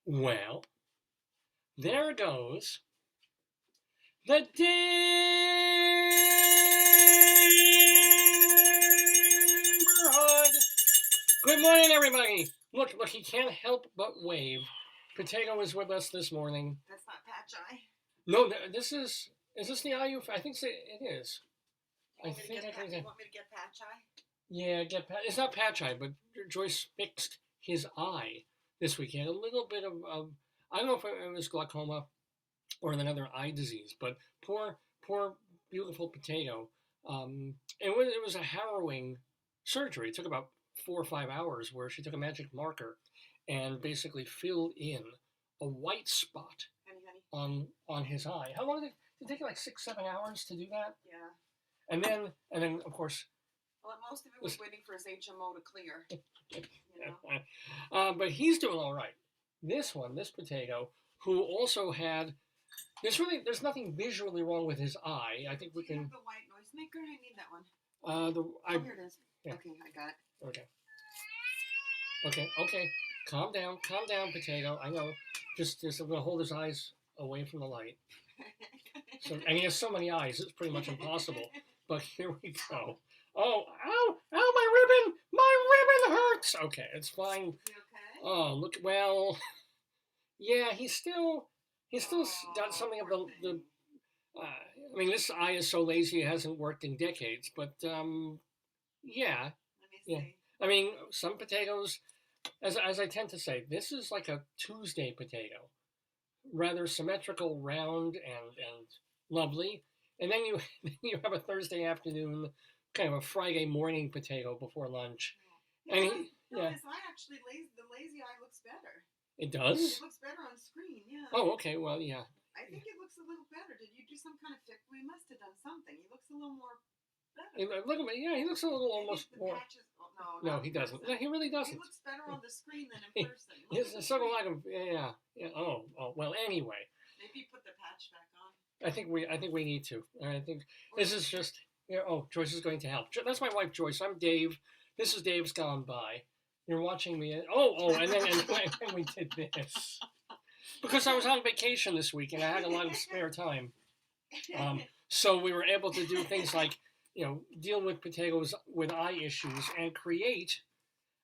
Well, there goes the neighborhood. Good morning, everybody. Look, he can't help but wave. Potato is with us this morning. That's not Patch Eye. No, is this the eye? I think it is. You want me to get Patch Eye? Yeah, it's not Patch Eye, but Joyce fixed his eye this week. He had a little bit of I don't know if it was glaucoma or another eye disease, but poor beautiful Potato. It was a harrowing surgery. It took about 4 or 5 hours, where she took a magic marker and basically filled in a white spot on his eye. How long did it take? Like 6-7 hours to do that? Yeah. And then of course. Well, most of it was waiting for his HMO to clear. But he's doing all right. This Potato, who also had. There's nothing visually wrong with his eye. I think we can. You have the white noisemaker? I need that one. Here it is. Yeah. Okay, I got it. Okay. Calm down, Potato. I know. Just I'm gonna hold his eyes away from the light. And he has so many eyes, it's pretty much impossible. But here we go. Oh, ow, my ribbon hurts. Okay, it's fine. You okay? Oh, look, well, yeah, he's still got something of the I mean, this eye is so lazy it hasn't worked in decades, but yeah. Let me see. I mean, some potatoes, as I tend to say, this is like a Tuesday potato, rather symmetrical, round, and lovely. And then you have a Thursday afternoon, kind of a Friday morning potato before lunch. His eye actually, the lazy eye looks better. It does? It looks better on screen, yeah. Oh, okay, well, yeah. I think it looks a little better. Did you do some kind of fix? We must have done something. He looks a little more better. Look at me, yeah, he looks a little almost more. No, he doesn't. No, he really doesn't. He looks better on the screen than in person. Yes, sort of like yeah. Oh, well, anyway. Maybe put the patch back on. I think we need to. I think this is just. Oh, Joyce is going to help. That's my wife, Joyce. I'm Dave. This is Dave's Gone By. You're watching me. And then we did this because I was on vacation this week and I had a lot of spare time. So we were able to do things like, deal with potatoes with eye issues and create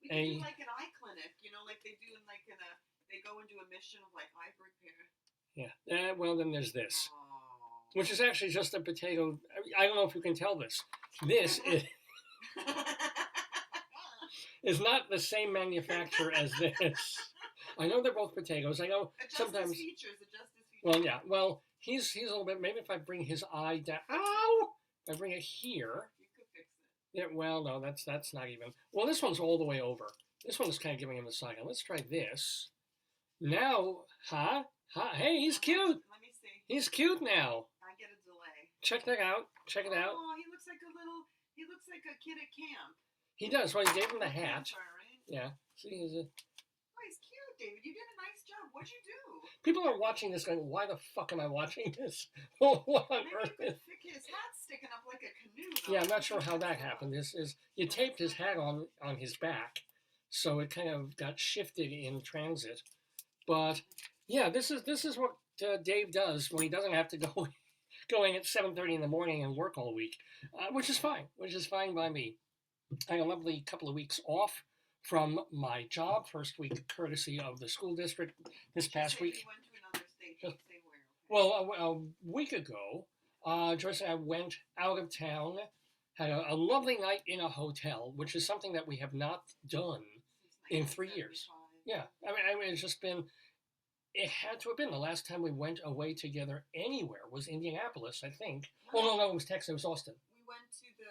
we can do like an eye clinic, like they do they go into a mission of like eye repair. Yeah. Well, then there's this, which is actually just a potato. I don't know if you can tell this. This is not the same manufacturer as this. I know they're both potatoes. I know sometimes. Adjust his features. Well, yeah. Well, he's a little bit. Maybe if I bring his eye down. Ow! If I bring it here. You could fix it. Yeah. Well, no, that's not even. Well, this one's all the way over. This one's kind of giving him a second. Let's try this. Now, hey, he's cute. Let me see. He's cute now. I get a delay. Check that out. Check it out. Oh, he looks like a kid at camp. He does. Well, he gave him the hat. Right? Yeah. See, he's cute, David. You did a nice job. What'd you do? People are watching this going, why the fuck am I watching this? What on earth? His hat's sticking up like a canoe. Yeah, I'm not sure how that happened. You taped his hat on his back, so it kind of got shifted in transit. But yeah, this is what Dave does when he doesn't have to go going at 7:30 in the morning and work all week, which is fine by me. I had a lovely couple of weeks off from my job, first week courtesy of the school district this past week. You went to another state. Don't say Well, where. a week ago, Joyce and I went out of town, had a lovely night in a hotel, which is something that we have not done in 3 years. Yeah, I mean, it's just been. It had to have been the last time we went away together anywhere was Indianapolis, I think. No, it was Texas. It was Austin. We went to the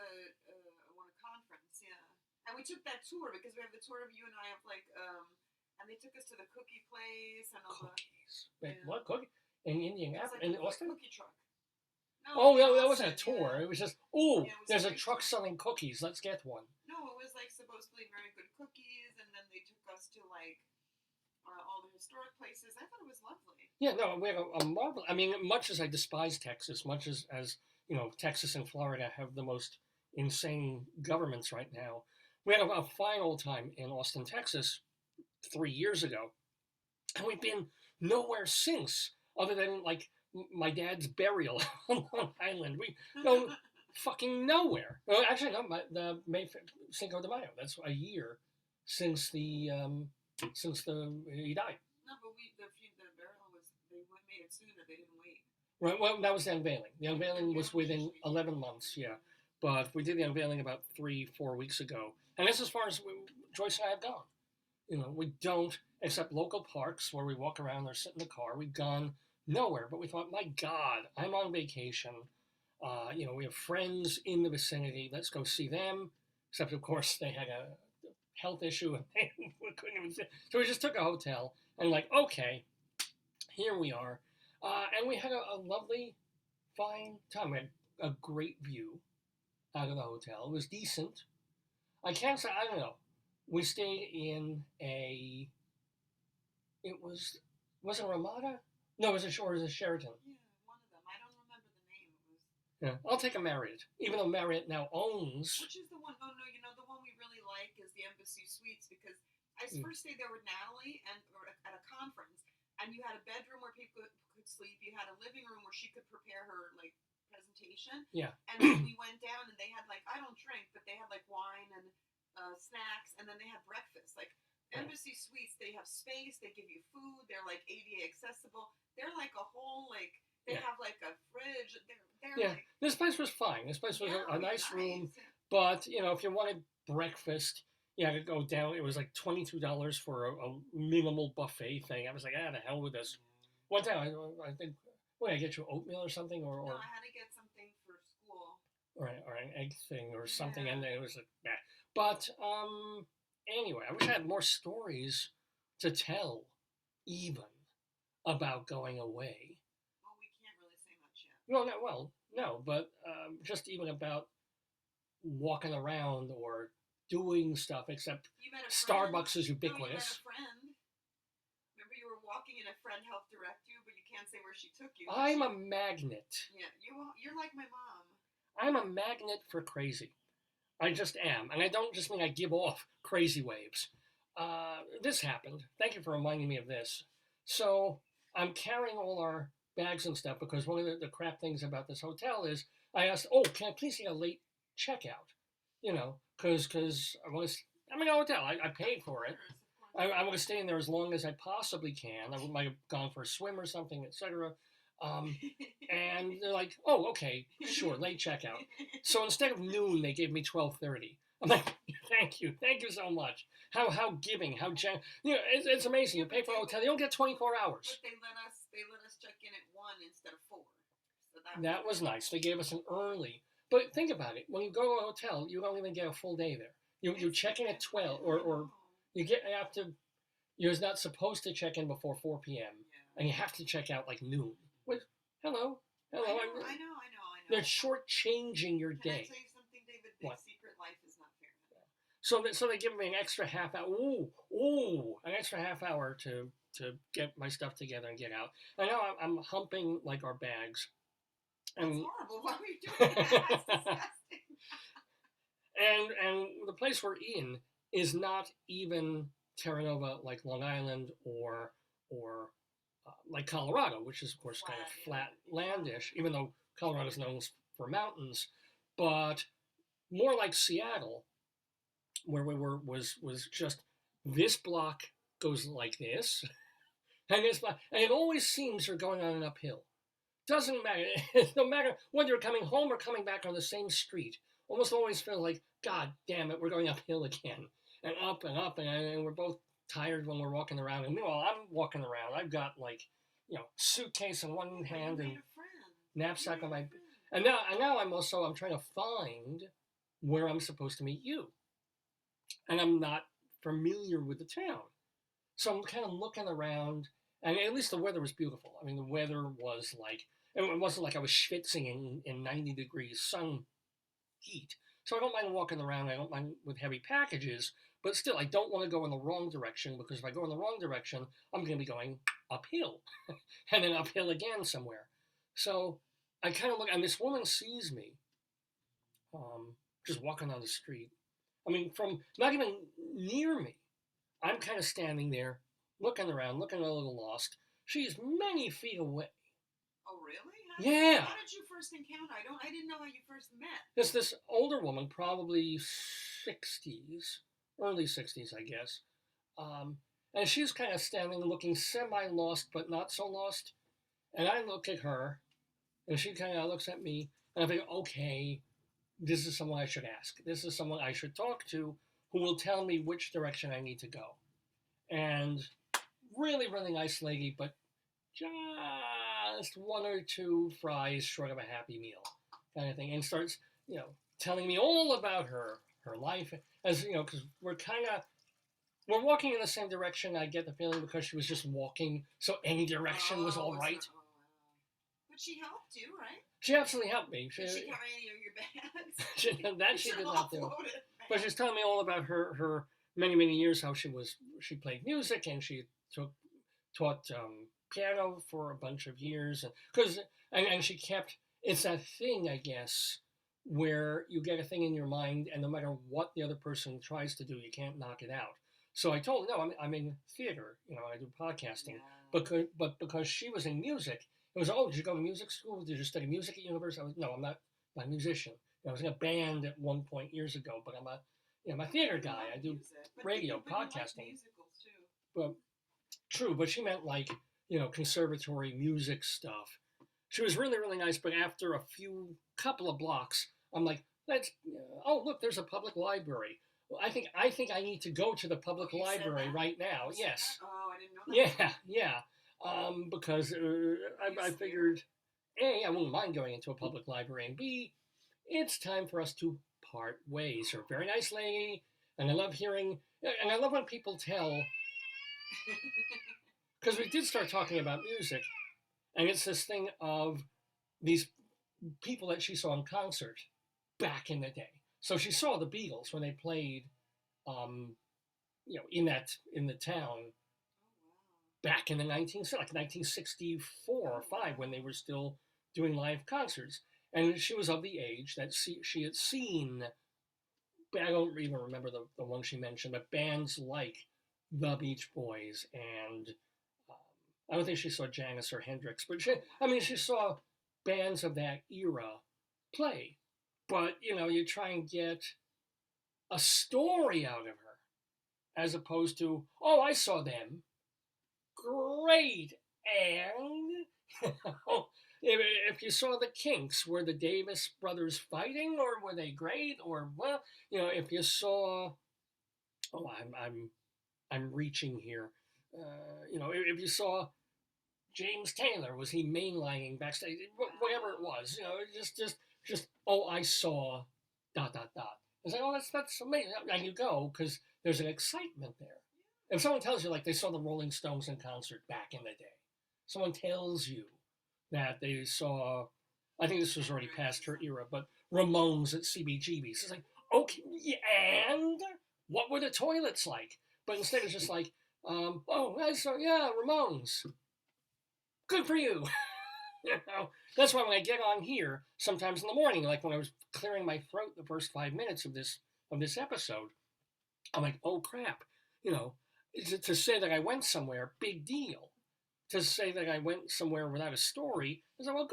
conference, yeah, and we took that tour because we have the tour of you and I have and they took us to the cookie place and all cookies. Wait, what cookie in Indianapolis? In Austin? Cookie truck. No, that wasn't a tour. Yeah. It was just there's a truck selling cookies. Let's get one. No, it was like supposedly very good cookies, and then they took us to like. All the historic places. I thought it was lovely. Yeah, no, we have a marvel. I mean, much as I despise Texas, much as Texas and Florida have the most insane governments right now, we had a fine old time in Austin, Texas, 3 years ago. And we've been nowhere since, other than like my dad's burial on Long Island. We go fucking nowhere. Well, actually, no, the Cinco de Mayo. That's a year since the he died. No, but the burial was they made it sooner. They didn't wait. Right. Well, that was the unveiling. The unveiling was within 11 months. Yeah, but we did the unveiling about 3-4 weeks ago, and that's as far as Joyce and I have gone. You know, we don't, except local parks where we walk around or sit in the car. We've gone nowhere. But we thought, my God, I'm on vacation. You know, we have friends in the vicinity. Let's go see them. Except, of course, they had a health issue and we couldn't even sit. So we just took a hotel and like, okay, here we are. And we had a lovely, fine time. We had a great view out of the hotel. It was decent. I can't say, I don't know. We stayed in it was it a Ramada? No, it was a Sheraton. Yeah, one of them. I don't remember the name. It was. Yeah, I'll take a Marriott, even though Marriott now owns. Which is the one? Oh no, you know the one we really like is the Embassy Suites because I first stayed there with Natalie or at a conference, and you had a bedroom where people could sleep. You had a living room where she could prepare her like presentation. Yeah. And then we went down and they had like I don't drink, but they had like wine and snacks, and then they had breakfast. Like Embassy Suites, they have space, they give you food, they're like ADA accessible. They're like a whole like they have like a fridge. They're Yeah, like, this place was fine. This place was a nice room, nice. but you know, if you wanted breakfast, you had to go down. It was like $22 for a minimal buffet thing. I was like, the hell with this. One time, I think, I get you oatmeal or something, or no, I had to get something for school. Or an egg thing or something, and it was like, nah. But anyway, I wish I had more stories to tell, even about going away. Well, we can't really say much yet. No, but just even about walking around or doing stuff. Except you met a Starbucks friend. is ubiquitous. No, you met a friend. Remember, you were walking and a friend helped direct you, but you can't say where she took you. I'm a magnet. Yeah, you're like my mom. I'm a magnet for crazy. I just am. And I don't just mean I give off crazy waves. This happened. Thank you for reminding me of this. So I'm carrying all our bags and stuff because one of the crap things about this hotel is I asked, can I please get a late checkout? You know, because I'm in a hotel. I paid for it. I want to stay in there as long as I possibly can. I might have gone for a swim or something, etc. And they're like, okay, sure, late checkout. So instead of noon, they gave me 12:30. I'm like, thank you so much. How giving, it's amazing. You pay for a hotel, you don't get 24 hours. But they let us check in at 1 instead of 4. So that was nice. They gave us an early. But think about it. When you go to a hotel, you don't even get a full day there. You check in at 12, or you're not supposed to check in before 4 p.m. And you have to check out like noon. Hello. I know. They're shortchanging your day. Can I tell you something, David? Big secret: life is not fair. So they give me an extra half hour. An extra half hour to get my stuff together and get out. I know I'm humping like our bags. That's horrible. Why are you doing that? That's disgusting. and the place we're in is not even Terra Nova like Long Island or like Colorado, which is of course kind of flatlandish, even though Colorado is known for mountains, but more like Seattle, where we were was just this block goes like this, and this block, and it always seems you're going on an uphill. Doesn't matter. No matter whether you're coming home or coming back on the same street, almost always feels like, God damn it, we're going uphill again, and up, and we're both tired when we're walking around. And meanwhile, I'm walking around. I've got like, suitcase in one hand and knapsack on my. And now I'm trying to find where I'm supposed to meet you, and I'm not familiar with the town, so I'm kind of looking around. And at least the weather was beautiful. I mean, the weather was like, it wasn't like I was schwitzing in 90 degrees sun heat. So I don't mind walking around. I don't mind with heavy packages. But still, I don't want to go in the wrong direction, because if I go in the wrong direction, I'm going to be going uphill and then uphill again somewhere. So I kind of look, and this woman sees me just walking down the street. I mean, from not even near me. I'm kind of standing there looking around, looking a little lost. She's many feet away. Oh, really? Yeah. How did you first encounter? I didn't know how you first met. There's this older woman, probably 60s, early 60s, I guess. And she's kind of standing, looking semi-lost, but not so lost. And I look at her, and she kind of looks at me, and I think, okay, this is someone I should ask. This is someone I should talk to who will tell me which direction I need to go. And really, really nice lady, but just one or two fries short of a Happy Meal kind of thing. And starts, telling me all about her life. As, because we're walking in the same direction, I get the feeling, because she was just walking, so any direction was all right. But she helped you, right? She absolutely helped me. Did she carry any of your bags? That she did not do. But she's telling me all about her many, many years, how she played music, and she taught piano for a bunch of years. And she kept, it's that thing, I guess, where you get a thing in your mind, and no matter what the other person tries to do, you can't knock it out. So I told her, no, I'm in theater, I do podcasting. Yeah. Because she was in music, it was, did you go to music school? Did you study music at university? I'm not a musician. I was in a band at one point years ago, but I'm a theater guy. I do radio, podcasting. Musicals too. But true, but she meant like, conservatory music stuff. She was really, really nice, but after a couple of blocks, I'm like, look, there's a public library. Well, I think I need to go to the public library right now. Yes. Oh, I didn't know that. Yeah. Because I figured, A, I wouldn't mind going into a public library, and B, it's time for us to part ways. You're a very nice lady, and I love when people tell, because we did start talking about music, and it's this thing of these people that she saw in concert back in the day. So she saw the Beatles when they played, in the town back in the 1964 or 5, when they were still doing live concerts. And she was of the age that she had seen, I don't even remember the one she mentioned, but bands like the Beach Boys, and I don't think she saw Janis or Hendrix, but she saw bands of that era play. But, you try and get a story out of her, as opposed to, I saw them. Great. And, if you saw the Kinks, were the Davis brothers fighting, or were they great? Or, well, if you saw, I'm reaching here. If you saw James Taylor, was he mainlining backstage? Whatever it was, just I saw ... It's like, that's amazing. And you go, because there's an excitement there. If someone tells you, like, they saw the Rolling Stones in concert back in the day, someone tells you that they saw, I think this was already past her era, but Ramones at CBGB's. It's like, okay, and what were the toilets like? But instead it's just like, I saw, Ramones. Good for you. That's why when I get on here, sometimes in the morning, like when I was clearing my throat the first 5 minutes of this episode, I'm like, oh crap, to say that I went somewhere, big deal. To say that I went somewhere without a story, is like, well,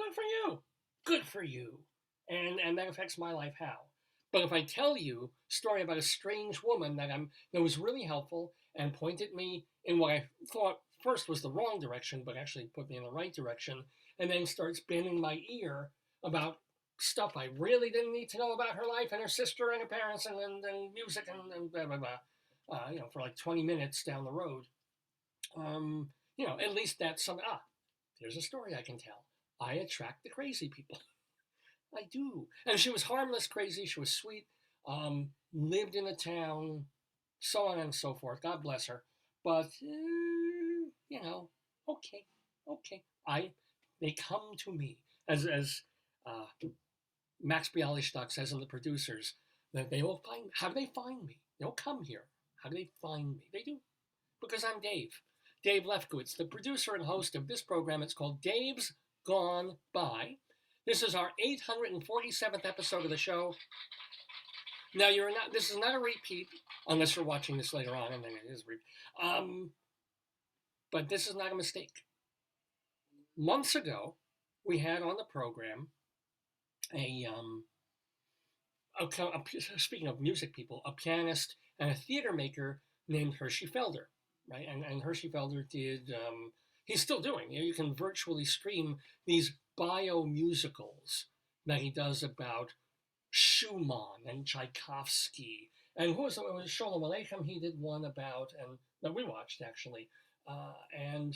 good for you, and that affects my life how. But if I tell you a story about a strange woman that was really helpful and pointed me in what I thought first was the wrong direction, but actually put me in the right direction, and then starts bending my ear about stuff I really didn't need to know about her life and her sister and her parents and music and blah, blah, blah, for like 20 minutes down the road. At least that's something, there's a story I can tell. I attract the crazy people. I do. And she was harmless crazy. She was sweet, lived in a town, so on and so forth. God bless her. But, okay. They come to me, as Max Bialystock says in The Producers, that they all find, how do they find me? They'll come here. How do they find me? They do. Because I'm Dave Lefkowitz, the producer and host of this program. It's called Dave's Gone By. This is our 847th episode of the show. Now, this is not a repeat, unless you're watching this later on, and then it is a repeat. But this is not a mistake. Months ago, we had on the program speaking of music people, a pianist and a theater maker named Hershey Felder, right? And Hershey Felder did, he's still doing, you can virtually stream these bio-musicals that he does about Schumann and Tchaikovsky. And who was it? It was Sholem Aleichem. He did one about, and that we watched actually, and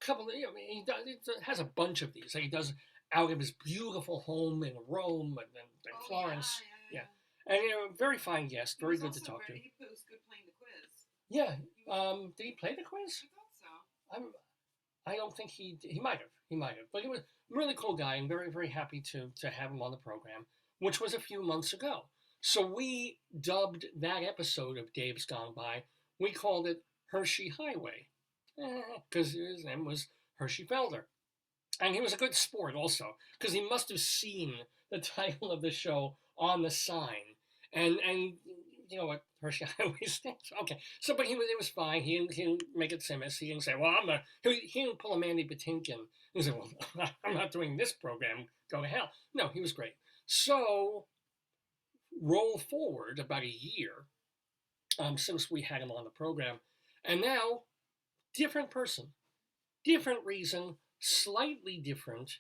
a couple of, he has a bunch of these. Like he does out of his beautiful home in Rome and Florence. Yeah. And very fine guest, very good to talk to. He was good playing the quiz. Yeah. Did he play the quiz? I thought so. I don't think he might have. But he was a really cool guy, and very, very happy to have him on the program, which was a few months ago. So we dubbed that episode of Dave's Gone By, we called it Hershey Highway, because his name was Hershey Felder. And he was a good sport also, because he must have seen the title of the show on the sign. And you know what Hershey Highway stands for? Okay. So, but it was fine. He didn't make it famous. He didn't say, well, he didn't pull a Mandy Patinkin. He said, well, I'm not doing this program. Go to hell. No, he was great. So, roll forward about a year since we had him on the program. And now, different person, different reason, slightly different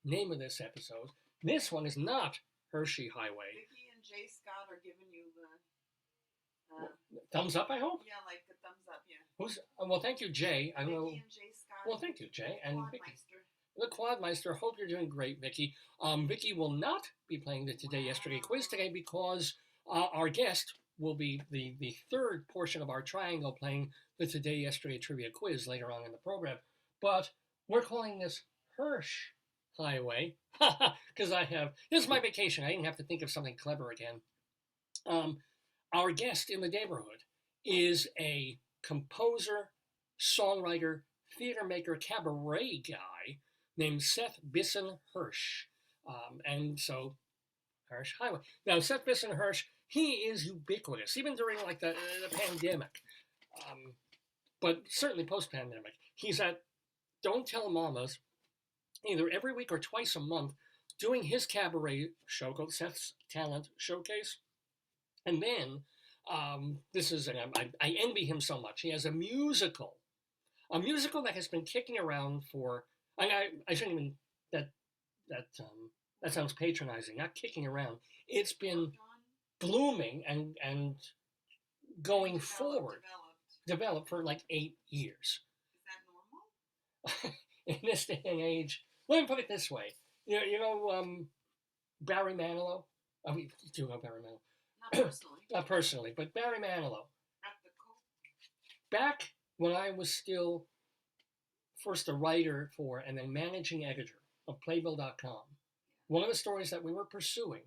name of this episode. This one is not Hershey Highway. Vicky and Jay Scott are giving you the thumbs up, I hope? Yeah, like the thumbs up, yeah. Well, thank you, Jay. I know. Vicky and Jay Scott. Well, thank you, Jay. And Vicky. Quadmeister. The Quadmeister. Hope you're doing great, Vicky. Vicky will not be playing the Today Yesterday quiz today because our guest will be the third portion of our triangle playing the Today Yesterday trivia quiz later on in the program. But we're calling this HERSH Highway because this is my vacation. I didn't have to think of something clever again. Our guest in the neighborhood is a composer, songwriter, theater maker, cabaret guy named Seth Bisen-Hersh. And so, HERSH Highway. Now, Seth Bisen-Hersh, he is ubiquitous, even during like the pandemic, but certainly post-pandemic. He's at Don't Tell Mamas either every week or twice a month doing his cabaret show called Seth's Talent Showcase. And then, I envy him so much. He has a musical that has been kicking around for, I shouldn't even, that sounds patronizing, not kicking around. It's been blooming and going forward, developed for like 8 years. Is that normal? In this day and age, let me put it this way. You know Barry Manilow? I mean, you do know Barry Manilow. Not personally. Not personally, but Barry Manilow. Back when I was still first a writer for and then managing editor of Playbill.com, one of the stories that we were pursuing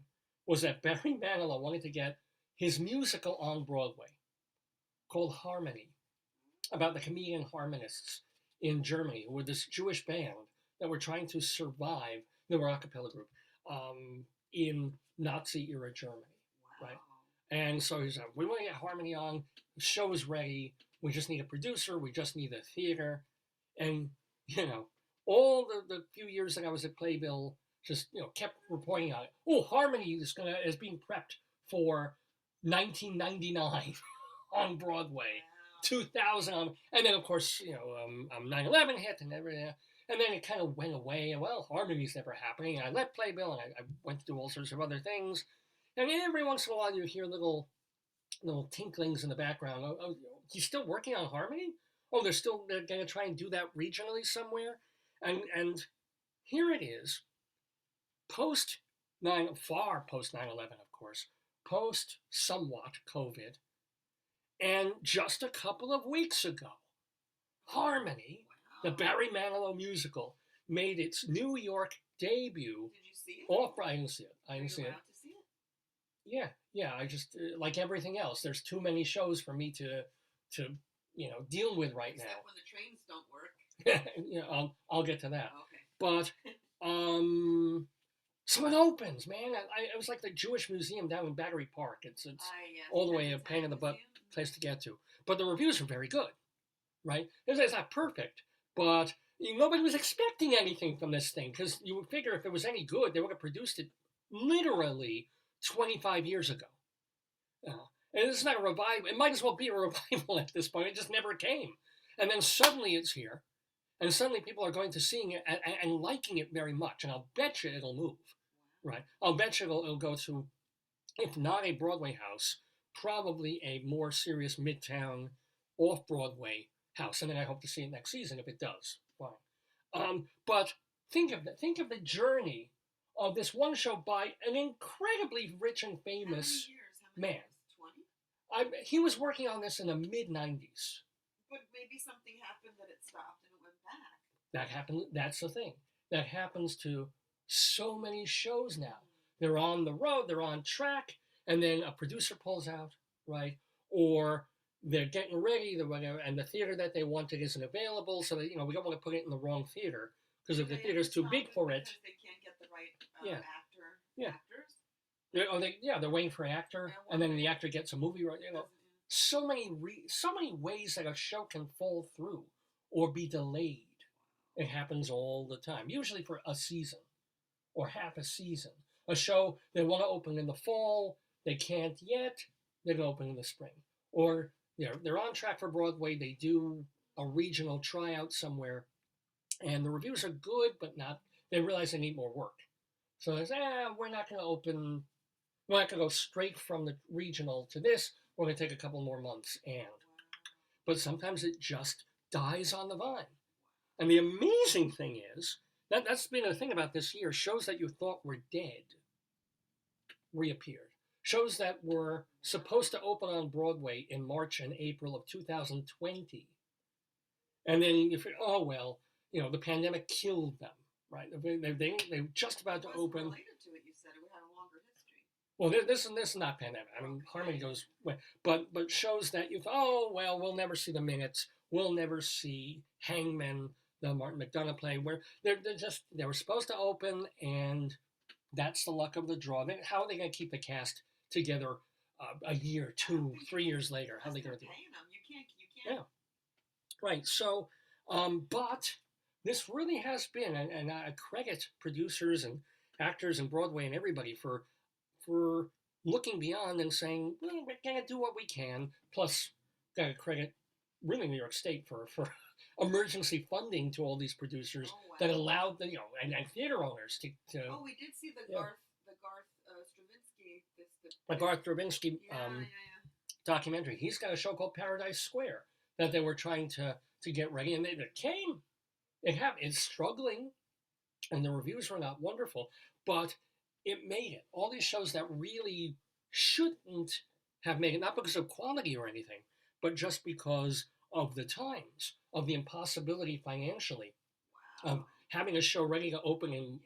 was that Barry Manilow wanted to get his musical on Broadway called Harmony, about the comedian harmonists in Germany who were this Jewish band that were trying to survive, they were a cappella group, in Nazi-era Germany. Wow. Right? And so he said, we want to get Harmony on, the show is ready, we just need a producer, we just need a theater. And, all the few years that I was at Playbill, just, kept reporting on it. Oh, Harmony is being prepped for 1999 on Broadway, 2000, and then of course, 9/11 hit and everything, and then it kind of went away. And well, Harmony's never happening. And I left Playbill and I went to do all sorts of other things. And every once in a while, you hear little tinklings in the background. Oh, he's still working on Harmony? Oh, they're going to try and do that regionally somewhere. And here it is, far post 9/11, of course, post somewhat COVID, and just a couple of weeks ago, Harmony, the Barry Manilow musical, made its New York debut. Did you see it? I didn't see it. Are you allowed to see it? Yeah. I just like everything else. There's too many shows for me to deal with right Except now. when the trains don't work. I'll get to that. Okay. But so it opens, man. It was like the Jewish Museum down in Battery Park. It's Yes, all the way a pain in the butt place to get to. But the reviews are very good. right? It's not perfect, but nobody was expecting anything from this thing because you would figure if it was any good, they would have produced it literally 25 years ago. And it's not a revival. It might as well be a revival at this point. It just never came. And then suddenly it's here. And suddenly people are going to seeing it and liking it very much. And I'll bet you it'll move. Right? I'll bet you it'll go to, if not a Broadway house, probably a more serious Midtown off-Broadway house. And then I hope to see it next season if it does. Fine. But think of the journey of this one show by an incredibly rich and famous man. He was working on this in the mid-90s. But maybe something happened that it stopped and it went back. That happened. That's the thing. That happens to so many shows now. They're on the road, they're on track, and then a producer pulls out, right? Or they're getting ready, whatever, and the theater that they wanted isn't available, so that, we don't want to put it in the wrong theater because if the theater's too big for it, they can't get the right actors. They're waiting for an actor, and then the actor gets a movie right. So many ways that a show can fall through or be delayed. It happens all the time. Usually for a season or half a season. A show they want to open in the fall, they can't yet. They're going to open in the spring, or they're on track for Broadway. They do a regional tryout somewhere, and the reviews are good, but not. They realize they need more work, so they say, we're not going to open. We're not going to go straight from the regional to this. We're going to take a couple more months. But sometimes it just dies on the vine. And the amazing thing is, that's been a thing about this year, shows that you thought were dead reappeared. Shows that were supposed to open on Broadway in March and April of 2020. And then you figure, the pandemic killed them, right? They're just about to open. Related to it, you said it had a longer history. Well, this is not pandemic. I mean, Harmony goes, but shows that you thought, we'll never see the Minutes. We'll never see Hangmen, the Martin Mcdonough play, where they were supposed to open, and that's the luck of the draw. How are they going to keep the cast together a year, 2, 3 years later? How are they going to do it? You can't. Yeah. Right. So, but this really has been, and I credit producers and actors and Broadway and everybody for looking beyond and saying, we're going to do what we can. Plus, got to credit really New York State for emergency funding to all these producers that allowed the and theater owners to. We did see the Garth Stravinsky. The Garth Stravinsky documentary. He's got a show called Paradise Square that they were trying to get ready, and it came. It happened. It's struggling, and the reviews were not wonderful, but it made it. All these shows that really shouldn't have made it, not because of quality or anything, but just because of the times, of the impossibility financially of having a show ready to open in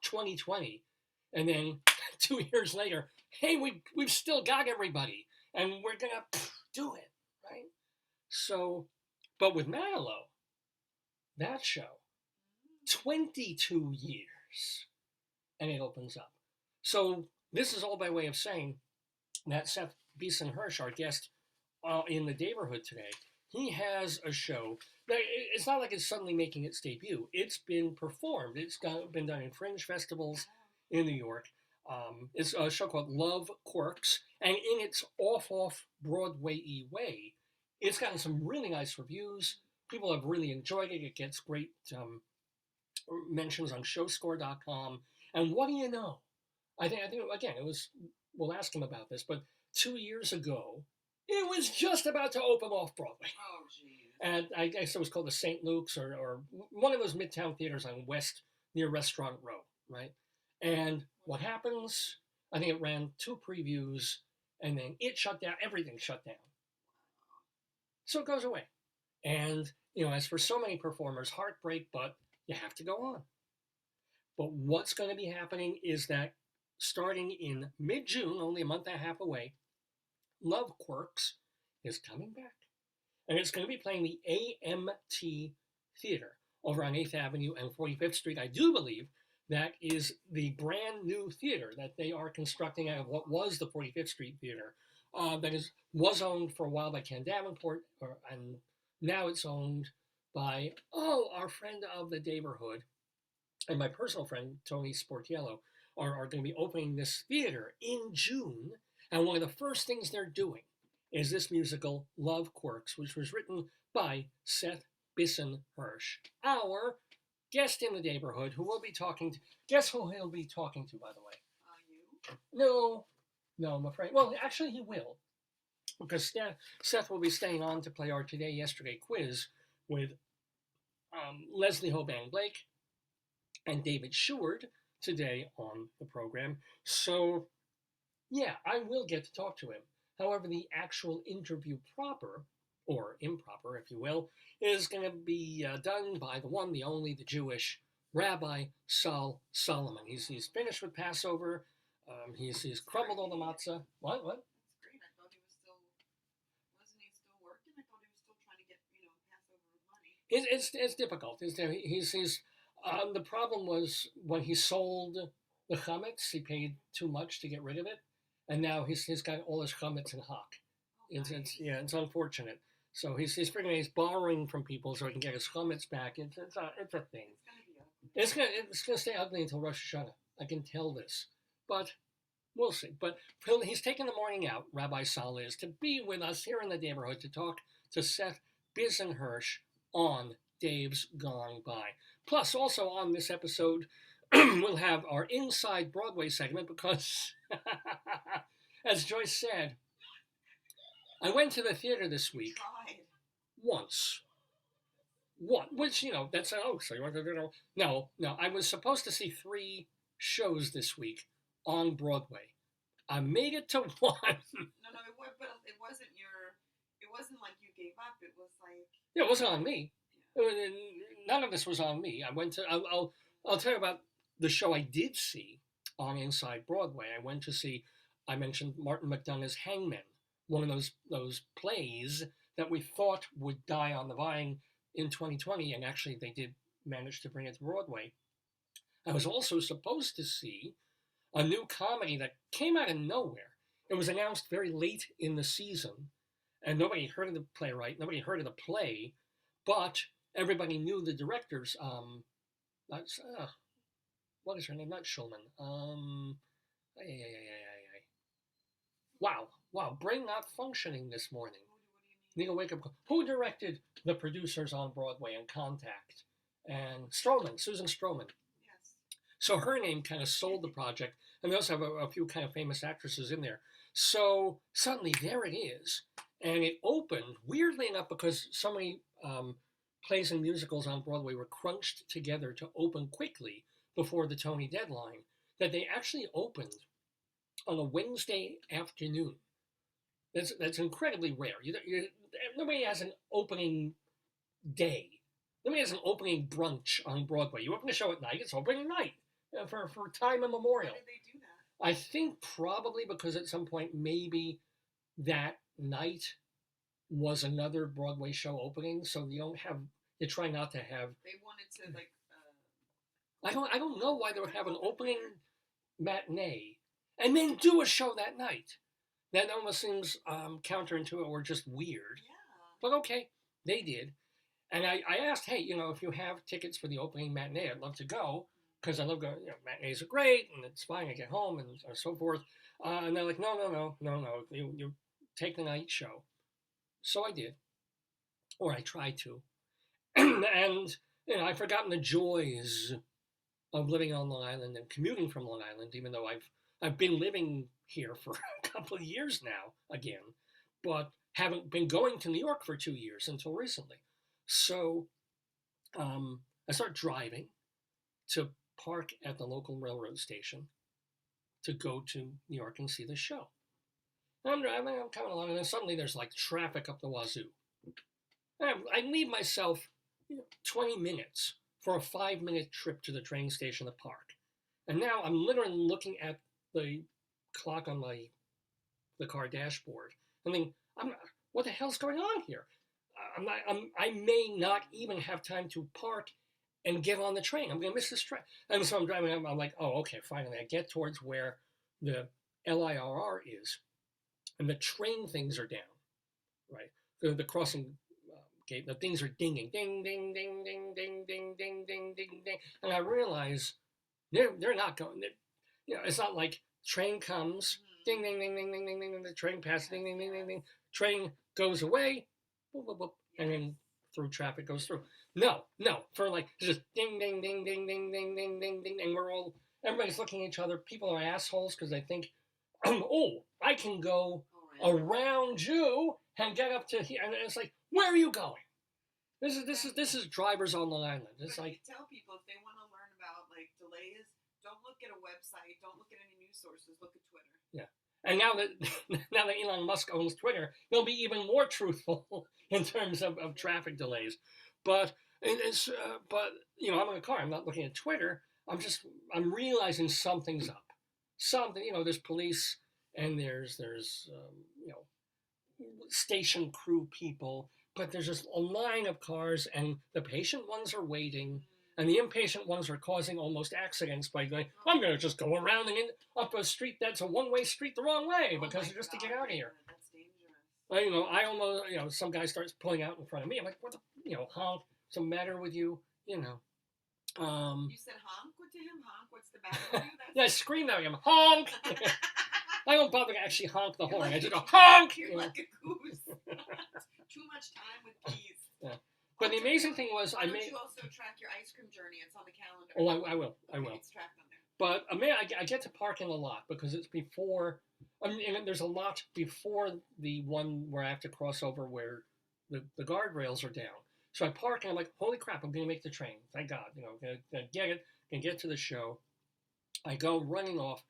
2020, and then 2 years later, hey, we've still got everybody, and we're gonna do it, right? So, but with Manilow, that show, 22 years, and it opens up. So this is all by way of saying that Seth Bisen-Hersh, our guest in the Neighborhood today, he has a show that it's not like it's suddenly making its debut. It's been performed. It's been done in fringe festivals in New York. It's a show called Love Quirks, and in its off-Broadway-y way, it's gotten some really nice reviews. People have really enjoyed it. It gets great mentions on showscore.com. And what do you know? I think again, it was, we'll ask him about this, but 2 years ago, it was just about to open off Broadway. Oh, geez. And I guess it was called the St. Luke's or one of those Midtown theaters on West near Restaurant Row, right? And what happens? I think it ran 2 previews, and then it shut down. Everything shut down. So it goes away. And, as for so many performers, heartbreak, but you have to go on. But what's going to be happening is that starting in mid-June, only a month and a half away, Love Quirks is coming back. And it's going to be playing the AMT Theater over on 8th Avenue and 45th Street. I do believe that is the brand new theater that they are constructing out of what was the 45th Street Theater. That was owned for a while by Ken Davenport, and Now it's owned by, our friend of the neighborhood and my personal friend, Tony Sportiello, are going to be opening this theater in June. And one of the first things they're doing is this musical, Love Quirks, which was written by Seth Bisen-Hersh, our guest in the neighborhood, who we'll be talking to. Guess who he'll be talking to, by the way? You? No, I'm afraid. Well, actually, he will. Because Seth will be staying on to play our Today, Yesterday quiz with Leslie Hoban Blake and David Sheward today on the program. So, yeah, I will get to talk to him. However, the actual interview proper, or improper, if you will, is going to be done by the one, the only, the Jewish Rabbi Solomon. He's finished with Passover. He's crumbled all the matzah. What? That's great. I thought he was still, wasn't he still working? I thought he was still trying to get, Passover money. It's difficult. The problem was when he sold the chametz, he paid too much to get rid of it, and now he's got all his chametz in hock. It's unfortunate. So he's figuring he's borrowing from people so he can get his chametz back. It's a thing. It's gonna be ugly. It's gonna stay ugly until Rosh Hashanah. I can tell this, but we'll see. But he's taken the morning out, Rabbi Sal is, to be with us here in the neighborhood to talk to Seth Bisen-Hersh on Dave's Gone By. Plus, also on this episode, we'll have our Inside Broadway segment because, as Joyce said, I went to the theater this week Tried. once. Which, that's so you want to do? No, I was supposed to see 3 shows this week on Broadway. I made it to one. No, but it wasn't like you gave up. It was like. Yeah, it wasn't on me. None of this was on me. I went to. I'll tell you about the show I did see on Inside Broadway. I went to see. I mentioned Martin Mcdonough's Hangmen, one of those plays that we thought would die on the vine in 2020, and actually they did manage to bring it to Broadway. I was also supposed to see a new comedy that came out of nowhere. It was announced very late in the season, and nobody heard of the playwright, nobody heard of the play, but everybody knew the directors. What is her name? Not Schulman. Wow, brain not functioning this morning. Need a wake up call. Who directed The Producers on Broadway and Contact? And Susan Stroman. Yes. So her name kind of sold the project, and they also have a few kind of famous actresses in there. So suddenly there it is, and it opened, weirdly enough, because so many plays and musicals on Broadway were crunched together to open quickly before the Tony deadline, that they actually opened on a Wednesday afternoon. That's incredibly rare. Nobody has an opening day. Nobody has an opening brunch on Broadway. You open the show at night, it's opening night for time immemorial. Why did they do that? I think probably because at some point maybe that night was another Broadway show opening, so you try not to have. They wanted to like. I don't know why they would have an opening matinee and then do a show that night. That almost seems counterintuitive or just weird. Yeah. But okay, they did. And I asked, hey, if you have tickets for the opening matinee, I'd love to go, because I love going, matinees are great, and it's fine, I get home, and so forth. And they're like, no, you take the night show. So I did. Or I tried to. And, I've forgotten the joys of living on Long Island and commuting from Long Island, even though I've been living here for a couple of years now again, but haven't been going to New York for 2 years until recently. So I started driving to park at the local railroad station to go to New York and see the show. And I'm driving, I'm coming along, and then suddenly there's like traffic up the wazoo. I leave myself 20 minutes for a 5-minute trip to the train station to park. And now I'm literally looking at the clock on the car dashboard. I mean, what the hell's going on here? I may not even have time to park and get on the train. I'm going to miss this train. And so I'm driving, I'm like, oh, okay, finally. I get towards where the LIRR is, and the train things are down, right? The crossing okay, the things are dinging, ding, ding, ding, ding, ding, ding, ding, ding, ding, ding, and I realize they're not going. It's not like train comes, ding, ding, ding, ding, ding, ding, ding, the train passes, ding, ding, ding, ding, ding, train goes away, boop, boop, boop, and then through traffic goes through. No, for like it's just ding, ding, ding, ding, ding, ding, ding, ding, ding, and everybody's looking at each other. People are assholes because they think, oh, I can go around you and get up to here, and it's like, where are you going? This is drivers on Long Island. It's but like, tell people if they want to learn about like delays, don't look at a website, don't look at any news sources, look at Twitter. Yeah. And now that Elon Musk owns Twitter, he'll be even more truthful in terms of traffic delays. But I'm in a car. I'm not looking at Twitter. I'm realizing something's up. Something, there's police and there's station crew people, but there's just a line of cars, and the patient ones are waiting. And the impatient ones are causing almost accidents by going, I'm going to just go around and up a street that's a one-way street the wrong way because just to get out of here. That's dangerous. I almost, some guy starts pulling out in front of me. I'm like, what the, honk, what's the matter with you? You said honk to him? Honk, what's the matter with you? Yeah, I scream at him, honk! I don't bother to actually honk the horn. I just go, honk! You're like a goose. Too much time with keys. Yeah. But the amazing thing was, Why don't you also track your ice cream journey? It's on the calendar. Oh, I will. It's tracked on there. But I get to park in the lot because it's before. There's a lot before the one where I have to cross over where the guardrails are down. So I park and I'm like, holy crap, I'm going to make the train. Thank God. Gonna get it, gonna get to the show. I go running off,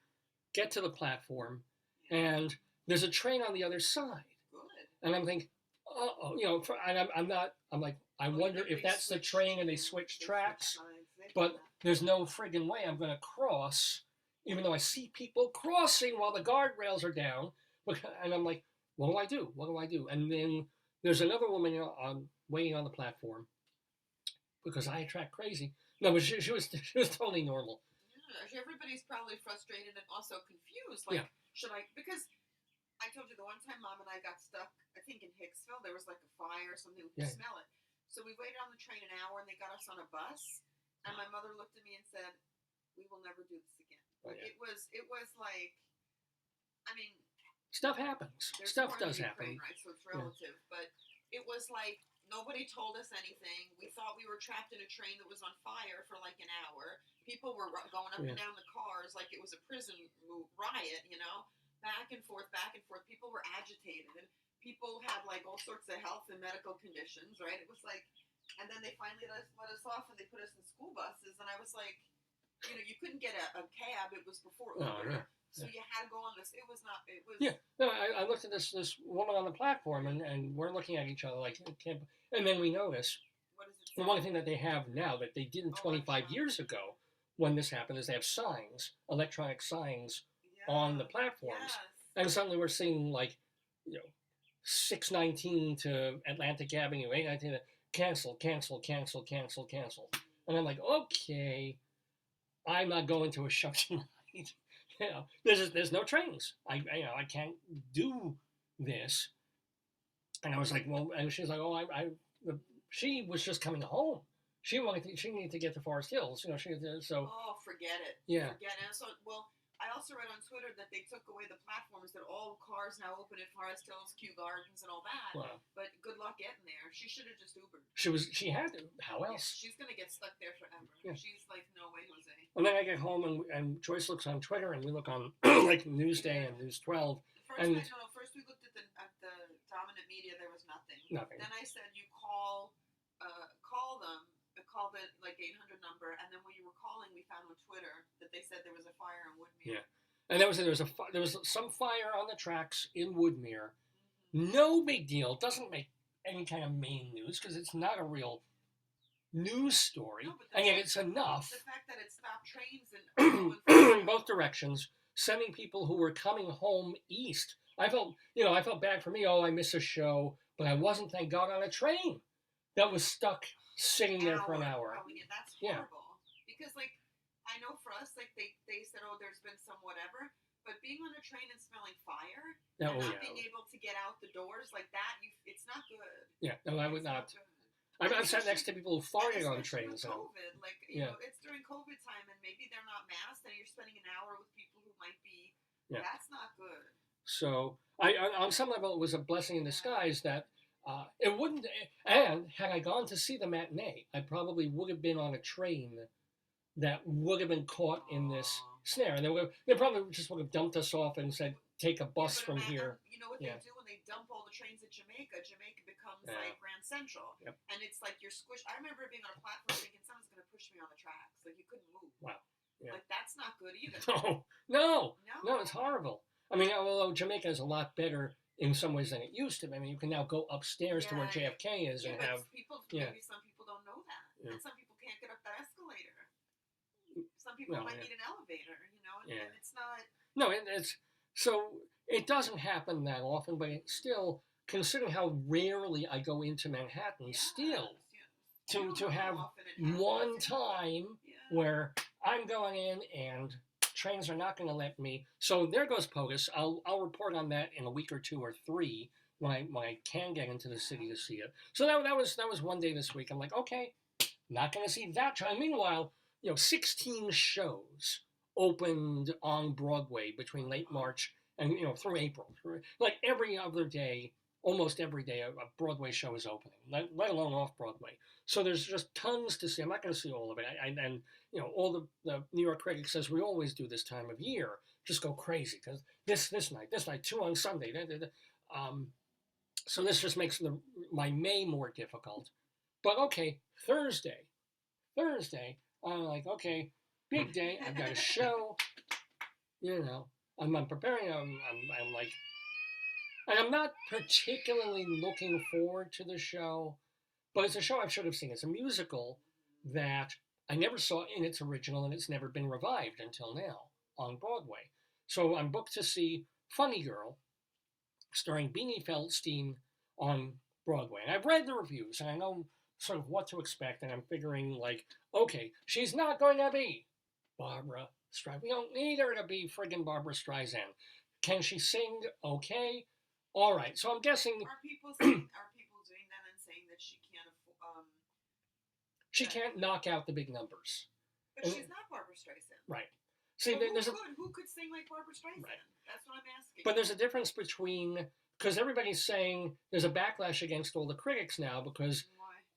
get to the platform, and there's a train on the other side. Good. And I'm thinking, I'm like, I wonder if that's the train and they switch tracks, but there's no friggin' way I'm going to cross, even though I see people crossing while the guardrails are down. And I'm like, what do I do? What do I do? And then there's another woman waiting on the platform because I attract crazy. No, but she was totally normal. Yeah, everybody's probably frustrated and also confused. Should I? Because I told you the one time Mom and I got stuck, I think in Hicksville, there was like a fire or something. We could smell it. So we waited on the train an hour, and they got us on a bus. And my mother looked at me and said, "We will never do this again." Oh, yeah. It was like, I mean, stuff happens. Stuff does happen, right? So it's relative, but it was like nobody told us anything. We thought we were trapped in a train that was on fire for like an hour. People were going up and down the cars like it was a prison riot, back and forth. People were agitated, and people had like all sorts of health and medical conditions, right? It was like, and then they finally let us off, and they put us in school buses, and I was like, you couldn't get a cab. It was before Uber. So you had to go on this. It was. Yeah. No, I looked at this woman on the platform, and we're looking at each other like, and then we notice the one thing that they have now that they didn't 25 years ago when this happened is they have signs, electronic signs on the platforms. And suddenly we're seeing like, 619 to Atlantic Avenue, 819 to cancel. And I'm like, okay, I'm not going to a show tonight. There's no trains. I can't do this. And I was like, well, and she's like, oh, she was just coming home. She needed to get to Forest Hills. Oh, forget it. Yeah. Forget it. So, I also read on Twitter that they took away the platforms, that all cars now open at Forest Hills, Kew Gardens, and all that. Wow. But good luck getting there. She should have just Ubered. She had to. How else? Yeah, she's gonna get stuck there forever. Yeah. She's like, no way, Jose. And then I get home and Joyce looks on Twitter, and we look on like Newsday and News 12. First we looked at the dominant media. There was nothing. Nothing. Then I said, you call them. Call the like 800 number, and then when you were calling, we found on Twitter that they said there was a fire in Woodmere. Yeah, and there was some fire on the tracks in Woodmere. Mm-hmm. No big deal. Doesn't make any kind of main news because it's not a real news story, and yet it's enough. The fact that it stopped trains in both directions, sending people who were coming home east. I felt bad for me. Oh, I missed a show, but I wasn't, thank God, on a train that was stuck sitting there for an hour. That's horrible. Because, like, I know for us, like, they said, oh, there's been some whatever, but being on a train and smelling fire and not being able to get out the doors like that, it's not good. Yeah, no, I would not. I've sat next to people who farted on especially trains. with COVID, like you know, it's during COVID time, and maybe they're not masked, and you're spending an hour with people who might be. Yeah. That's not good. So on some level, it was a blessing in disguise that it wouldn't. And had I gone to see the matinee, I probably would have been on a train that would have been caught in this snare, and they probably just would have dumped us off and said, "Take a bus from here." You know what they do when they dump all the trains at Jamaica? Jamaica becomes like Grand Central, and it's like you're squished. I remember being on a platform thinking someone's going to push me on the tracks, like you couldn't move. Wow. Yeah. Like that's not good either. No, it's horrible. I mean, although Jamaica is a lot better in some ways than it used to be. I mean, you can now go upstairs to where JFK is and have. Maybe some people don't know that, and some people can't get up the escalator. Some people might need an elevator, you know, and it's not. No, it's so it doesn't happen that often, but it's still, considering how rarely I go into Manhattan, to have one time where I'm going in and trains are not going to let me. So there goes POTUS. I'll report on that in a week or 2 or 3 when I can get into the city to see it. So that was one day this week. I'm like, okay, not going to see that train. Meanwhile, 16 shows opened on Broadway between late March and through April. Like every other day, almost every day, a Broadway show is opening, let alone off Broadway. So there's just tons to see. I'm not going to see all of it. And all the New York critics, as we always do this time of year, just go crazy because this night, 2 on Sunday. So this just makes my May more difficult. But okay, Thursday, I'm like, okay, big day. I've got a show. I'm preparing. I'm like, and I'm not particularly looking forward to the show, but it's a show I should have seen. It's a musical that I never saw in its original, and it's never been revived until now on Broadway. So I'm booked to see Funny Girl, starring Beanie Feldstein on Broadway. And I've read the reviews, and I know sort of what to expect, and I'm figuring, like, okay, she's not going to be Barbara Streisand. We don't need her to be friggin' Barbara Streisand. Can she sing okay? All right, so I'm guessing... Are people doing that and saying that she can't... she can't knock out the big numbers. But she's not Barbara Streisand. Right. See, who could sing like Barbara Streisand? Right. That's what I'm asking. But there's a difference between... Because everybody's saying there's a backlash against all the critics now because...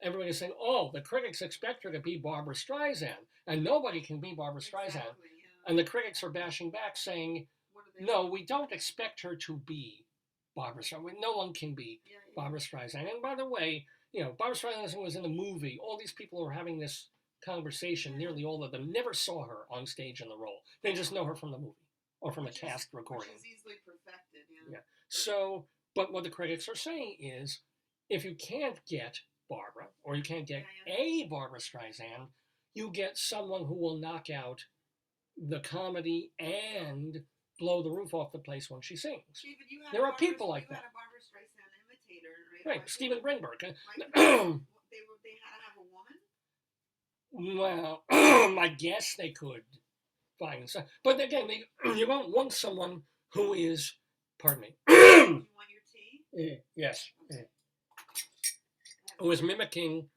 Everybody's saying, oh, the critics expect her to be Barbara Streisand, and nobody can be Barbara Streisand. Exactly, yeah. And the critics are bashing back, saying, no, we don't expect her to be Barbara Streisand. No one can be Barbara Streisand. And by the way, Barbara Streisand was in the movie. All these people who are having this conversation, nearly all of them, never saw her on stage in the role. They just know her from the movie or from a cast recording. Which is easily perfected, yeah. So, but what the critics are saying is, if you can't get Barbara, or you can't get a Barbara Streisand, you get someone who will knock out the comedy and blow the roof off the place when she sings. David, there are people like that. You had a Barbara Streisand imitator, right? Right, Stephen Greenberg. Right. They had to have a woman? Well, I guess they could find some. But again, you don't want someone who is, pardon me. You want your tea? Yes. Who is mimicking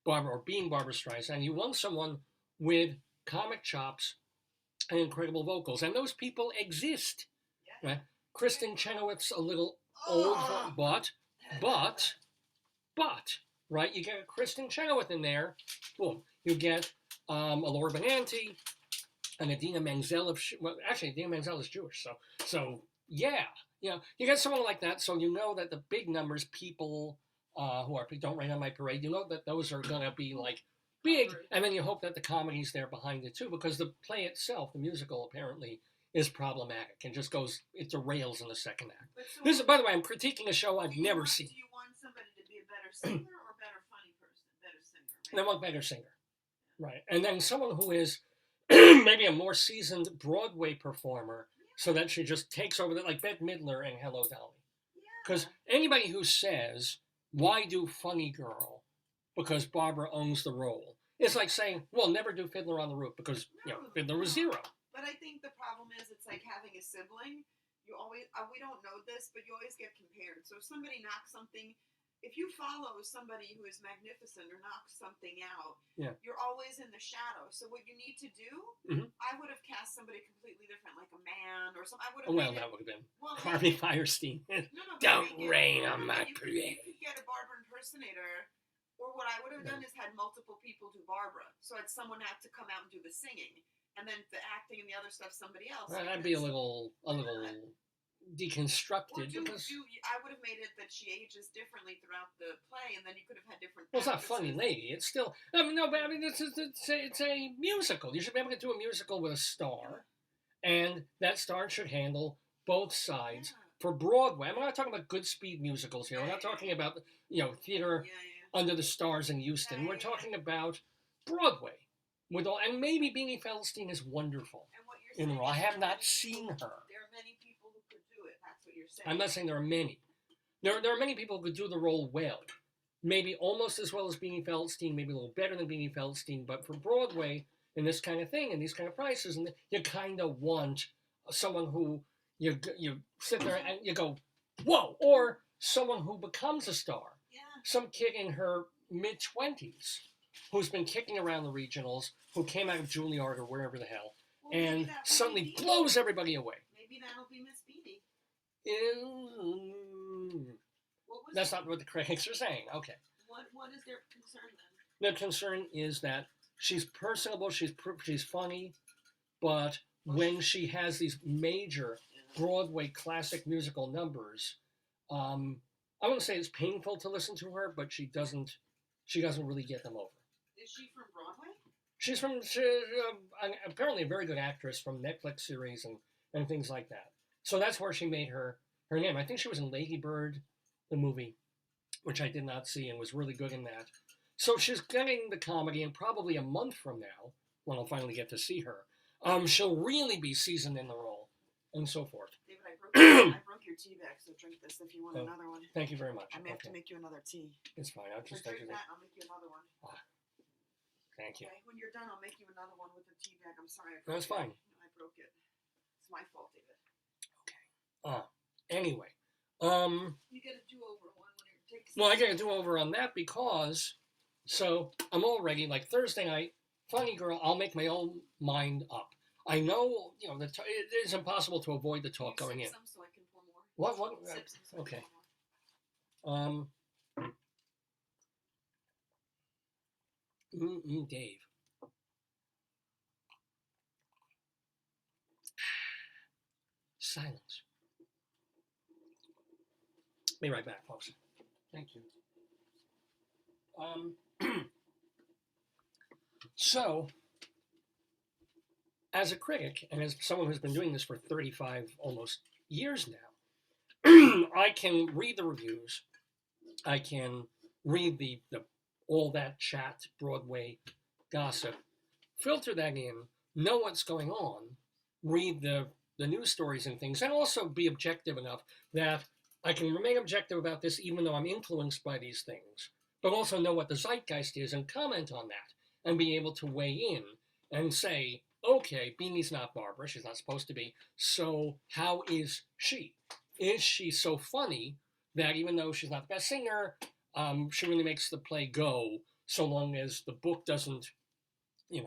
Barbara or being Barbara Streisand. You want someone with comic chops and incredible vocals, and those people exist. Right? Kristen Chenoweth's a little old, but right? You get Kristen Chenoweth in there, boom. You get Laura Benanti and Idina Menzel actually Idina Menzel is Jewish, so yeah, you get someone like that, so you know that the big numbers people. Who don't rain on my parade, you know that those are going to be like big, and then you hope that the comedy's there behind it too, because the play itself, the musical, apparently is problematic and just it derails in the second act. This is, by the way, I'm critiquing a show I've never seen. Do you want somebody to be a better singer or a better funny person? Better singer. Right? I want better singer, right? And then someone who is maybe a more seasoned Broadway performer, so that she just takes over like Bette Midler and Hello Dolly. Because anybody who says, why do Funny Girl? Because Barbara owns the role. It's like saying, well, never do Fiddler on the Roof because Fiddler was zero. But I think the problem is it's like having a sibling. You always, we don't know this, but you always get compared. So if somebody knocks something, if you follow somebody who is magnificent or knocks something out, Yeah. you're always in the shadow. So what you need to do, Mhm. I would have cast somebody completely different, like a man or something. I would Oh, have. well, made that it, would have been well, Harvey Firestein. no, Don't make it- rain on no, my you parade. could get a Barbara impersonator, or what I would have done is had multiple people do Barbara. So I'd someone have to come out and do the singing, and then the acting and the other stuff somebody else. Well, that'd be a little deconstructed. Or Because, I would have made it that she ages differently throughout the play, and then you could have had different. well, it's not Funny actresses. Lady. It's still. I mean, no, but I mean, it's a musical. You should be able to do a musical with a star, and that star should handle both sides. Yeah. For Broadway, I'm not talking about good speed musicals here. We're not Yeah. talking about theater Yeah. under the stars in Houston. Yeah, We're yeah. talking about Broadway with all, and maybe Beanie Feldstein is wonderful. And what you're In the saying role, I is have there are not many seen people- her. There are many people who could do it. That's what you're saying. I'm not saying there are many. There are many people who could do the role well. Maybe almost as well as Beanie Feldstein, maybe a little better than Beanie Feldstein, but for Broadway and this kind of thing and these kind of prices, and you kind of want someone who you sit there and you go, whoa, or someone who becomes a star. Yeah. Some kid in her mid-20s who's been kicking around the regionals, who came out of Juilliard or wherever the hell, Well, maybe and that will suddenly be blows everybody away. Maybe that'll be Miss Beanie. What was That's not what the critics are saying. Okay. What is their concern then? Their concern is that she's personable, she's funny, but when she has these major Broadway classic musical numbers, I wouldn't say it's painful to listen to her, but she doesn't really get them over. Is she from Broadway? She's apparently a very good actress from Netflix series and things like that. So that's where she made her name. I think she was in Lady Bird, the movie, which I did not see and was really good in that. So she's getting the comedy, and probably a month from now, when I'll finally get to see her, she'll really be seasoned in the role, and so forth. David, I broke your tea bag, so drink this if you want another one. Thank you very much. I may have to make you another tea. It's fine. I'll just drink that, I'll make you another one. Thank you. Okay, when you're done, I'll make you another one with the tea bag. I'm sorry. That's fine. I broke it. It's my fault, David. Okay. Anyway. You get a do-over one when it takes. Well, I get a do-over on that because, so I'm already, like Thursday night, funny girl, I'll make my own mind up. I know, it is impossible to avoid the talk going in. Some so I can pour more. What? Sip some so I Okay. can pour more. Dave. Silence. Be right back, folks. Thank you. So, as a critic, and as someone who's been doing this for 35 almost years now, I can read the reviews. I can read the all that chat, Broadway gossip, filter that in, know what's going on, read the news stories and things, and also be objective enough that I can remain objective about this even though I'm influenced by these things, but also know what the zeitgeist is and comment on that and be able to weigh in and say, okay, Beanie's not Barbara, she's not supposed to be, so how is she? Is she so funny that even though she's not the best singer, she really makes the play go so long as the book doesn't, the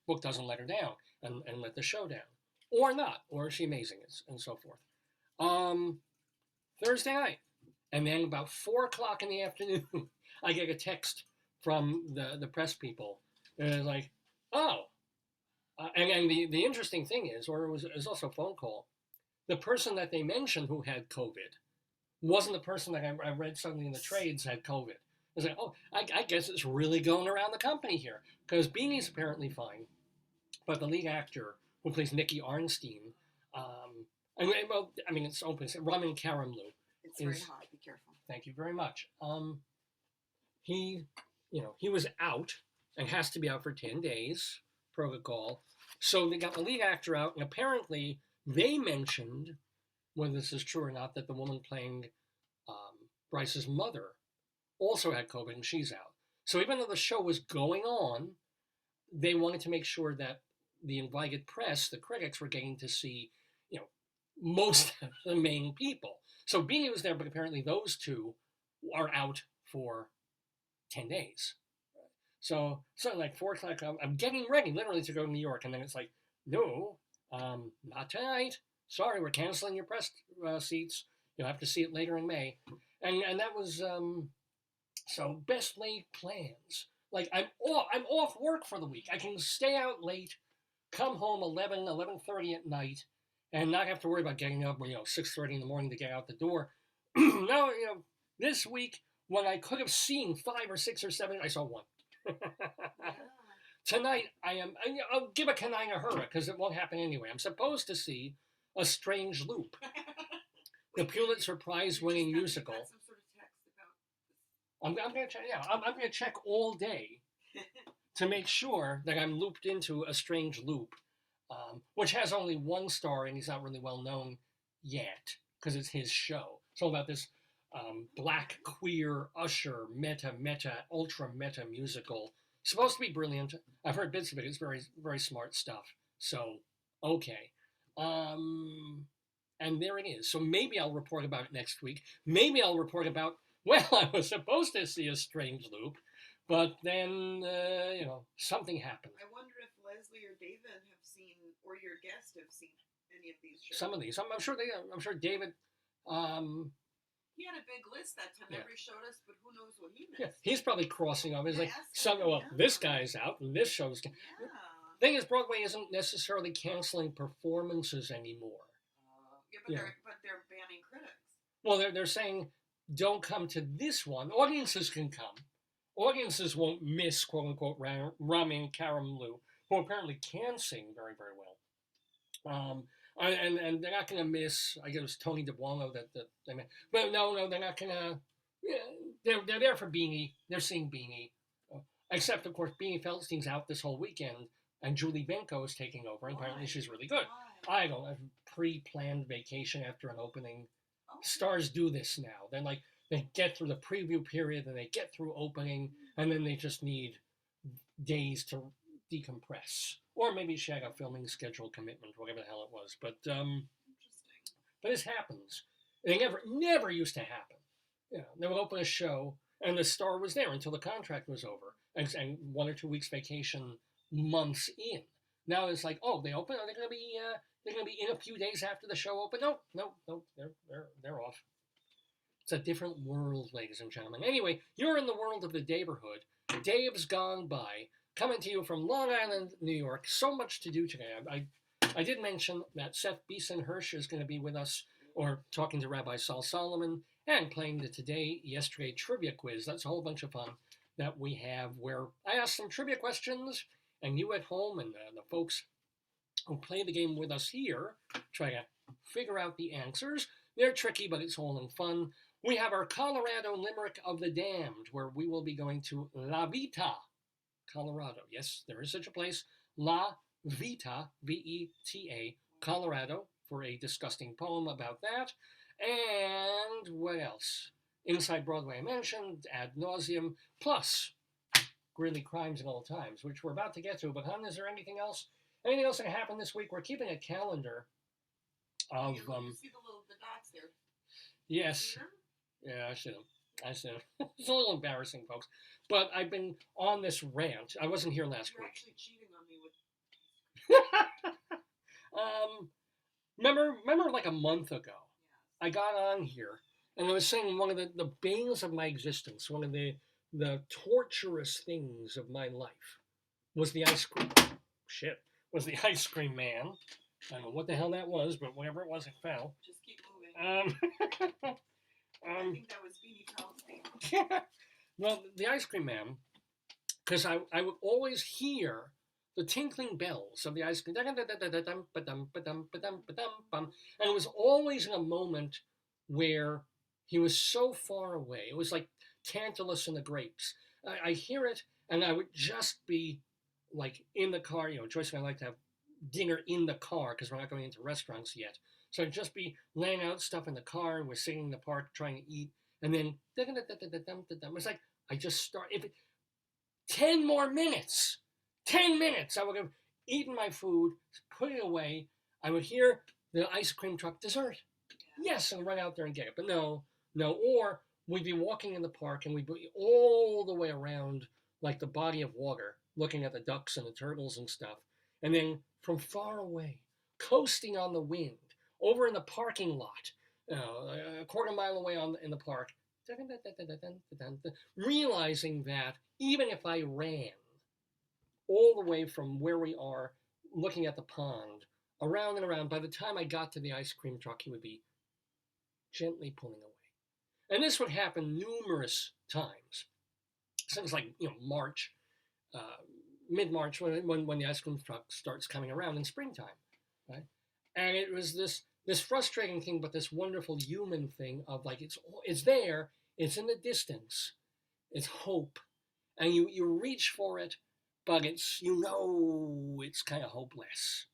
book doesn't let her down and let the show down. Or not, or is she amazing, and so forth. Thursday night, and then about 4 o'clock in the afternoon, I get a text from the press people, and it's like, oh, and the interesting thing is, or it was also a phone call, the person that they mentioned who had COVID wasn't the person that I read suddenly in the trades had COVID. I was like, oh, I guess it's really going around the company here, because Beanie's apparently fine, but the lead actor who plays Nicky Arnstein, it's open, Ramin Karimloo. It's very hot, be careful. Thank you very much. He was out and has to be out for 10 days, protocol. So they got the lead actor out, and apparently they mentioned, whether this is true or not, that the woman playing Bryce's mother also had COVID and she's out. So even though the show was going on, they wanted to make sure that the invited press, the critics, were getting to see, most of the main people. So Beanie was there, but apparently those two are out for 10 days. So like 4 o'clock, I'm getting ready literally to go to New York. And then it's like, no, not tonight. Sorry, we're canceling your press seats. You'll have to see it later in May. And that was, so best laid plans. Like I'm off work for the week. I can stay out late, come home 11:30 at night, and not have to worry about getting up, 6:30 in the morning to get out the door. Now, this week, when I could have seen 5 or 6 or 7, I saw 1. Tonight, I'll give a canine a hurrah, because it won't happen anyway. I'm supposed to see A Strange Loop, the Pulitzer Prize-winning musical. I'm going to check. Yeah, I'm going to check all day to make sure that I'm looped into A Strange Loop, which has only 1 star, and he's not really well known yet because it's his show. It's all about this black queer usher meta ultra meta musical. Supposed to be brilliant. I've heard bits of it. It's very, very smart stuff. So okay, and there it is. So maybe I'll report about it next week. Maybe I'll report about, well, I was supposed to see A Strange Loop, but then something happened. I wonder if Leslie or David have seen, or your guest have seen any of these shows. Some of these. I'm sure they. I'm sure David. He had a big list that time. Yeah. Never showed us, but who knows what he missed. Yeah, he's probably crossing off. He's like, Yeah. this guy's out and this show's. Yeah. Thing is, Broadway isn't necessarily canceling performances anymore. Yeah, but they're banning critics. Well, they're saying don't come to this one. Audiences can come. Audiences won't miss quote unquote Rami and Karamlu, who apparently can sing very, very well. And they're not going to miss, I guess it was Tony DeBuono that they met. But no, they're not going to. Yeah, they're there for Beanie. They're seeing Beanie. Except, of course, Beanie Feldstein's out this whole weekend, and Julie Benko is taking over, and apparently she's really good. Why? I don't have pre-planned vacation after an opening. Stars do this now. Then, like, they get through the preview period, and they get through opening, and then they just need days to decompress. Or maybe she had a filming schedule commitment, whatever the hell it was. But this happens. It never used to happen. They would open a show, and the star was there until the contract was over, and 1 or 2 weeks vacation months in. Now it's like, oh, they open. Are they going to be in a few days after the show open? No, they're off. It's a different world, ladies and gentlemen. Anyway, you're in the world of the neighborhood. Dave's gone by. Coming to you from Long Island, New York. So much to do today. I did mention that Seth Beeson-Hirsch is going to be with us, or talking to Rabbi Saul Solomon, and playing the Today, Yesterday trivia quiz. That's a whole bunch of fun that we have, where I ask some trivia questions, and you at home and the folks who play the game with us here try to figure out the answers. They're tricky, but it's all in fun. We have our Colorado Limerick of the Damned, where we will be going to La Veta, Colorado. Yes, there is such a place. La Veta, V-E-T-A, Colorado, for a disgusting poem about that. And what else? Inside Broadway I mentioned, ad nauseum, plus Greeley Crimes and Old Times, which we're about to get to. But, hon, is there anything else? Anything else that happened this week? We're keeping a calendar of... You see the dots there? Yes. Yeah, I should have. It's a little embarrassing, folks. But I've been on this rant. I wasn't here last You're week. actually cheating on me with... Remember like a month ago, I got on here, and I was saying one of the banes of my existence, one of the torturous things of my life, was the ice cream. Was the ice cream man. I don't know what the hell that was, but whatever it was, it fell. Just keep moving. I think that was Beanie Feldstein. Well, the ice cream man, because I would always hear the tinkling bells of the ice cream, and it was always in a moment where he was so far away. It was like Tantalus and the grapes. I hear it, and I would just be like in the car. Joyce and I like to have dinner in the car because we're not going into restaurants yet. So I'd just be laying out stuff in the car, and we're sitting in the park trying to eat, and then it's like I just start. If 10 more minutes, 10 minutes, I would have eaten my food, put it away. I would hear the ice cream truck, dessert. Yes, and run out there and get it. But no. Or we'd be walking in the park and we'd be all the way around like the body of water, looking at the ducks and the turtles and stuff. And then from far away, coasting on the wind, over in the parking lot, a quarter mile away in the park, realizing that even if I ran all the way from where we are, looking at the pond, around and around, by the time I got to the ice cream truck, he would be gently pulling away. And this would happen numerous times. So it was like, March, mid-March, when the ice cream truck starts coming around in springtime, right? And it was this frustrating thing, but this wonderful human thing of like, it's there, it's in the distance, it's hope, and you reach for it, but it's kind of hopeless.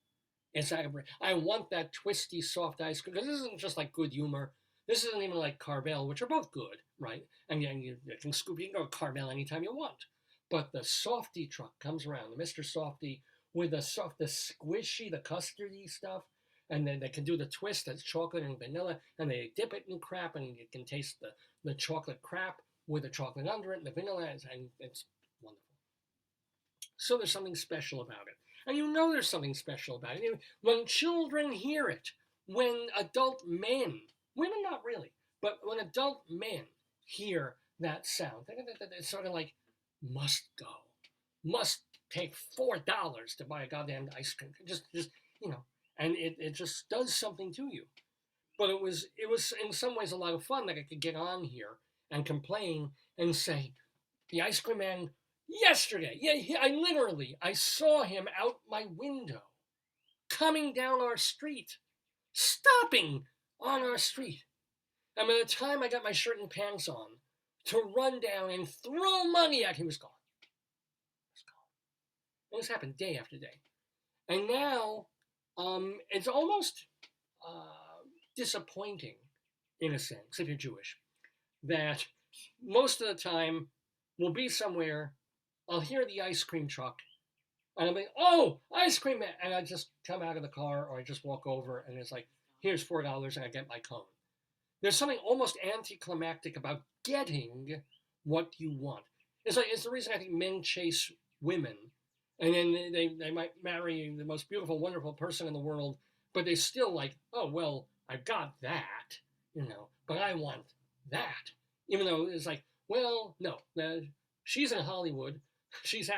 It's like, I want that twisty, soft ice cream, because this isn't just like good humor. This isn't even like Carvel, which are both good, right? And you can go Carvel anytime you want. But the softy truck comes around, the Mr. Softy, with the squishy, the custardy stuff, and then they can do the twist that's chocolate and vanilla, and they dip it in crap, and you can taste the chocolate crap with the chocolate under it, and the vanilla, and it's wonderful. So there's something special about it. And there's something special about it. When children hear it, when adult men, women not really, but when adult men hear that sound, it's sort of like, must go, must take $4 to buy a goddamn ice cream. Just and it just does something to you. But it was in some ways a lot of fun that I could get on here and complain and say, the ice cream man yesterday, I saw him out my window, coming down our street, stopping on our street. And by the time I got my shirt and pants on to run down and throw money at him, he was gone. And this happened day after day. And now it's almost disappointing, in a sense, if you're Jewish, that most of the time we'll be somewhere, I'll hear the ice cream truck, and I'll be, oh, ice cream man, and I just come out of the car, or I just walk over, and it's like, here's $4, and I get my cone. There's something almost anticlimactic about getting what you want. It's the reason I think men chase women, and then they might marry the most beautiful, wonderful person in the world, but they still like, oh, well, I've got that, but I want that. Even though it's like, well, no, she's in Hollywood. She's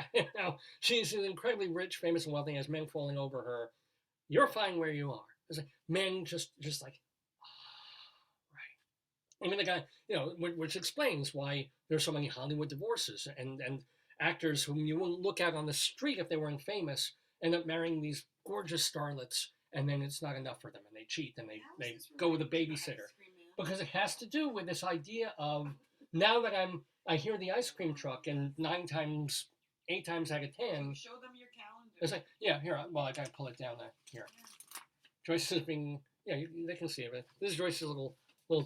incredibly rich, famous, and wealthy, has men falling over her. You're fine where you are. It's like men just like, right. Even the guy, which explains why there's so many Hollywood divorces and actors whom you wouldn't look at on the street if they weren't famous end up marrying these gorgeous starlets, and then it's not enough for them, and they cheat, and they go with a babysitter. Because it has to do with this idea of, now that I hear the ice cream truck, and 8 times out of 10, show them your calendar. It's like, yeah, here, I gotta pull it down there. Here. Yeah. Joyce is being, they can see it. This is Joyce's little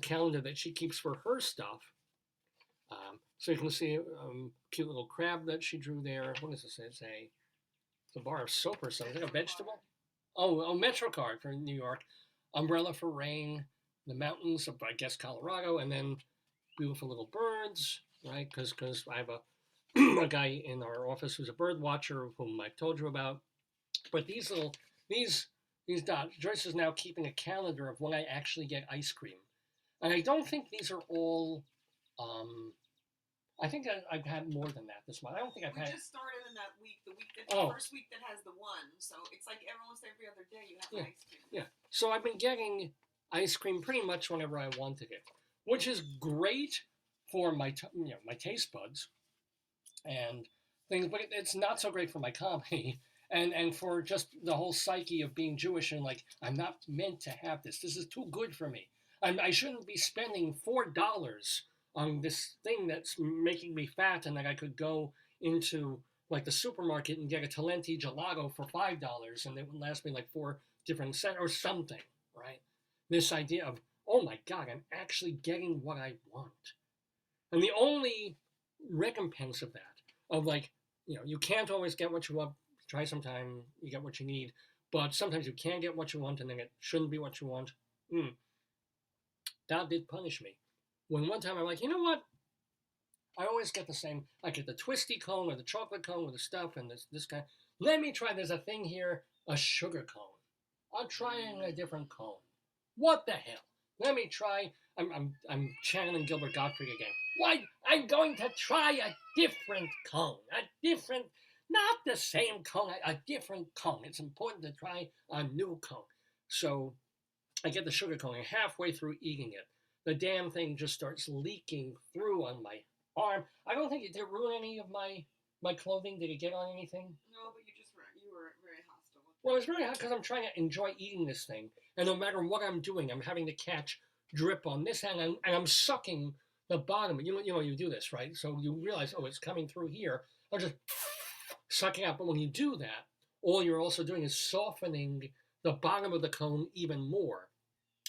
calendar that she keeps for her stuff. So you can see a cute little crab that she drew there. What does it say? It's a bar of soap or something. Is it a vegetable? Oh, MetroCard for New York. Umbrella for rain. The mountains of, I guess, Colorado. And then beautiful little birds, right? Because I have a guy in our office who's a bird watcher, whom I've told you about. But these dots, Joyce is now keeping a calendar of when I actually get ice cream. And I don't think these are all, I think I've had more than that this month. I don't think We just started in that week, the first week that has the one. So it's like almost every other day you have ice cream. Yeah. So I've been getting ice cream pretty much whenever I wanted it, which is great for my taste buds and things, but it's not so great for my comedy and for just the whole psyche of being Jewish and like, I'm not meant to have this. This is too good for me. I shouldn't be spending $4 on this thing that's making me fat, and that I could go into like the supermarket and get a Talenti gelato for $5, and it would last me like 4 different sets or something, right? This idea of, oh my God, I'm actually getting what I want. And the only recompense of that, of like, you can't always get what you want. Try sometime, you get what you need, but sometimes you can get what you want, and then it shouldn't be what you want. God did punish me When one time I'm like, you know what? I always get the same. I get the twisty cone or the chocolate cone with the stuff and this kind. Let me try. There's a thing here, a sugar cone. I'm trying a different cone. What the hell? Let me try. I'm channeling Gilbert Gottfried again. Why? I'm going to try a different cone. Not the same cone, a different cone. It's important to try a new cone. So I get the sugar cone, and halfway through eating it, the damn thing just starts leaking through on my arm. I don't think it did ruin any of my clothing. Did it get on anything? No, but you were very hostile. Well, it's very hot because I'm trying to enjoy eating this thing, and no matter what I'm doing, I'm having to catch drip on this hand, and I'm sucking the bottom. You do this, right? So you realize, oh, it's coming through here. I'm just sucking out. But when you do that, all you're also doing is softening the bottom of the cone even more,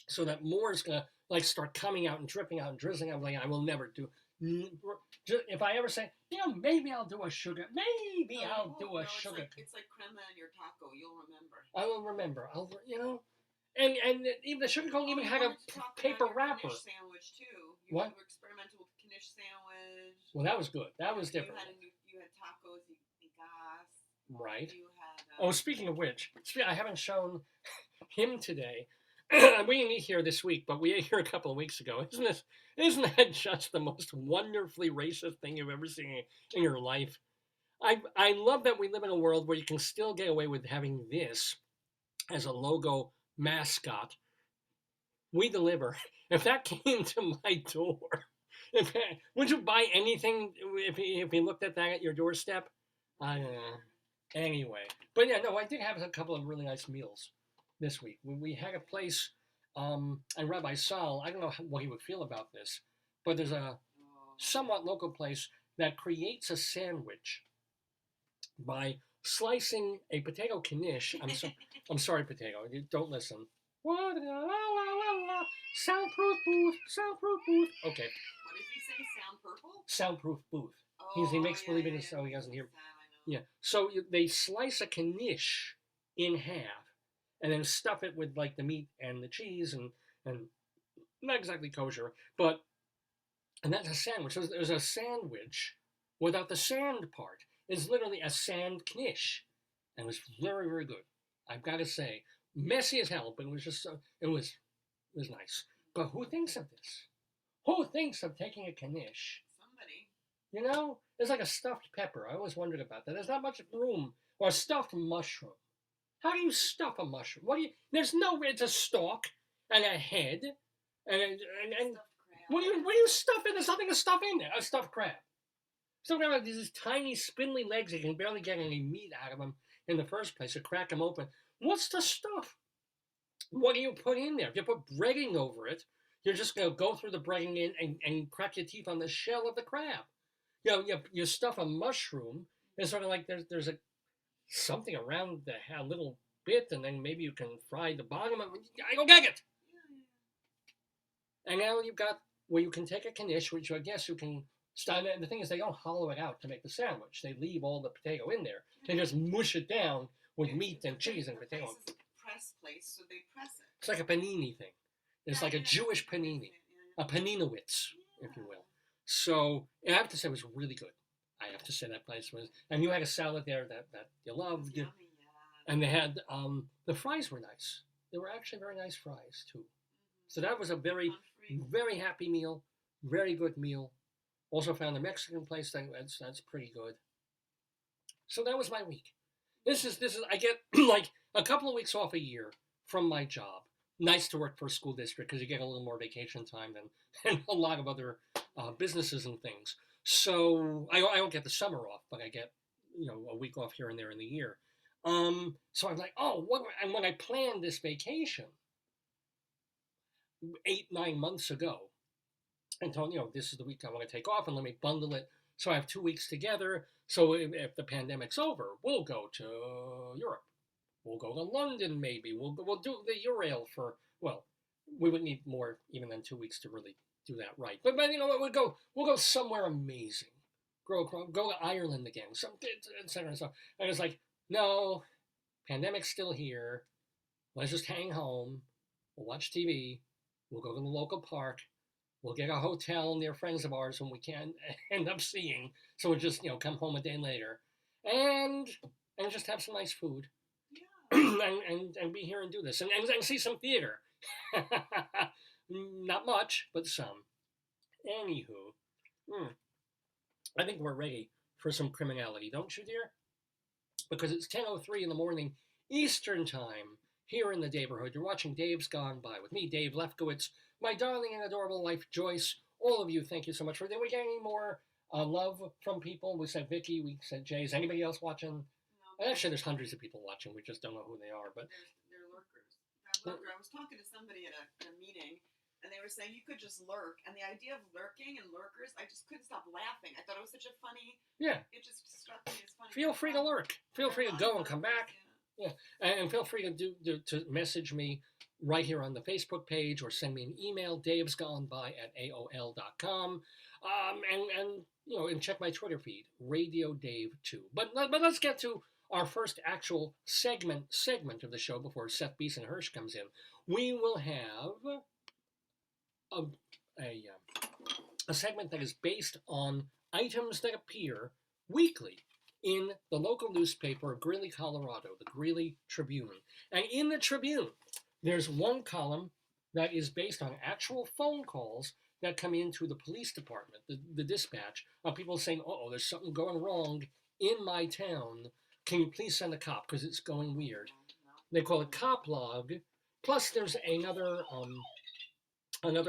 so that more is gonna like start coming out and dripping out and drizzling out. I'm like, I will never do. If I ever say, maybe I'll do a sugar. Maybe I'll do a sugar. It's like crema in your taco. You'll remember. I will remember. And even the sugar cone even had a paper wrapper. Knish sandwich too. What? You experimented with Knish sandwich. Well, that was good. That was different. You had tacos, gas. Right. You had. Oh, speaking of which, I haven't shown him today. We didn't eat here this week, but we ate here a couple of weeks ago. Isn't that just the most wonderfully racist thing you've ever seen in your life? I love that we live in a world where you can still get away with having this as a logo mascot. We deliver. If that came to my door, would you buy anything if he looked at that at your doorstep? I don't know. Anyway, but yeah, no, I did have a couple of really nice meals this week. We had a place, and Rabbi Sal, I don't know what he would feel about this, but there's a somewhat local place that creates a sandwich by slicing a potato knish. I'm sorry, potato. You don't listen. Soundproof booth. Okay. What did he say? Soundproof? Soundproof booth. He makes believe in it so he doesn't hear. Yeah. So they slice a knish in half and then stuff it with like the meat and the cheese and not exactly kosher, and that's a sandwich. So there's a sandwich without the sand part. It's literally a sand knish, and it was very, very good. I've got to say, messy as hell, but it was just it was nice. But who thinks of this? Who thinks of taking a knish? Somebody. It's like a stuffed pepper. I always wondered about that. There's not much room. Or a stuffed mushroom. How do you stuff a mushroom? It's a stalk and a head and what do you stuff in? There's nothing to stuff in there. A stuffed crab. So there's these tiny spindly legs. You can barely get any meat out of them in the first place. You crack them open. What's the stuff? What do you put in there? If you put breading over it, you're just going to go through the breading in and crack your teeth on the shell of the crab. You stuff a mushroom. It's sort of like there's something around a little bit, and then maybe you can fry the bottom of it. I go gag it. And now you've got where you can take a knish, which I guess you can start. And the thing is, they don't hollow it out to make the sandwich. They leave all the potato in there. They just mush it down with meat and cheese and potato. It's a press place, so they press it. It's like a panini thing. It's like a Jewish panini, a paninowitz, if you will. So I have to say, it was really good. I have to say that place was, and you had a salad there that you loved, and they had the fries were nice. They were actually very nice fries too. So that was a very, very happy meal, very good meal. Also found a Mexican place that's pretty good. So that was my week. This is I get like a couple of weeks off a year from my job. Nice to work for a school district because you get a little more vacation time than a lot of other businesses and things. So I don't get the summer off, but I get a week off here and there in the year. So I'm like, and when I planned this vacation 8-9 months ago, and told this is the week I want to take off, and let me bundle it so I have 2 weeks together. So if the pandemic's over, we'll go to Europe. We'll go to London, maybe. We'll do the Eurail we would need more even than 2 weeks to really do that right. But we'll go somewhere amazing. Go to Ireland again, etc. So I was like, no, pandemic's still here. Let's just hang home. We'll watch TV. We'll go to the local park. We'll get a hotel near friends of ours whom we can't end up seeing. So we'll just, come home a day later and just have some nice food Yeah. and be here and do this and see some theater. Not much, but some. Anywho, I think we're ready for some criminality, don't you, dear? Because it's 10:03 in the morning Eastern Time here in the neighborhood. You're watching Dave's Gone By with me, Dave Lefkowitz, my darling and adorable wife, Joyce. All of you, thank you so much for it. Did we get any more love from people? We said Vicky, we said Jay. Is anybody else watching? No. Actually, there's hundreds of people watching. We just don't know who they are. But they're lurkers. I was talking to somebody at a meeting, and they were saying you could just lurk. And the idea of lurking and lurkers, I just couldn't stop laughing. I thought it was such a funny. Yeah. It just struck me as funny. Feel free to lurk. Feel free to go and come back. Yeah, and feel free to message me right here on the Facebook page or send me an email, davesgoneby@aol.com, and check my Twitter feed, Radio Dave 2. But let's get to our first actual segment of the show before Seth Beeson-Hirsch comes in. We will have a segment that is based on items that appear weekly in the local newspaper of Greeley, Colorado, the Greeley Tribune. And in the Tribune, there's one column that is based on actual phone calls that come into the police department, the dispatch, of people saying, there's something going wrong in my town. Can you please send a cop because it's going weird? They call it Cop Log. Plus, there's another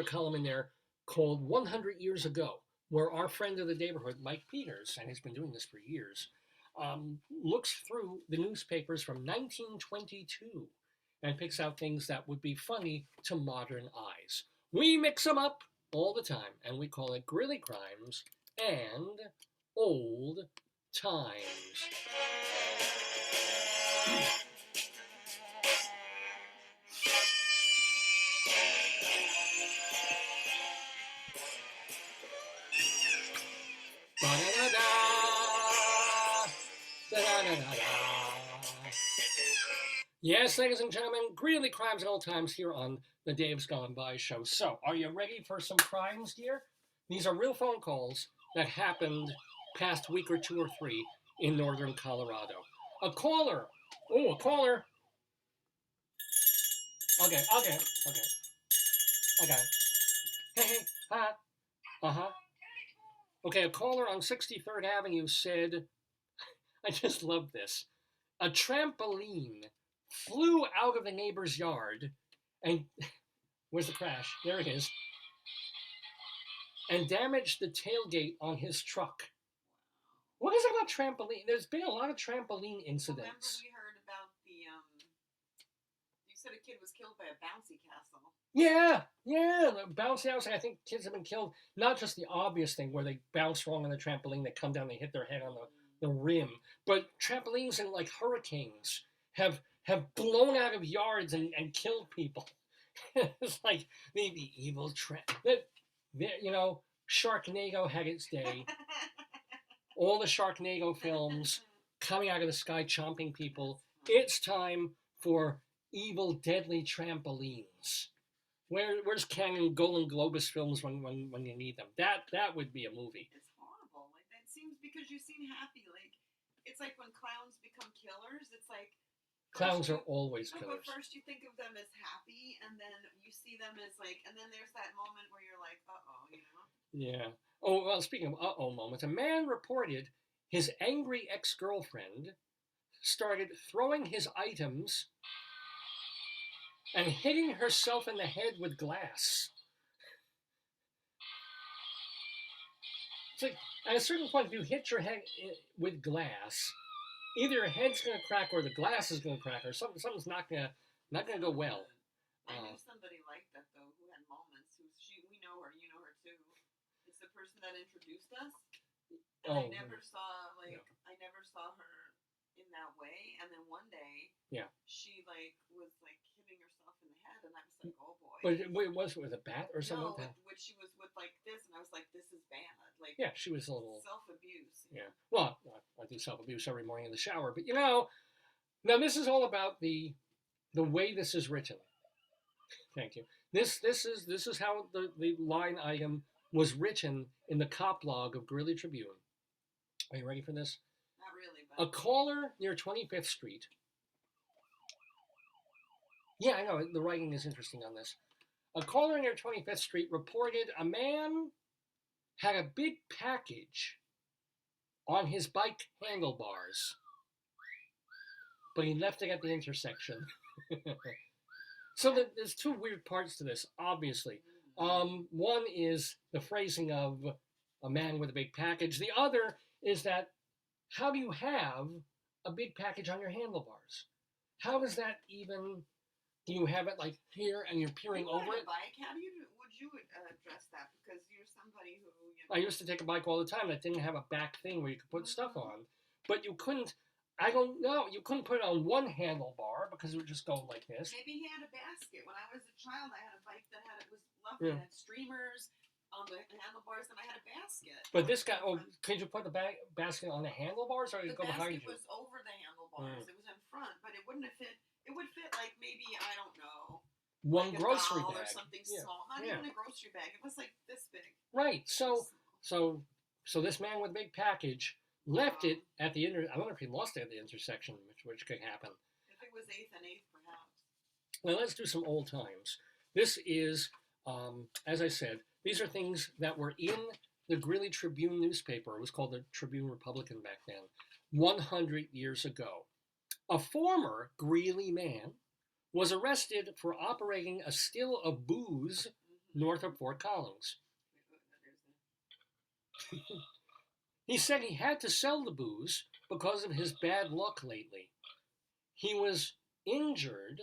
column in there called 100 Years Ago, where our friend of the neighborhood, Mike Peters, and he's been doing this for years, looks through the newspapers from 1922 and picks out things that would be funny to modern eyes. We mix them up all the time, and we call it Greeley Crimes and Old Times. Yes, ladies and gentlemen, Greeley Crimes and Old Times here on the Dave's Gone By show. So, are you ready for some crimes, dear? These are real phone calls that happened past week or two or three in northern Colorado. A caller. Oh, a caller. Okay. Hey, hi. Uh-huh. Okay, a caller on 63rd Avenue said, I just love this. A trampoline flew out of the neighbor's yard and, where's the crash? There it is. And damaged the tailgate on his truck. What is it about trampoline? There's been a lot of trampoline incidents. Remember we heard about you said a kid was killed by a bouncy castle. Yeah, the bouncy house. I think kids have been killed. Not just the obvious thing where they bounce wrong on the trampoline, they come down, they hit their head on the rim, but trampolines and like hurricanes have blown out of yards and killed people. It's like the evil Sharknado had its day. All the Sharknado films coming out of the sky, chomping people. It's time for evil, deadly trampolines. Where's Cannon Golden Globus films when you need them? That would be a movie. It's horrible. Like that seems because you seem happy. Like it's like when clowns become killers. It's like clowns are always killers. But first you think of them as happy, and then you see them as like, and then there's that moment where you're like, Yeah. Oh, well, speaking of moments, a man reported his angry ex-girlfriend started throwing his items and hitting herself in the head with glass. It's like, at a certain point, if you hit your head with glass, either your head's going to crack or the glass is going to crack, or something's not going to go well. I knew somebody like that though, who had moments. We know her, you know her too. It's the person that introduced us. And I never saw her in that way. And then one day, she was hitting herself in the head, and I was like, oh boy. But it was with a bat or something? No, she was with like this, and I was like, this is bad. Like, yeah, she was a little self-abuse. Yeah. Well, I do self-abuse every morning in the shower, but now this is all about the way this is written. Thank you. This is how the line item was written in the cop log of Greeley Tribune. Are you ready for this? Not really, but... A caller near 25th Street. Yeah, I know, the writing is interesting on this. A caller near 25th Street reported a man had a big package on his bike handlebars, but he left it at the intersection. So there's two weird parts to this, obviously. One is the phrasing of a man with a big package. The other is that, how do you have a big package on your handlebars? How does that even... Do you have it like here and you're peering over it? Bike? How would you address that? Because you're somebody who, I used to take a bike all the time that didn't have a back thing where you could put stuff on. But you couldn't, I don't know, you couldn't put it on one handlebar because it would just go like this. Maybe he had a basket. When I was a child, I had a bike that was lovely. It had streamers on the handlebars, and I had a basket. But this guy, could you put the basket on the handlebars, or did it go behind you? The basket was over the handlebars. It was in front, but it wouldn't have fit. It would fit like maybe, I don't know, one like grocery bag or bag something small. Not even a grocery bag. It was like this big. Right. So this man with a big package left it at the I wonder if he lost it at the intersection, which could happen. If it was 8th and 8th, perhaps. Well, let's do some old times. This is, as I said, these are things that were in the Greeley Tribune newspaper. It was called the Tribune Republican back then, 100 years ago. A former Greeley man was arrested for operating a still of booze north of Fort Collins. He said he had to sell the booze because of his bad luck lately. He was injured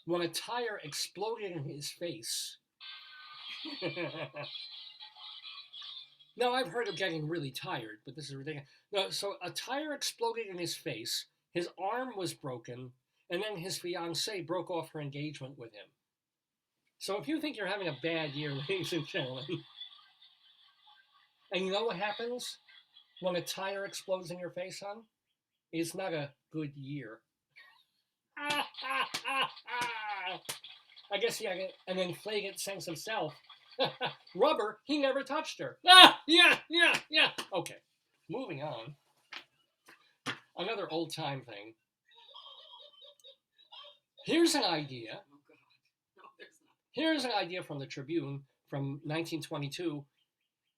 when a tire exploded in his face. Now, I've heard of getting really tired, but this is ridiculous. No, so a tire exploded in his face, his arm was broken, and then his fiancée broke off her engagement with him. So if you think you're having a bad year, ladies and gentlemen, and you know what happens when a tire explodes in your face, hon? It's not a good year. I guess he had an inflated sense of self. Rubber, he never touched her. Yeah. Okay, moving on. Another old-time thing. Here's an idea. Oh, God. No, there's not. Here's an idea from the Tribune from 1922.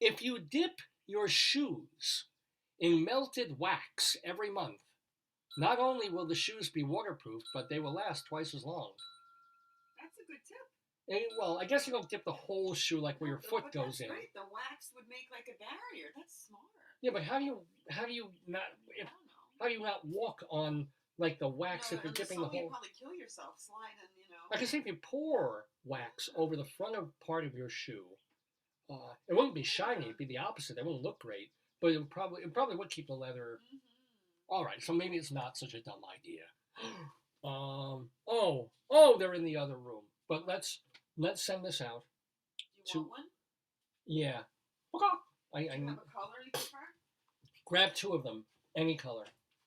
If you dip your shoes in melted wax every month, not only will the shoes be waterproof, but they will last twice as long. That's a good tip. And, well, I guess you don't dip the whole shoe like where your foot goes in. Right. The wax would make like a barrier. That's smart. Yeah, but how do you not walk on like the wax if you're dipping the whole? You'd probably kill yourself sliding, I can see if you pour wax over the front of part of your shoe, it wouldn't be shiny. It'd be the opposite. It wouldn't look great, but it probably would keep the leather. All right, so maybe it's not such a dumb idea. They're in the other room. But let's send this out. Do you want one? Yeah. Do you have a color you prefer? Grab two of them, any color,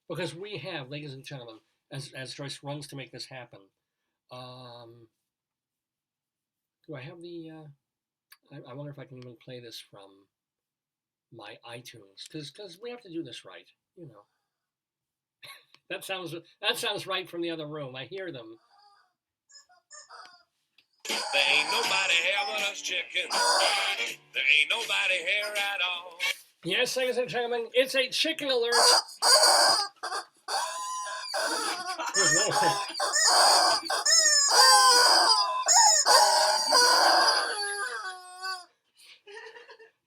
because we have, ladies and gentlemen, as Joyce runs to make this happen. Do I have the? I wonder if I can even play this from my iTunes, because we have to do this right, That sounds right from the other room. I hear them. There ain't nobody here but us chickens. There ain't nobody here at all. Yes, ladies and gentlemen, it's a chicken alert.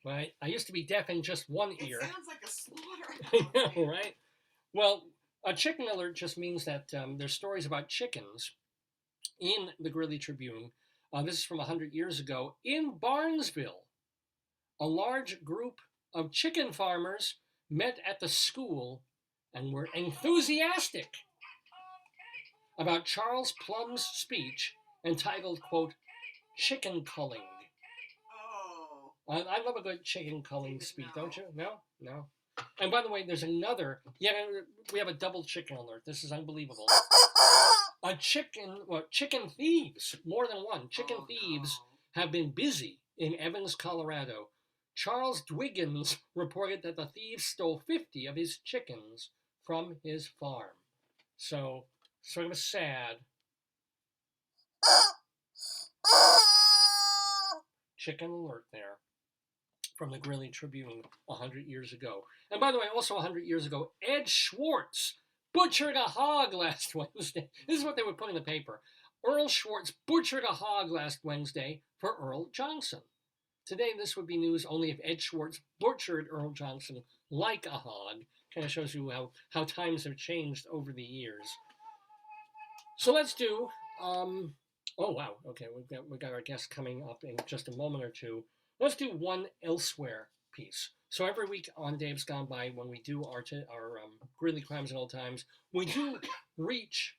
Right, I used to be deaf in just one ear. It sounds like a slaughter. I know, right? Well, a chicken alert just means that there's stories about chickens in the Greeley Tribune. This is from 100 years ago. In Barnesville, a large group of chicken farmers met at the school and were enthusiastic about Charles Plum's speech entitled, quote, Chicken Culling. Oh. I love a good chicken culling speech, don't you? No? And by the way, there's another, we have a double chicken alert. This is unbelievable. Chicken thieves, more than one. Chicken thieves have been busy in Evans, Colorado. Charles Dwiggins reported that the thieves stole 50 of his chickens from his farm. So, sort of sad. Chicken alert there from the Greeley Tribune 100 years ago. And by the way, also 100 years ago, Ed Schwartz butchered a hog last Wednesday. This is what they would put in the paper. Earl Schwartz butchered a hog last Wednesday for Earl Johnson. Today, this would be news only if Ed Schwartz butchered Earl Johnson like a hog. Kind of shows you how times have changed over the years. So let's do, oh wow, okay, we've got our guest coming up in just a moment or two. Let's do one elsewhere piece. So every week on Dave's Gone By, when we do our Greeley Crimes and Old Times, we do reach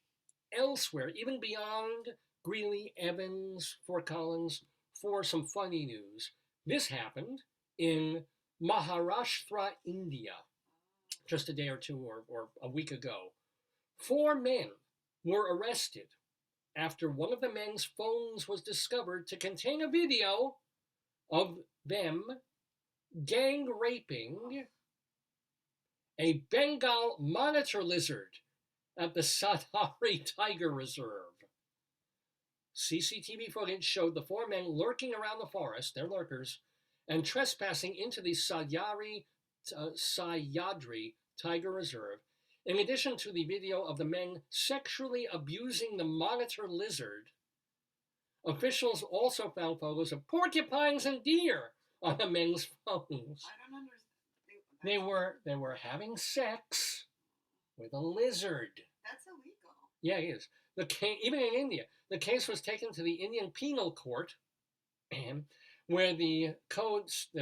elsewhere, even beyond Greeley, Evans, Fort Collins, for some funny news. This happened in Maharashtra, India, just a day or two or a week ago. 4 men were arrested after one of the men's phones was discovered to contain a video of them gang raping a Bengal monitor lizard at the Sadhari Tiger Reserve. CCTV footage showed the 4 men lurking around the forest, they're lurkers, and trespassing into the Sahyadri Tiger Reserve. In addition to the video of the men sexually abusing the monitor lizard, officials also found photos of porcupines and deer on the men's phones. I don't understand. They were having sex with a lizard. That's illegal. Yeah, it is. Even in India, the case was taken to the Indian Penal Court, where the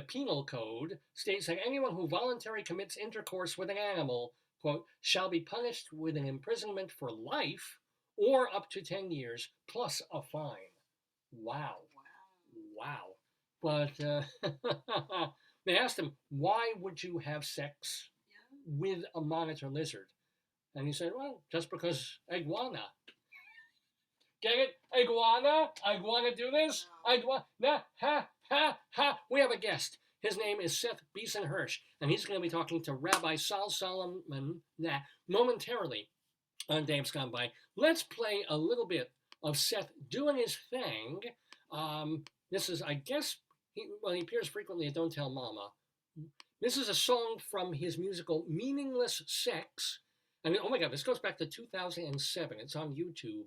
penal code states that anyone who voluntarily commits intercourse with an animal, quote, shall be punished with an imprisonment for life or up to 10 years plus a fine. Wow. But they asked him, why would you have sex with a monitor lizard? And he said, well, just because iguana. Get it? Iguana? Iguana do this? Iguana? Ha. We have a guest. His name is Seth Beeson-Hirsch, and he's going to be talking to Rabbi Sal Solomon momentarily on Dave's Gone By. Let's play a little bit of Seth doing his thing. This is, I guess, he appears frequently at Don't Tell Mama. This is a song from his musical Meaningless Sex. And oh my God, this goes back to 2007. It's on YouTube.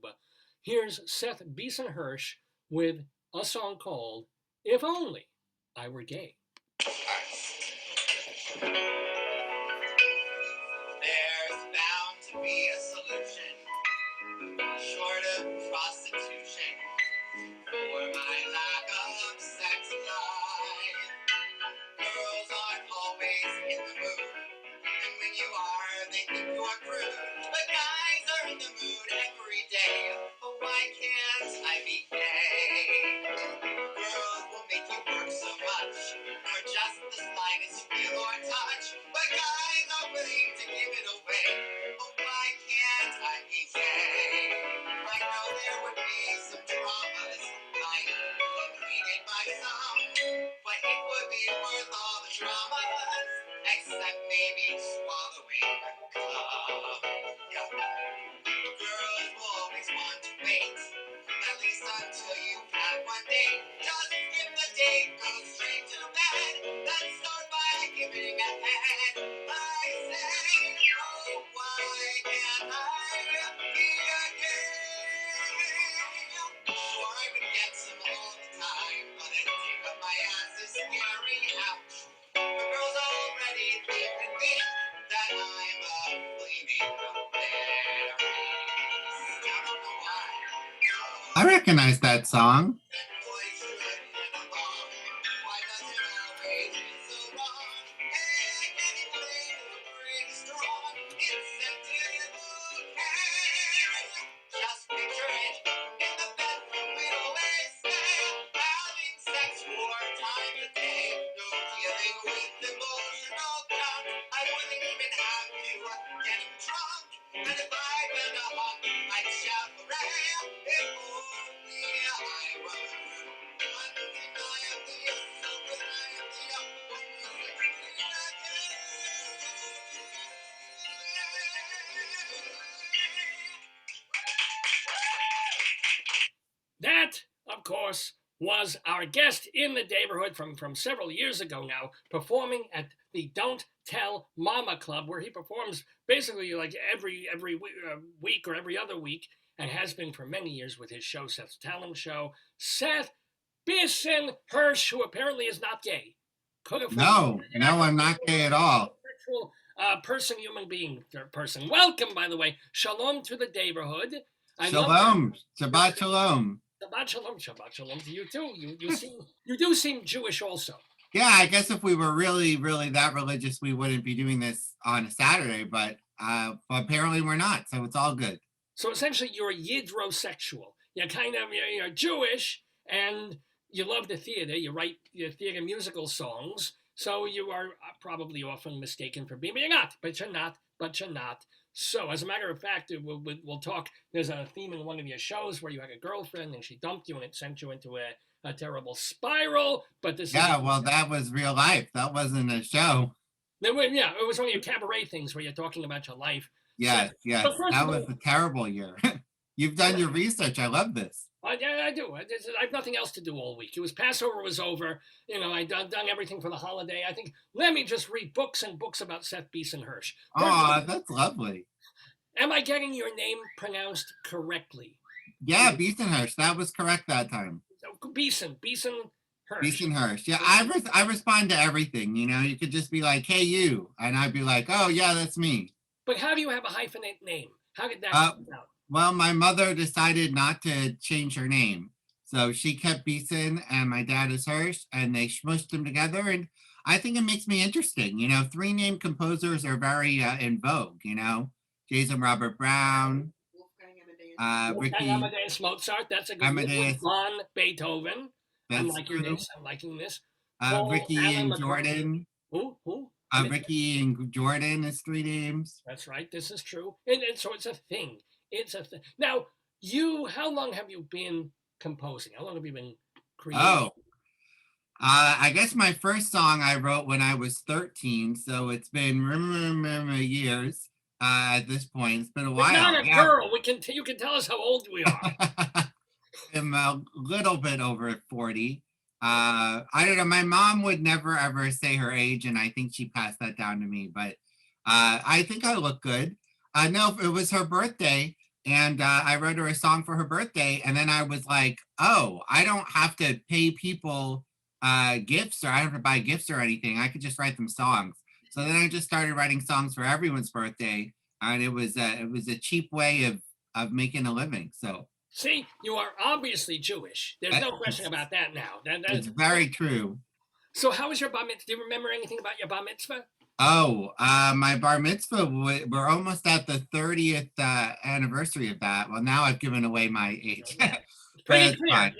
Here's Seth Beeson-Hirsch with a song called If Only I Were Gay. There's bound to be a solution, short of prostitution, for my lack of sex life. Girls aren't always in the mood, and when you are, they think you are crude. But guys are in the mood every day. Oh, why can't I be gay? Girls will make you work so much for just the slightest feel or touch. But guys are willing to give it away. Oh, why can't I be gay? I know there would be some dramas might be needed by some, but it would be worth all the dramas, except maybe swallowing cum. Yeah. Girls will always want to wait, at least until you've had one date. Just skip the date, go straight to the bed, then start by giving a head. I say, oh, why can't I be a gay? Sure, I would get some all the time, but a dick up my ass is scary. Ouch. The girls already think that I'm a flaming berry. I don't know why. I recognize that song. Just picture it in the bedroom we'd always stay, having sex 4 times a day, no dealing with emotional junk. I wouldn't even have to get him drunk, and if I'd been a hawk, I'd shout course, was our guest in the neighborhood from several years ago now, performing at the Don't Tell Mama Club, where he performs basically like every week or every other week, and has been for many years with his show, Seth's Talent Show. Seth Beeson-Hirsch, who apparently is not gay. No, I'm not gay at all. Person, human being, person. Welcome, by the way. Shalom to the neighborhood. Shalom. Shabbat shalom. Shabbat shalom. Shabbat shalom to you too. You do seem Jewish also. Yeah, I guess if we were really, really that religious, we wouldn't be doing this on a Saturday, but apparently we're not, so it's all good. So essentially, you're a yidrosexual. You're you're Jewish, and you love the theater. You write your theater musical songs, so you are probably often mistaken for being, but you're not. But you're not. So, as a matter of fact, we'll talk. There's a theme in one of your shows where you had a girlfriend and she dumped you and it sent you into a terrible spiral. But this that was real life. That wasn't a show. Yeah, it was one of your cabaret things where you're talking about your life. Yes. That was a terrible year. You've done your research. I love this. Yeah, I do. I have nothing else to do all week. It was Passover was over. I've done everything for the holiday. I think, let me just read books and books about Seth Beeson-Hirsch. Oh, that's lovely. Am I getting your name pronounced correctly? Yeah, Beeson-Hirsch. That was correct that time. Beeson-Hirsch. Beeson-Hirsch. Yeah, I respond to everything. You could just be like, hey, you. And I'd be like, oh, yeah, that's me. But how do you have a hyphenate name? How did that come out? Well, my mother decided not to change her name. So she kept Beeson and my dad is Hirsch, and they smushed them together. And I think it makes me interesting. 3-name composers are very in vogue, Jason Robert Brown, Ricky Amadeus Mozart. That's a good one. Von Beethoven. I'm liking this. Ricky and Jordan. Who? Ricky and Jordan is 3 names. That's right. This is true. And so it's a thing. Now, how long have you been composing? How long have you been creating? Oh, I guess my first song I wrote when I was 13. So it's been years at this point. It's been a while. Not a girl. You can tell us how old we are. I'm a little bit over 40. I don't know. My mom would never ever say her age, and I think she passed that down to me. But I think I look good. No, it was her birthday, and I wrote her a song for her birthday, and then I was like, oh, I don't have to pay people gifts, or I don't have to buy gifts or anything. I could just write them songs. So then I just started writing songs for everyone's birthday, and it was a cheap way of making a living. So. See, you are obviously Jewish. There's no question about that now. That's very true. So how was your bar mitzvah? Do you remember anything about your bar mitzvah? Oh, my bar mitzvah, we're almost at the 30th anniversary of that. Well, now I've given away my age. Pretty clear,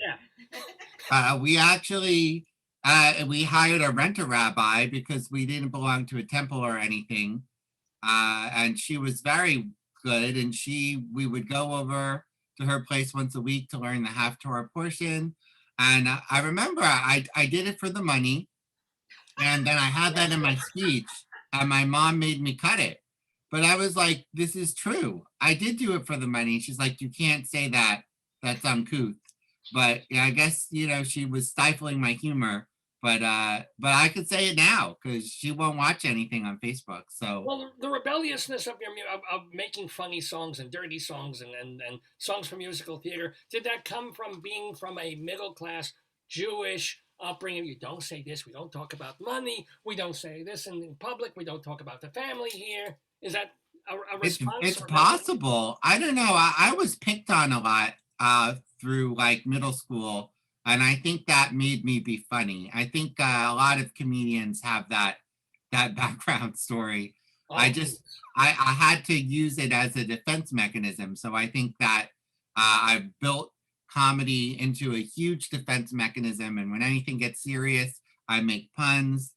yeah. We actually, we hired a rent-a-rabbi because we didn't belong to a temple or anything. And she was very good, and we would go over to her place once a week to learn the Haftorah portion. And I remember I did it for the money. And then I had that in my speech, and my mom made me cut it. But I was like, this is true. I did do it for the money. She's like, you can't say that. That's uncouth. But yeah, I guess, she was stifling my humor. But I could say it now because she won't watch anything on Facebook. So well, the rebelliousness of of making funny songs and dirty songs and songs for musical theater, did that come from being from a middle class Jewish upbringing? You don't say this. We don't talk about money. We don't say this in public. We don't talk about the family here. Is that a response? It's possible. I don't know. I was picked on a lot through like middle school. And I think that made me be funny. I think a lot of comedians have that background story. Oh. I had to use it as a defense mechanism. So I think that I've built comedy into a huge defense mechanism. And when anything gets serious, I make puns.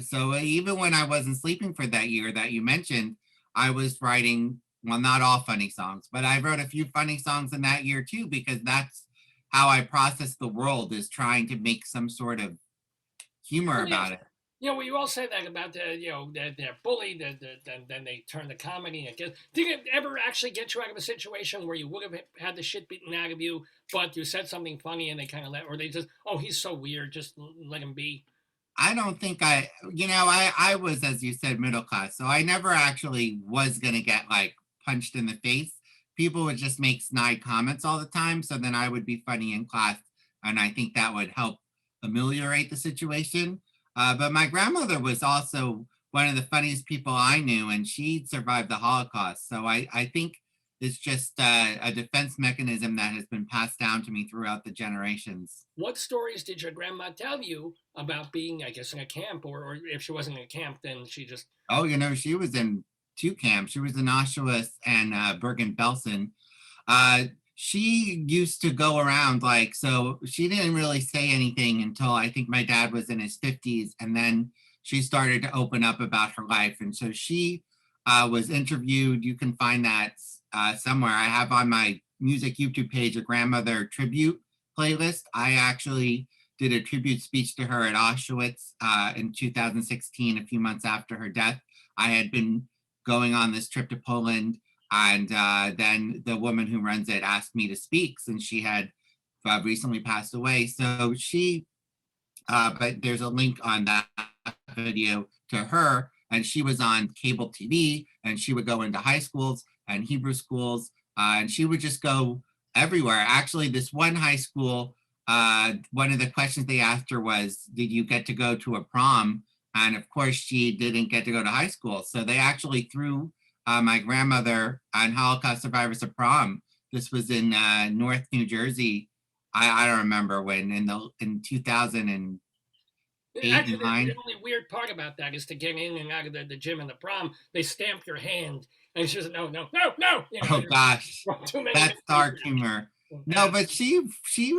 So even when I wasn't sleeping for that year that you mentioned, I was writing, well, not all funny songs, but I wrote a few funny songs in that year too, because that's how I process the world, is trying to make some sort of humor about it. You know, we all say that about they're bullied, then they turn to comedy. And did it ever actually get you out of a situation where you would have had the shit beaten out of you, but you said something funny and they kind of or they just, oh, he's so weird, just let him be. I don't think I was, as you said, middle class. So I never actually was going to get like punched in the face. People would just make snide comments all the time. So then I would be funny in class. And I think that would help ameliorate the situation. But my grandmother was also one of the funniest people I knew, and she survived the Holocaust. So I think it's just a defense mechanism that has been passed down to me throughout the generations. What stories did your grandma tell you about being, I guess, in a camp, or if she wasn't in a camp, then she just. Oh, she was in two camps. She was in Auschwitz and Bergen-Belsen. She used to go around so she didn't really say anything until I think my dad was in his 50s. And then she started to open up about her life. And so she was interviewed. You can find that somewhere. I have on my music YouTube page a grandmother tribute playlist. I actually did a tribute speech to her at Auschwitz in 2016, a few months after her death. I had been going on this trip to Poland, and then the woman who runs it asked me to speak since she had recently passed away. So but there's a link on that video to her, and she was on cable TV, and she would go into high schools and Hebrew schools, and she would just go everywhere. Actually, this one high school, one of the questions they asked her was, did you get to go to a prom? And of course, she didn't get to go to high school. So they actually threw my grandmother and Holocaust survivors to prom. This was in North New Jersey. I don't remember when, in 2008. Actually, the only weird part about that is to get in and out of the gym and the prom, they stamp your hand. And she says, no. Oh, gosh. That's dark humor. No, but she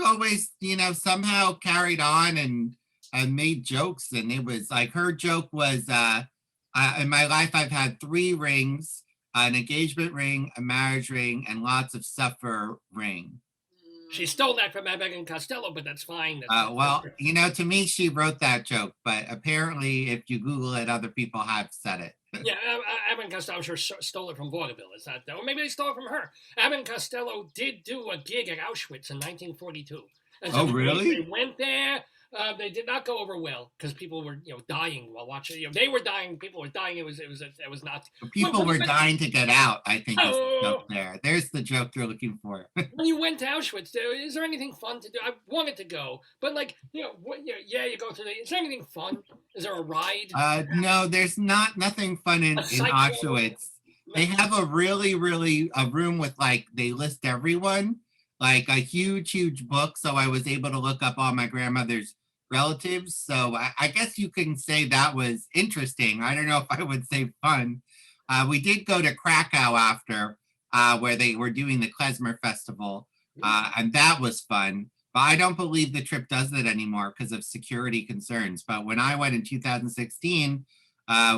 always, somehow carried on and made jokes. And it was like, her joke was, in my life, I've had 3 rings, an engagement ring, a marriage ring, and lots of suffer ring. She stole that from Abbott and Costello, but that's fine. Well, to me, she wrote that joke, but apparently, if you Google it, other people have said it. Yeah, Abbott and Costello, I'm sure, stole it from vaudeville. Is that, or maybe they stole it from her. Abbott and Costello did do a gig at Auschwitz in 1942. And so really? They went there. They did not go over well because people were, dying while watching. They were dying. People were dying. It was not. People were dying to get out. I think is the joke there. There's the joke you're looking for. When you went to Auschwitz, is there anything fun to do? I wanted to go, but you go to is there anything fun? Is there a ride? No, there's nothing fun in Auschwitz. They have a really, really a room with they list everyone, a huge book. So I was able to look up all my grandmother's relatives. So I guess you can say that was interesting. I don't know if I would say fun. We did go to Krakow after, where they were doing the Klezmer Festival, and that was fun. But I don't believe the trip does it anymore because of security concerns. But when I went in 2016,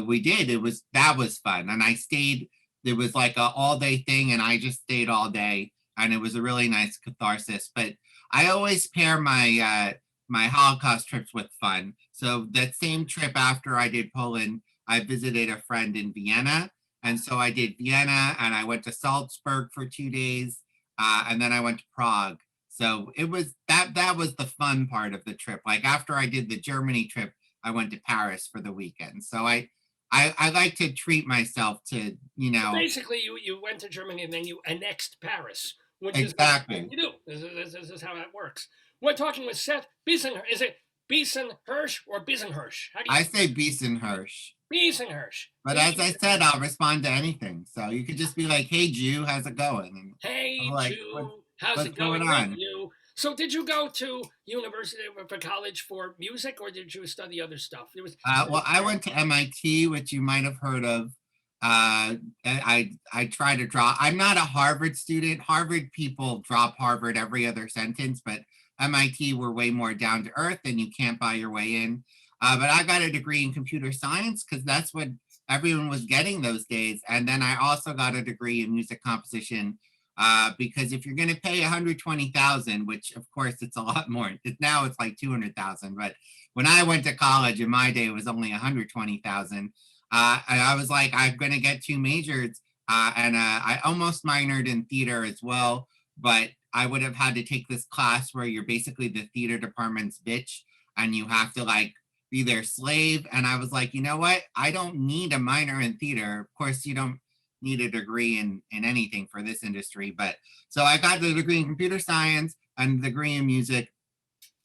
we did. That was fun, and I stayed. It was like an all-day thing, and I just stayed all day, and it was a really nice catharsis. But I always pair my my Holocaust trips with fun. So that same trip after I did Poland, I visited a friend in Vienna. And so I did Vienna, and I went to Salzburg for 2 days. And then I went to Prague. So it was that was the fun part of the trip. After I did the Germany trip, I went to Paris for the weekend. So I like to treat myself to, Basically, you went to Germany and then you annexed Paris, which exactly. is what you do. This is how that works. We're talking with Seth Beeson-Hirsch. Is it Beeson-Hirsch or Bisen-Hirsch? I say Beeson-Hirsch. Bisen-Hirsch. But as I said, I'll respond to anything. So you could just be like, hey, Jew, how's it going? And hey, Jew, how's it going on? You? So did you go to university for college for music, or did you study other stuff? Well, I went to MIT, which you might have heard of. I try to drop. I'm not a Harvard student. Harvard people drop Harvard every other sentence, but MIT were way more down to earth, and you can't buy your way in. But I got a degree in computer science because that's what everyone was getting those days. And then I also got a degree in music composition Because if you're going to pay 120,000, which of course it's a lot more, now it's like 200,000. But when I went to college in my day, it was only 120,000. And I was like, I'm going to get two majors. And I almost minored in theater as well, but I would have had to take this class where you're basically the theater department's bitch and you have to like be their slave. And I was like, you know what? I don't need a minor in theater. Of course, you don't need a degree in anything for this industry. But so I got the degree in computer science and the degree in music.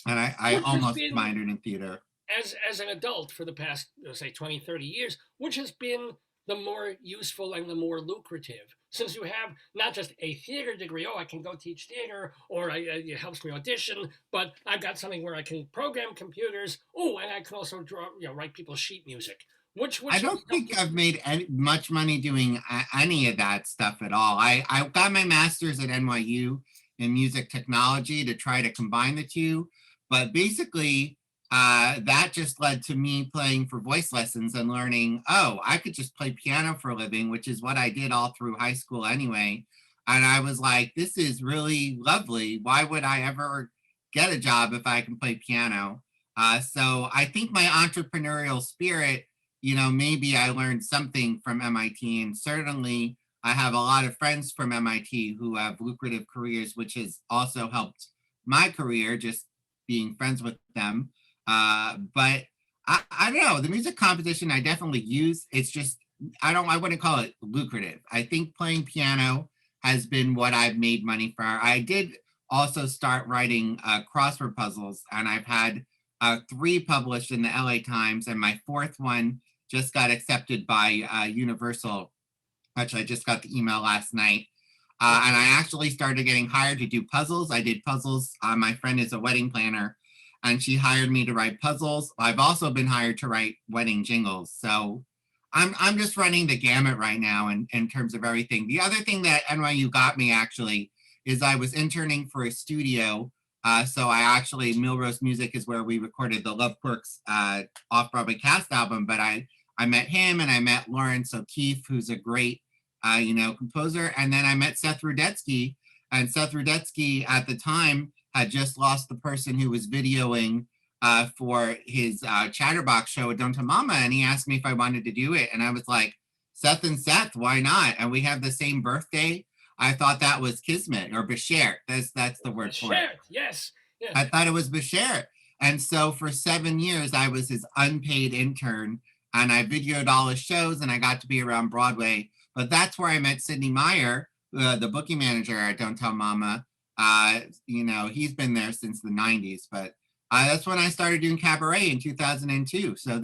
And I almost minored in theater. As an adult for the past, say, 20, 30 years, which has been the more useful and the more lucrative, since you have not just a theater degree, oh, I can go teach theater, or it helps me audition, but I've got something where I can program computers, oh, and I can also draw, write people's sheet music. Which I don't think I've made much money doing any of that stuff at all. I got my master's at NYU in music technology to try to combine the two, but basically, that just led to me playing for voice lessons and learning, oh, I could just play piano for a living, which is what I did all through high school anyway. And I was like, this is really lovely. Why would I ever get a job if I can play piano? So I think my entrepreneurial spirit, maybe I learned something from MIT. And certainly I have a lot of friends from MIT who have lucrative careers, which has also helped my career, just being friends with them. But I don't know, the music composition I definitely use. It's just, I wouldn't call it lucrative. I think playing piano has been what I've made money for. I did also start writing crossword puzzles, and I've had 3 published in the LA Times, and my 4th one just got accepted by Universal. Actually, I just got the email last night. And I actually started getting hired to do puzzles. I did puzzles. My friend is a wedding planner, and she hired me to write puzzles. I've also been hired to write wedding jingles. So I'm just running the gamut right now in terms of everything. The other thing that NYU got me actually is I was interning for a studio. So Milrose Music is where we recorded the Love Quirks off-Broadway cast album. But I met him, and I met Lawrence O'Keefe, who's a great composer. And then I met Seth Rudetsky, and Seth Rudetsky at the time had just lost the person who was videoing for his Chatterbox show at Don't Tell Mama, and he asked me if I wanted to do it. And I was like, Seth and Seth, why not? And we have the same birthday. I thought that was Kismet or Bashert. That's the word for it. Yes. I thought it was Bashert. And so for 7 years, I was his unpaid intern, and I videoed all his shows, and I got to be around Broadway. But that's where I met Sidney Meyer, the booking manager at Don't Tell Mama. He's been there since the 90s, but that's when I started doing cabaret in 2002. So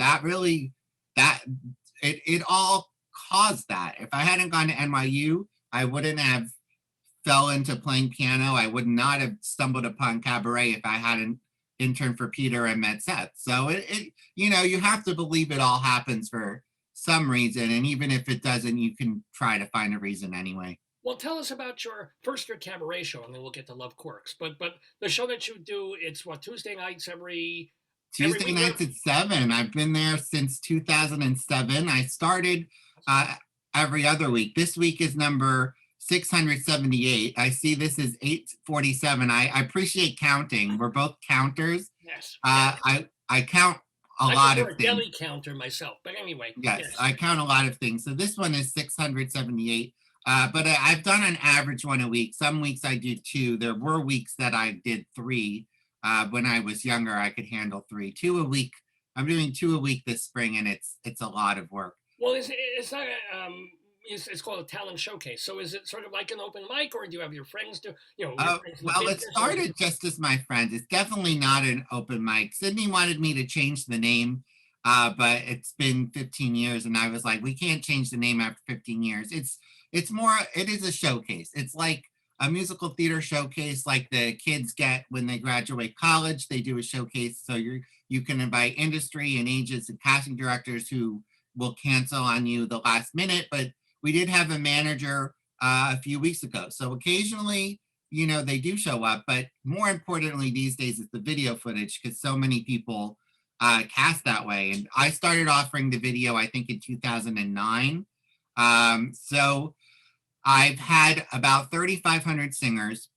it all caused that. If I hadn't gone to NYU, I wouldn't have fell into playing piano. I would not have stumbled upon cabaret if I hadn't interned for Peter and met Seth. So you have to believe it all happens for some reason. And even if it doesn't, you can try to find a reason anyway. Well, tell us about your cabaret show, and then we'll get to Love Quirks. But the show that you do, it's Tuesday nights Tuesday nights at 7. I've been there since 2007. I started every other week. This week is number 678. I see this is 847. I appreciate counting. We're both counters. Yes. I count a lot of things. I'm a deli counter myself, but anyway. Yes, I count a lot of things. So this one is 678. But I've done an average one a week. Some weeks I do 2. There were weeks that I did 3. When I was younger, I could handle 3. 2 a week. I'm doing 2 a week this spring, and it's a lot of work. Well, it's not it's called a talent showcase. So is it sort of like an open mic, or do you have your friends do? Well, it started just as my friends. It's definitely not an open mic. Sydney wanted me to change the name, but it's been 15 years, and I was like, we can't change the name after 15 years. It is a showcase. It's like a musical theater showcase, like the kids get when they graduate college. They do a showcase, so you can invite industry and agents and casting directors who will cancel on you the last minute. But we did have a manager a few weeks ago, so occasionally, they do show up. But more importantly, these days, it's the video footage, because so many people cast that way. And I started offering the video, I think, in 2009. So I've had about 3,500 singers,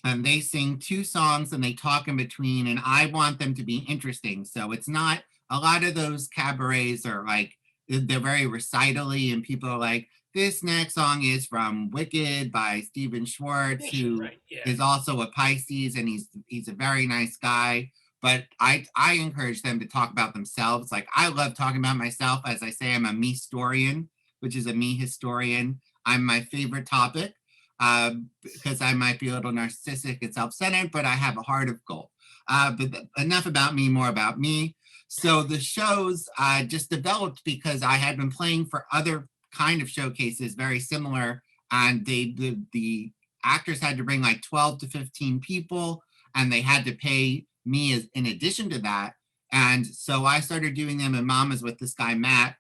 and they sing 2 songs and they talk in between, and I want them to be interesting. So it's not, a lot of those cabarets are like, they're very recitally, and people are like, this next song is from Wicked by Stephen Schwartz, who Right, yeah. is also a Pisces, and he's a very nice guy. But I encourage them to talk about themselves. Like, I love talking about myself. As I say, I'm a me historian, which is a me historian. I'm my favorite topic, because I might be a little narcissistic and self-centered, but I have a heart of gold. But enough about me, more about me. So the shows just developed because I had been playing for other kind of showcases very similar, and the actors had to bring like 12 to 15 people, and they had to pay me as in addition to that. And so I started doing them in Mamas with this guy Matt,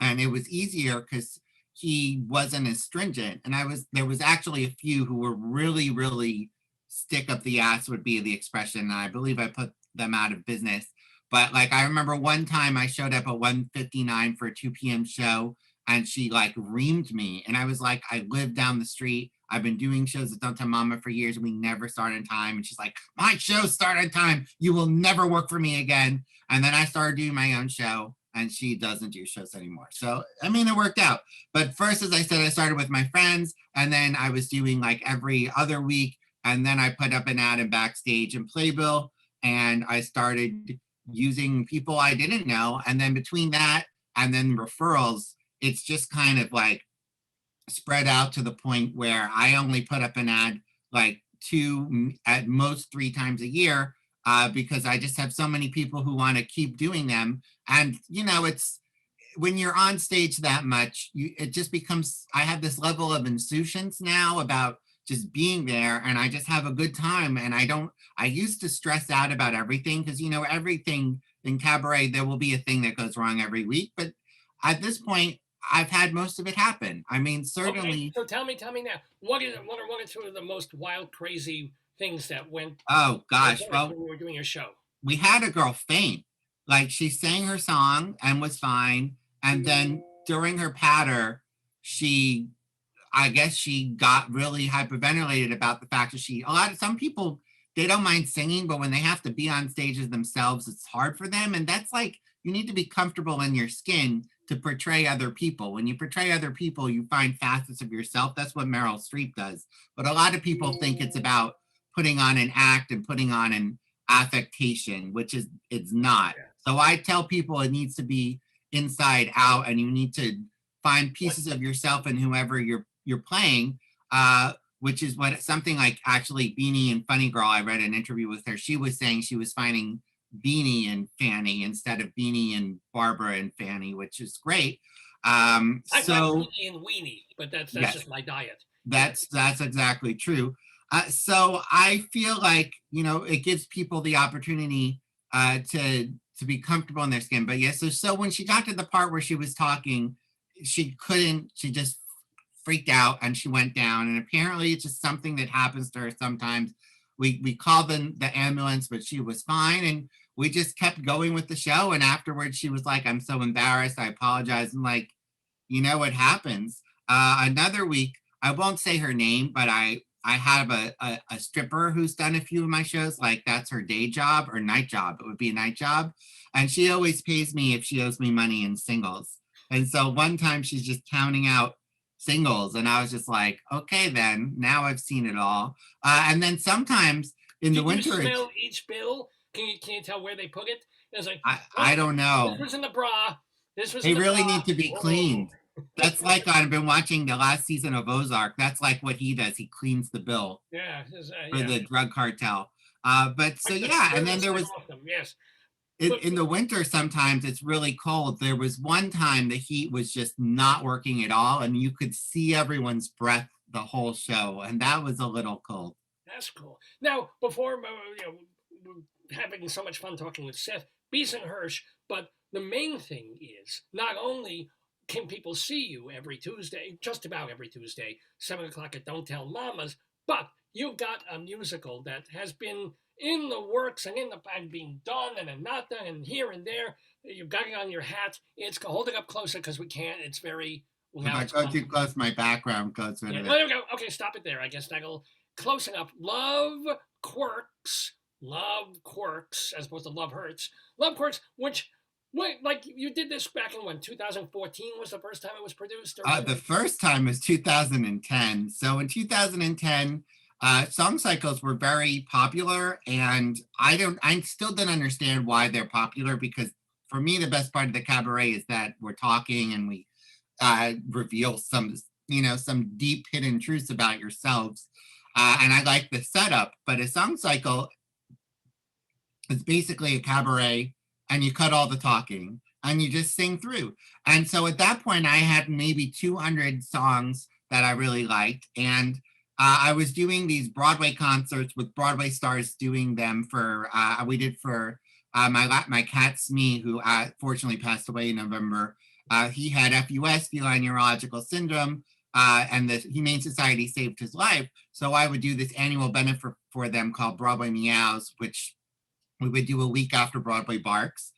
and it was easier because he wasn't as stringent. And there was actually a few who were really, really stick up the ass, would be the expression. And I believe I put them out of business. But like, I remember one time I showed up at 1:59 for a 2 p.m. show, and she like reamed me. And I was like, I live down the street. I've been doing shows at Downtown Mama for years, and we never start on time. And she's like, my shows start on time. You will never work for me again. And then I started doing my own show, and she doesn't do shows anymore. So, I mean, it worked out. But first, as I said, I started with my friends, and then I was doing like every other week. And then I put up an ad in Backstage and Playbill, and I started using people I didn't know. And then between that and then referrals, it's just kind of like spread out to the point where I only put up an ad like 2, at most 3 times a year, because I just have so many people who want to keep doing them. And, you know, it's when you're on stage that much, it just becomes, I have this level of insouciance now about just being there, and I just have a good time. And I used to stress out about everything, because, you know, everything in cabaret, there will be a thing that goes wrong every week. But at this point, I've had most of it happen. I mean, certainly. Okay, so tell me now, what are one or two of the most wild, crazy things that went? Oh gosh, when well, we were doing your show. we had a girl faint. Like, she sang her song and was fine, and then during her patter, I guess she got really hyperventilated about the fact that some people, they don't mind singing, but when they have to be on stages themselves, it's hard for them. And that's like, you need to be comfortable in your skin to portray other people. When you portray other people, you find facets of yourself. That's what Meryl Streep does. But a lot of people think it's about putting on an act and putting on an affectation, which it's not. So I tell people it needs to be inside out, and you need to find pieces of yourself in whoever you're playing, which is what something like actually Beanie and Funny Girl, I read an interview with her. She was saying she was finding Beanie and Fanny instead of Beanie and Barbara and Fanny, which is great. I So Beanie and Weenie, but that's yes, just my diet. that's exactly true. So I feel like, you know, it gives people the opportunity to be comfortable in their skin. But yes, so when she got to the part where she was talking, she just freaked out and she went down. And apparently it's just something that happens to her sometimes. We called the ambulance, but she was fine. And we just kept going with the show. And afterwards she was like, I'm so embarrassed. I apologize. And like, you know, what happens. Another week, I won't say her name, but I have a stripper who's done a few of my shows. Like, that's her day job or night job. It would be a night job. And she always pays me if she owes me money in singles. And so one time she's just counting out singles, and I was just like, okay, then now I've seen it all. And then sometimes in the winter, you smell each bill? Can you tell where they put it? It's like, I don't know. This was in the bra. This was. They in the really bra. need to be cleaned. That's like, I've been watching the last season of Ozark. That's like what he does. He cleans the bill for the drug cartel. But so yeah, and then there was awesome. Yes. in the winter, sometimes it's really cold. There was one time the heat was just not working at all, and you could see everyone's breath the whole show, and that was a little cold. That's cool. Now, before we're having so much fun talking with Seth Bisen-Hersh, but the main thing is not only can people see you every Tuesday, just about every Tuesday, 7 o'clock at Don't Tell Mamas, but you've got a musical that has been in the works and being done and not done and here and there. You've got it on your hat. It's hold it up closer because we can't. It's very Well, If now I it's go gone. too close, my background goes rid Yeah, of well, it. there we go. Okay, stop it there. I guess Snaggle. Close enough. Love Quirks. Love Quirks, as opposed to Love Hurts. Love Quirks, which, wait, like you did this back in when, 2014 was the first time it was produced? Or The first time was 2010. So in 2010, song cycles were very popular, and I still don't understand why they're popular, because for me, the best part of the cabaret is that we're talking and we reveal some deep hidden truths about yourselves. And I like the setup, but a song cycle is basically a cabaret, and you cut all the talking and you just sing through. And so at that point, I had maybe 200 songs that I really liked. And I was doing these Broadway concerts with Broadway stars doing them we did for my cat Smee, who fortunately passed away in November. He had FUS, feline neurological syndrome, and the Humane Society saved his life. So I would do this annual benefit for them called Broadway Meows, which we would do a week after Broadway Barks,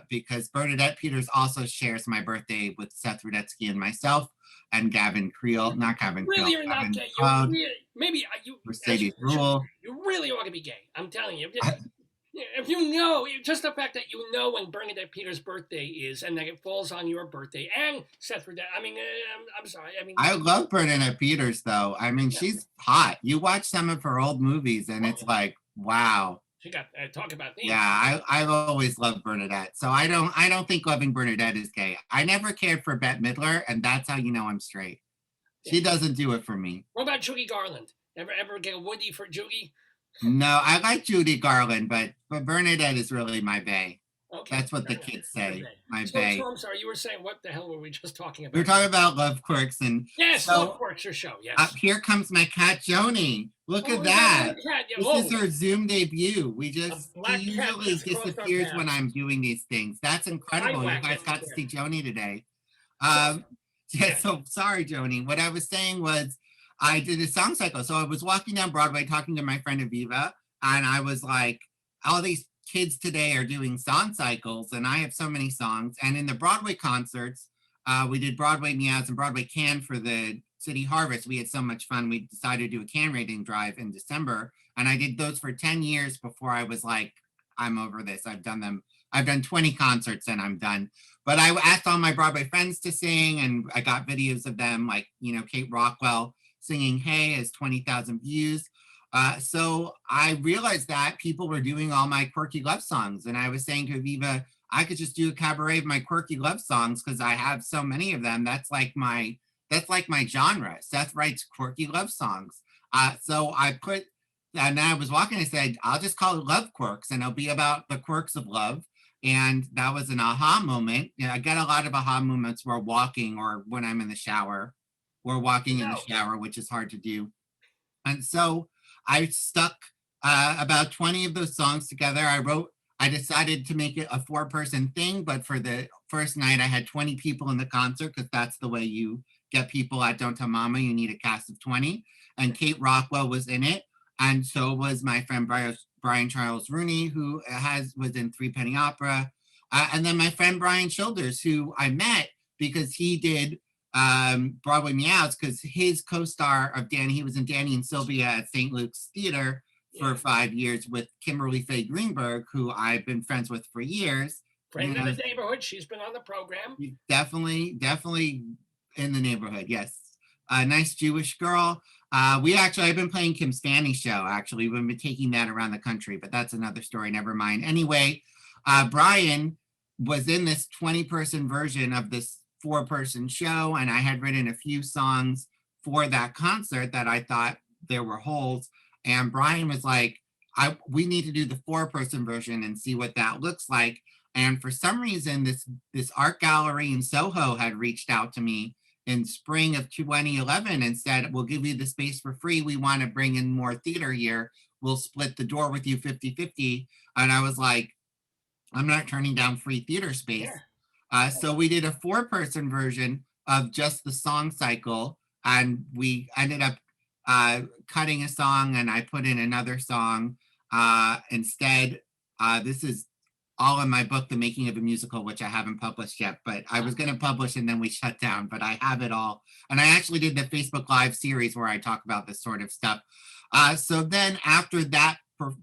because Bernadette Peters also shares my birthday with Seth Rudetsky and myself, and Gavin Creel, not Gavin Creel, really, you're not Gavin gay. Cloud, You really, maybe you, Mercedes Rule. you really ought to be gay. I'm telling you. If you know, just the fact that you know when Bernadette Peters' birthday is, and that it falls on your birthday, and Seth Rudetsky. I mean, I'm sorry. I mean, I love Bernadette Peters, though. I mean, she's hot. You watch some of her old movies, and it's like, wow. She got talk about these. Yeah, I've always loved Bernadette. So I don't think loving Bernadette is gay. I never cared for Bette Midler, and that's how you know I'm straight. She doesn't do it for me. What about Judy Garland? Ever get a Woody for Judy? No, I like Judy Garland, but Bernadette is really my bae. Okay. That's what the kids say. My So bae. I'm sorry, you were saying, what the hell were we just talking about? We were talking about Love Quirks, and yes, so, Love Quirks, your show. Yes. Here comes my cat Joni. Look at that. This is her Zoom debut. She usually disappears when I'm doing these things. That's incredible. You guys got to see Joni today. Yeah, so sorry, Joni. What I was saying was I did a song cycle. So I was walking down Broadway talking to my friend Aviva, and I was like, all these kids today are doing song cycles, and I have so many songs. And in the Broadway concerts, we did Broadway Meows and Broadway Can for the City Harvest. We had so much fun. We decided to do a can rating drive in December, and I did those for 10 years before I was like, I'm over this. I've done them. I've done 20 concerts and I'm done. But I asked all my Broadway friends to sing, and I got videos of them, like, Kate Rockwell singing Hey has 20,000 views. So I realized that people were doing all my quirky love songs. And I was saying to Aviva, I could just do a cabaret of my quirky love songs because I have so many of them. That's like my genre. Seth writes quirky love songs. So I put, and I was walking, I said, I'll just call it Love Quirks, and it'll be about the quirks of love. And that was an aha moment. I get a lot of aha moments while walking, or when I'm in the shower, or walking in the shower, which is hard to do. And so I stuck about 20 of those songs together. I decided to make it a 4-person thing, but for the first night I had 20 people in the concert, because that's the way you get people at Don't Tell Mama. You need a cast of 20. And Kate Rockwell was in it. And so was my friend Brian Charles Rooney, who was in Three Penny Opera. And then my friend Brian Childers, who I met because he did Broadway Meows, because his co-star of Danny, he was in Danny and Sylvia at St. Luke's Theater for 5 years with Kimberly Faye Greenberg, who I've been friends with for years. Friend in the neighborhood. She's been on the program. Definitely in the neighborhood, yes. A nice Jewish girl. I've been playing Kim Stanley's show, actually. We've been taking that around the country, but that's another story, never mind. Anyway, Brian was in this 20-person version of this 4-person show, and I had written a few songs for that concert that I thought there were holes. And Brian was like, we need to do the 4-person version and see what that looks like. And for some reason, this art gallery in Soho had reached out to me in spring of 2011 and said, we'll give you the space for free. We want to bring in more theater here. We'll split the door with you 50-50. And I was like, I'm not turning down free theater space. So we did a 4-person version of just the song cycle. And we ended up cutting a song, and I put in another song instead. This is all in my book, The Making of a Musical, which I haven't published yet, but I was going to publish and then we shut down, but I have it all. And I actually did the Facebook Live series where I talk about this sort of stuff. So then after that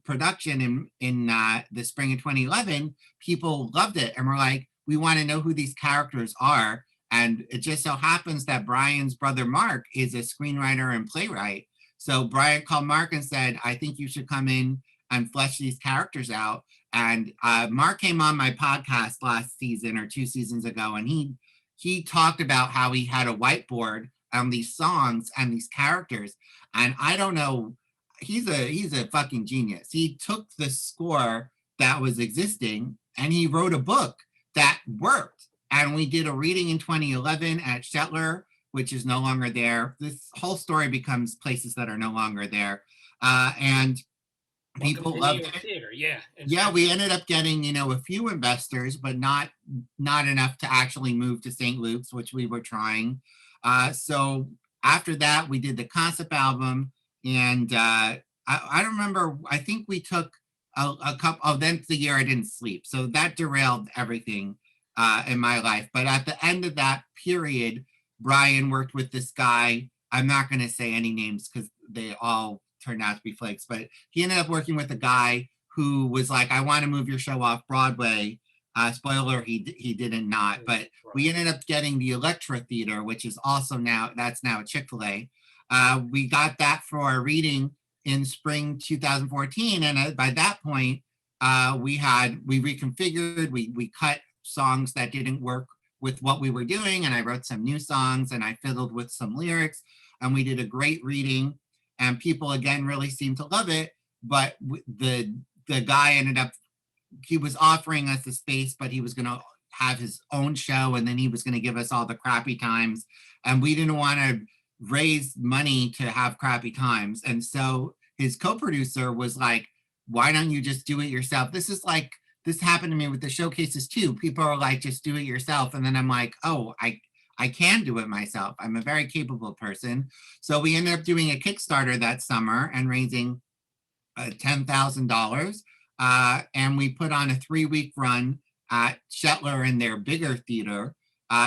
production in the spring of 2011, people loved it and were like, we want to know who these characters are. And it just so happens that Brian's brother, Mark, is a screenwriter and playwright. So Brian called Mark and said, I think you should come in and flesh these characters out. And Mark came on my podcast last season or 2 seasons ago, and he talked about how he had a whiteboard on these songs and these characters. And I don't know, he's a fucking genius. He took the score that was existing and he wrote a book that worked. And we did a reading in 2011 at Shetler, which is no longer there. This whole story becomes places that are no longer there. And people loved it. Theater. Yeah. Yeah, we ended up getting, a few investors, but not enough to actually move to St. Luke's, which we were trying. So after that, we did the concept album. And I don't remember, I think we took a couple, then the year I didn't sleep. So that derailed everything in my life. But at the end of that period, Brian worked with this guy. I'm not going to say any names because they all turned out to be flakes, but he ended up working with a guy who was like, I want to move your show off Broadway. Spoiler, he didn't not, but we ended up getting the Electra Theater, which is also that's now a Chick-fil-A. We got that for a reading in spring 2014. And by that point, we reconfigured, we cut songs that didn't work with what we were doing. And I wrote some new songs and I fiddled with some lyrics and we did a great reading and people again really seemed to love it. But the guy ended up, he was offering us the space, but he was going to have his own show and then he was going to give us all the crappy times. And we didn't want to raise money to have crappy times. And so his co-producer was like, why don't you just do it yourself? This happened to me with the showcases too. People are like, just do it yourself. And then I'm like, oh, I can do it myself. I'm a very capable person. So we ended up doing a Kickstarter that summer and raising $10,000. And we put on a 3-week run at Shetler in their bigger theater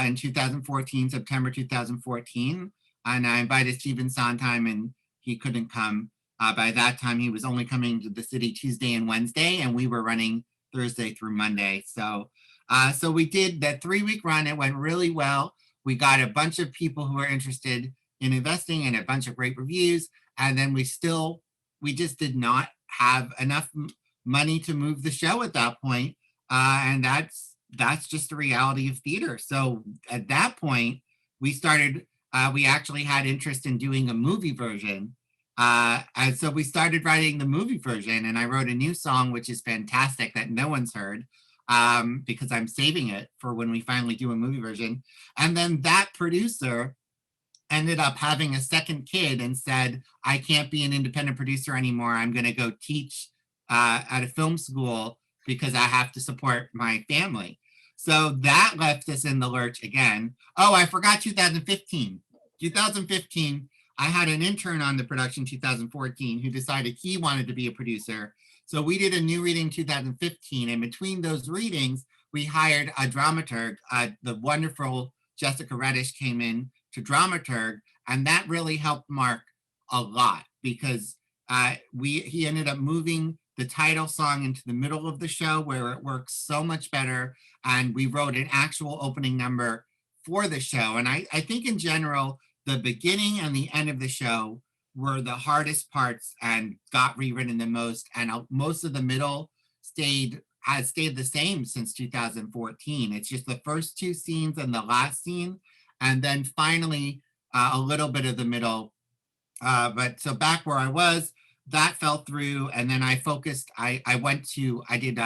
in 2014, September 2014. And I invited Stephen Sondheim and he couldn't come. By that time, he was only coming to the city Tuesday and Wednesday, and we were running Thursday through Monday. So we did that 3-week run. It went really well. We got a bunch of people who were interested in investing and a bunch of great reviews. And then we just did not have enough money to move the show at that point. And that's just the reality of theater. So at that point, we actually had interest in doing a movie version. And so we started writing the movie version and I wrote a new song, which is fantastic that no one's heard because I'm saving it for when we finally do a movie version. And then that producer ended up having a second kid and said, I can't be an independent producer anymore. I'm going to go teach at a film school because I have to support my family. So that left us in the lurch again. Oh, I forgot 2015. 2015, I had an intern on the production 2014 who decided he wanted to be a producer. So we did a new reading 2015. And between those readings, we hired a dramaturg. The wonderful Jessica Reddish came in to dramaturg. And that really helped Mark a lot because he ended up moving the title song into the middle of the show where it works so much better. And we wrote an actual opening number for the show. And I think in general, the beginning and the end of the show were the hardest parts and got rewritten the most. And most of the middle has stayed the same since 2014. It's just the first 2 scenes and the last scene. And then finally, a little bit of the middle. But so back where I was, that fell through. And then I focused, I did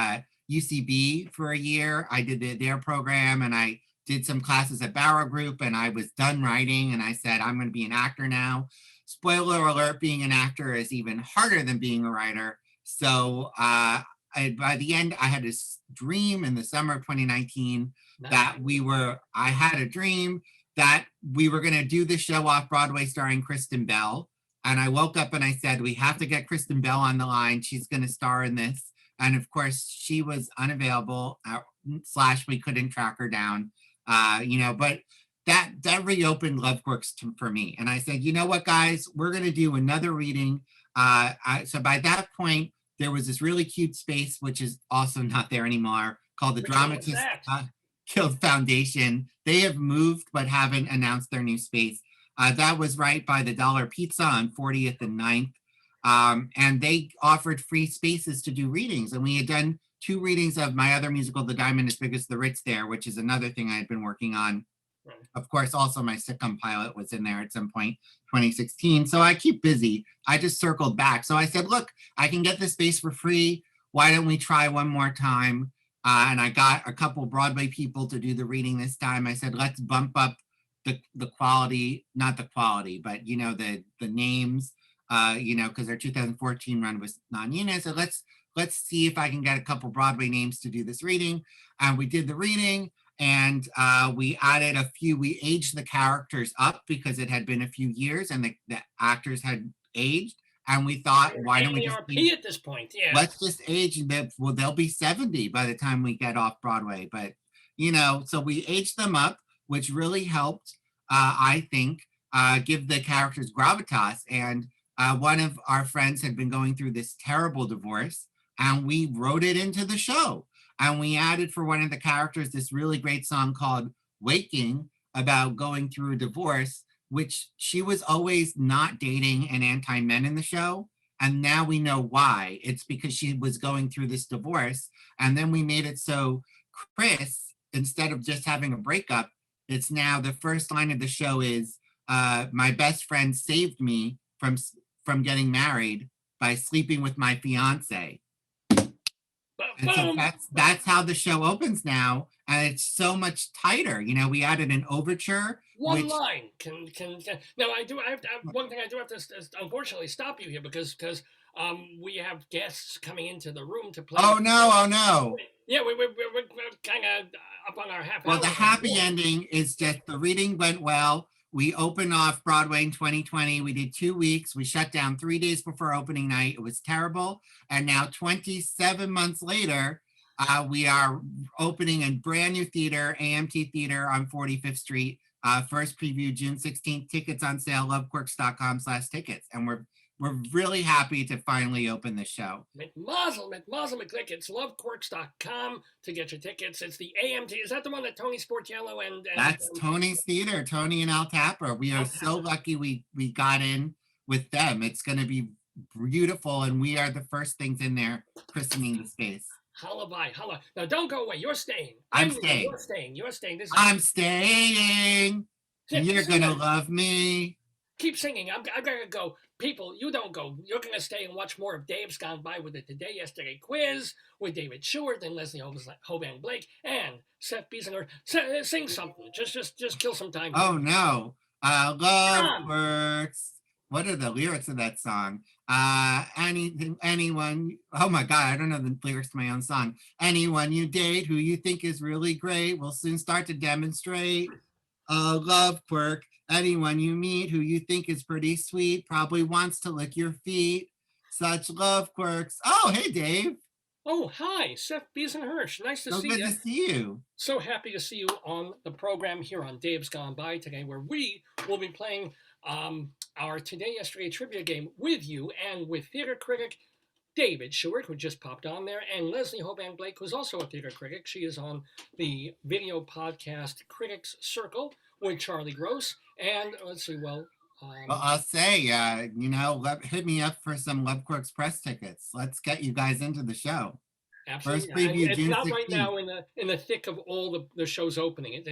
UCB for a year. I did their program and I did some classes at Barrow Group and I was done writing and I said, I'm going to be an actor now. Spoiler alert, being an actor is even harder than being a writer. So by the end, I had this dream in the summer of 2019 that I had a dream that we were going to do the show off Broadway starring Kristen Bell. And I woke up and I said, we have to get Kristen Bell on the line. She's going to star in this. And of course, she was unavailable, / we couldn't track her down, but that reopened Love Quirks for me. And I said, you know what, guys, we're going to do another reading. So by that point, there was this really cute space, which is also not there anymore, called the Dramatist Guild Foundation. They have moved, but haven't announced their new space. That was right by the Dollar Pizza on 40th and 9th. And they offered free spaces to do readings. And we had done 2 readings of my other musical, The Diamond is Big as the Ritz there, which is another thing I had been working on. Right. Of course, also my sitcom pilot was in there at some point, 2016. So I keep busy. I just circled back. So I said, look, I can get this space for free. Why don't we try one more time? And I got a couple Broadway people to do the reading this time. I said, let's bump up the quality, not the quality, but, the names, because their 2014 run was non-union. So let's see if I can get a couple Broadway names to do this reading. And we did the reading, and we added we aged the characters up because it had been a few years and the actors had aged. And we thought, why don't we just at this point? Yeah. Let's just age them. Well, they'll be 70 by the time we get off Broadway. But, so we aged them up, which really helped, I think, give the characters gravitas. And one of our friends had been going through this terrible divorce, and we wrote it into the show. And we added for one of the characters this really great song called Waking, about going through a divorce, which she was always not dating an anti-men in the show. And now we know why. It's because she was going through this divorce. And then we made it so Chris, instead of just having a breakup, it's now the first line of the show is, my best friend saved me from getting married by sleeping with my fiance. And so that's how the show opens now, and it's so much tighter. We added an overture. One line can. Now I have one thing I do have to unfortunately stop you here because we have guests coming into the room to play. Oh no! Yeah, we're kind of up on our half. Well, the happy ending is just the reading went well. We opened off Broadway in 2020. We did 2 weeks. We shut down 3 days before opening night. It was terrible. And now 27 months later, we are opening a brand new theater, AMT Theater on 45th Street. First preview June 16th. Tickets on sale, lovequirks.com/tickets. And we're really happy to finally open the show. Mazel, it's lovequirks.com to get your tickets. It's the AMT. Is that the one that Tony Sportiello and that's Tony's theater, Tony and Al Tapper. We are so lucky we got in with them. It's going to be beautiful, and we are the first things in there christening the space. Holla bye, holla. Now don't go away. You're staying. I'm staying. You're staying. I'm staying. You're going to love me. Keep singing. I'm going to go. People, you don't go. You're going to stay and watch more of Dave's Gone By with the Today Yesterday quiz with David Sheward and Leslie Hoban Blake and Seth Bisen-Hersh. Sing something. Just kill some time. Oh, no. Love Quirks. What are the lyrics of that song? Anyone. Oh, my God. I don't know the lyrics to my own song. Anyone you date who you think is really great will soon start to demonstrate a love quirk. Anyone you meet who you think is pretty sweet probably wants to lick your feet. Such love quirks. Oh, hey, Dave. Oh, hi, Seth Beeson-Hirsch. Nice to see you. So good to see you. So happy to see you on the program here on Dave's Gone By today, where we will be playing our Today Yesterday trivia game with you and with theater critic David Sheward, who just popped on there, and Leslie Hoban Blake, who's also a theater critic. She is on the video podcast Critics Circle with Charlie Gross. And let's see, well, I'll say, hit me up for some Love Quirks press tickets. Let's get you guys into the show. Absolutely. First preview, it's June not 16th. Right now in the thick of all the shows opening.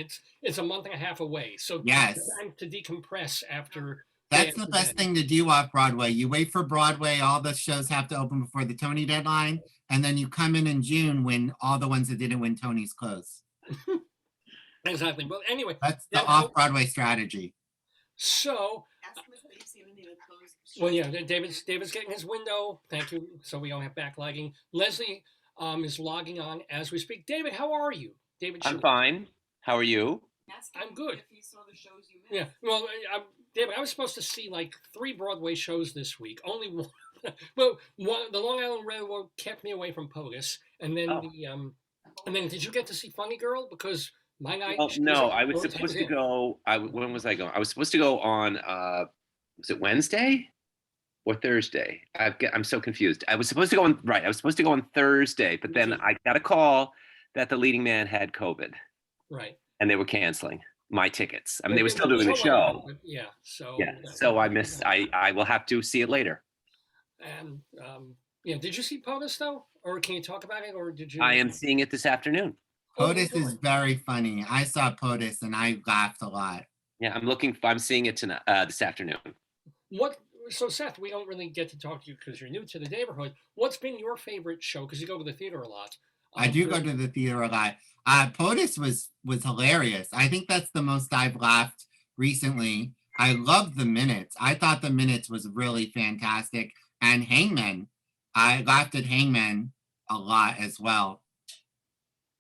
It's a month and a half away. So yes, it's time to decompress after. That's the best thing to do off Broadway. You wait for Broadway, all the shows have to open before the Tony deadline, and then you come in June when all the ones that didn't win Tonys close. Exactly. Well, anyway. That's the off-Broadway strategy. So, well, yeah, David's getting his window. Thank you. So we don't have backlogging. Leslie is logging on as we speak. David, how are you? David, I'm fine. How are you? I'm good. If he saw the shows you missed. Yeah. Well, David, I was supposed to see like 3 Broadway shows this week. Only one of Well, the Long Island Railroad kept me away from POTUS, and then Oh. and then did you get to see Funny Girl? Because my night. Well, she no, like I was 4 times supposed to in. go. When was I going? I was supposed to go on. Was it Wednesday or Thursday? I'm so confused. I was supposed to go on. Right, I was supposed to go on Thursday, but then I got a call that the leading man had COVID, Right. and they were canceling my tickets. I mean, Well, they were yeah, still doing the show. but yeah. So Yeah, so I missed. I will have to see it later. And yeah, did you see POTUS though, or can you talk about it, or did you? I am seeing it this afternoon. Oh, POTUS is very funny. I saw POTUS and I laughed a lot. Yeah, I'm seeing it tonight, this afternoon. What? So Seth, we don't really get to talk to you because you're new to the neighborhood. What's been your favorite show? Because you go to the theater a lot. I do go to the theater a lot. POTUS was hilarious. I think that's the most I've laughed recently. I loved the Minutes. I thought the Minutes was really fantastic. And Hangmen, I laughed at Hangmen a lot as well.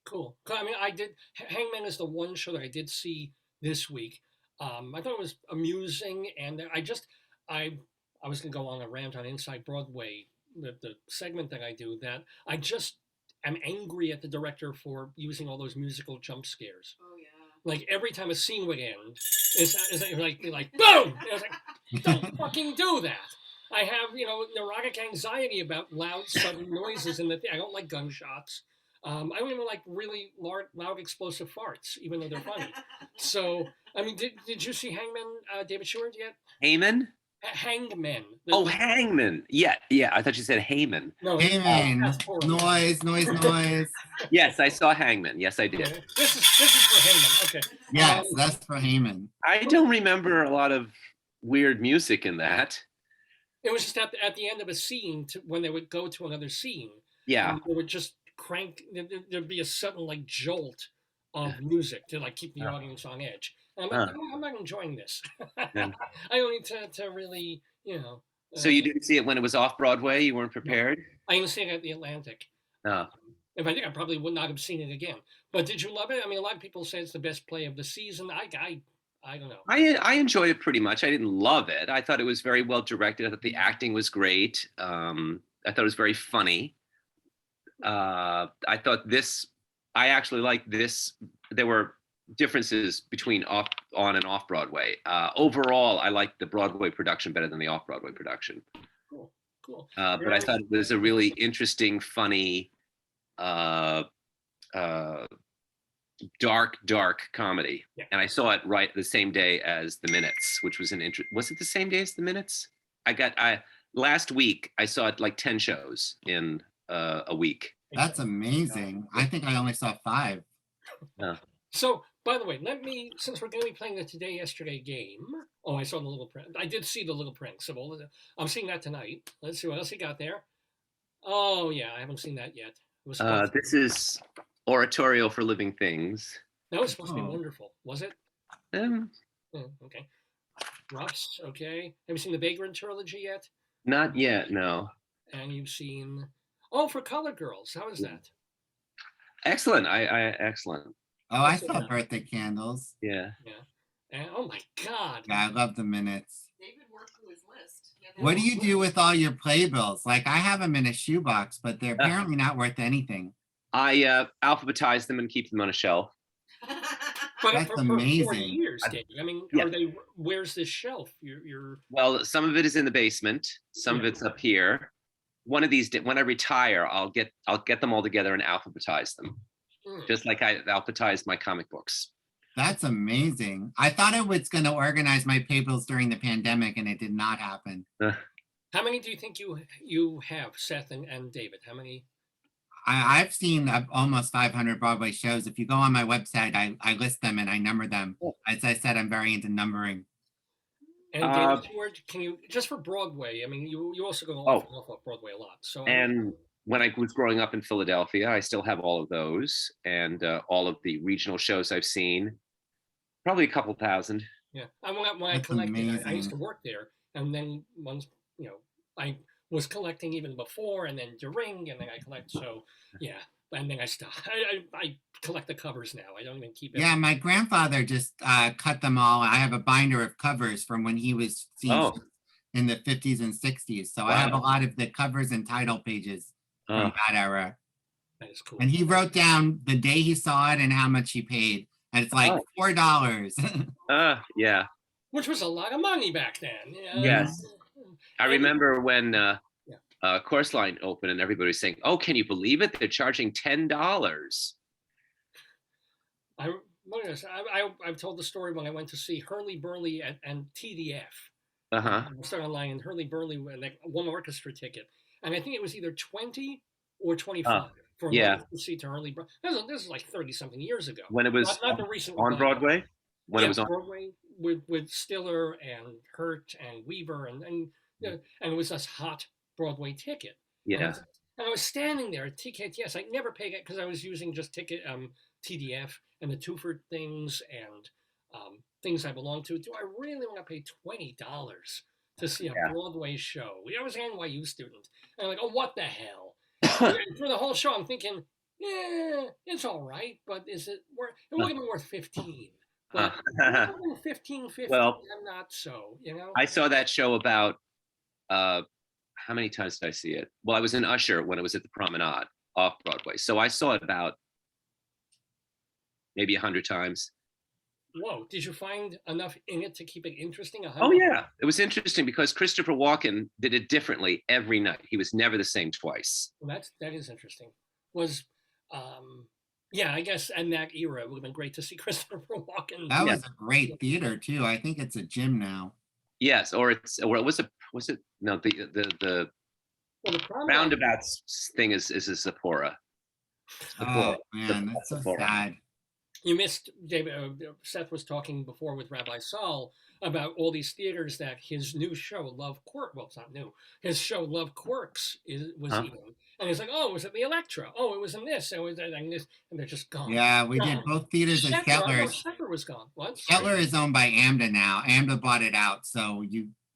Cool. I mean, I did. Hangman is the one show that I did see this week. I thought it was amusing, and I was gonna go on a rant on Inside Broadway, the segment that I do. That I just am angry at the director for using all those musical jump scares. Oh yeah. Like every time a scene would end, it's like boom. And I was like, don't fucking do that. I have neurotic anxiety about loud sudden noises in the I don't like gunshots. I don't even like really loud explosive farts, even though they're funny. So, I mean, did you see Hangman, David Sheward yet? Heyman? Hangman. Hangman. Yeah. I thought you said Heyman. No, Hangman. that's horrible. Noise. Yes, I saw Hangman. Yes, I did. Okay. This is for Hangman. Okay. Yes, that's for Heyman. I don't remember a lot of weird music in that. It was just at the end of a scene when they would go to another scene. Yeah. They would just crank. There'd be a sudden like jolt of music to like keep the audience on edge. And I'm like, I'm not enjoying this. Yeah. I don't need to really, So you didn't see it when it was off Broadway? You weren't prepared? I didn't see it at the Atlantic. No. If I think I probably would not have seen it again. But did you love it? I mean, a lot of people say it's the best play of the season. I don't know. I enjoyed it pretty much. I didn't love it. I thought it was very well directed. I thought the acting was great. I thought it was very funny. I actually liked this. There were differences between on and off Broadway. Overall, I liked the Broadway production better than the off Broadway production. Cool. But I thought it was a really interesting, funny, dark comedy. Yeah. And I saw it right the same day as The Minutes, which was was it the same day as The Minutes? Last week I saw it like 10 shows in a week. That's amazing. I think I only saw 5. So, by the way, since we're going to be playing the Today Yesterday game. Oh, I saw the Little Prince. I did see the Little Prince. So I'm seeing that tonight. Let's see what else he got there. Oh yeah, I haven't seen that yet. This is Oratorio for Living Things. That was supposed to be wonderful, was it? Okay. Russ, okay. Have you seen the Vagrant trilogy yet? Not yet, no. And you've seen For Color Girls. How is that? Excellent. Excellent. Oh, I saw Birthday Candles. Yeah. And oh my God. Yeah, I love the Minutes. David worked through his list. What do you do with all your playbills? Like, I have them in a shoebox, but they're apparently not worth anything. I alphabetize them and keep them on a shelf. But That's for amazing. 40 years, David. I mean, where's this shelf? You're Well, some of it is in the basement. Some of it's up here. One of these, when I retire, I'll get them all together and alphabetize them, just like I alphabetized my comic books. That's amazing. I thought I was going to organize my playbills during the pandemic, and it did not happen. How many do you think you have, Seth and David? How many? I've seen almost 500 Broadway shows. If you go on my website, I list them and I number them. As I said, I'm very into numbering. And David Sheward, can you, just for Broadway, I mean, you also go off Broadway a lot. So and when I was growing up in Philadelphia, I still have all of those and all of the regional shows I've seen. Probably a couple thousand. Yeah, when I collected, I used to work there, and then once I was collecting even before, and then during, and then I collect. So yeah, and then I stopped. I collect the covers now. I don't even keep it. Yeah, my grandfather just cut them all. I have a binder of covers from when he was in the 50s and 60s. So I have a lot of the covers and title pages from that era. That is cool. And he wrote down the day he saw it and how much he paid. And it's like $4. Yeah. Which was a lot of money back then. Yes. I remember when Course Line opened and everybody was saying, "Oh, can you believe it? They're charging $10." I've told the story when I went to see Hurly Burly and TDF. Uh-huh. I started online and Hurly Burly like one orchestra ticket, and I think it was either 20 or 25 for a seat to Hurly Burly. This is like 30-something years ago. When it was not the recent on Broadway. When it was on Broadway with Stiller and Hurt and Weaver and it was this hot Broadway ticket. Yeah. And I was standing there at TKTS. I never paid it because I was using just TDF and the Twofer things and things I belong to. Do I really want to pay $20 to see a Broadway show? I was an NYU student. And I'm like, oh, what the hell? And through the whole show, I'm thinking, yeah, it's all right, but is it worth? It would have been worth 15. But 15, well, I'm not so, I saw that show about, how many times did I see it? Well, I was in Usher when it was at the Promenade off Broadway. So I saw it about maybe 100 times. Whoa, did you find enough in it to keep it interesting? Oh, yeah. It was interesting because Christopher Walken did it differently every night. He was never the same twice. Well, that is interesting. I guess in that era, it would have been great to see Christopher Walken. That was a great theater too. I think it's a gym now. Yes, the roundabouts thing is a Sephora. Oh man, that's so sad. You missed, David. Seth was talking before with Rabbi Saul about all these theaters that his new show, Love Quirks, well, it's not new. His show, Love Quirks, was in. And he's like, oh, it was at the Electra. Oh, it was in this. It was in this. And they're just gone. Yeah, we did both theaters at Kettler's. Kettler was gone. What? Kettler is owned by AMDA now. AMDA bought it out. So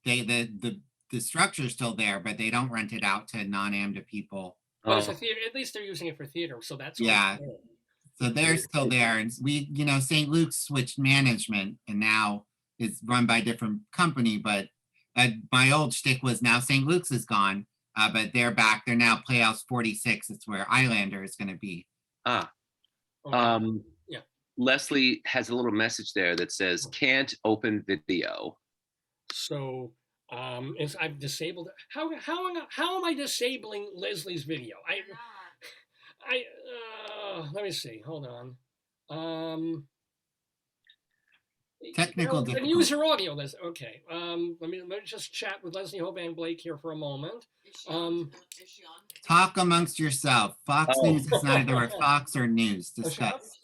the structure's still there, but they don't rent it out to non-AMDA people. Well, it's a theater. At least they're using it for theater. So that's So they're still there. And we, St. Luke's switched management and now it's run by a different company. But my old shtick was now St. Luke's is gone, but they're back. They're now Playhouse 46. It's where Islander is going to be. Leslie has a little message there that says, can't open video. So I've disabled. How am I disabling Leslie's video? Let me see. Hold on. Technical difficulty. Use your audio, Leslie. Okay. Let me just chat with Leslie Hoban Blake here for a moment. Is she on? Talk amongst yourself. Fox News is neither a Fox or News. Discuss.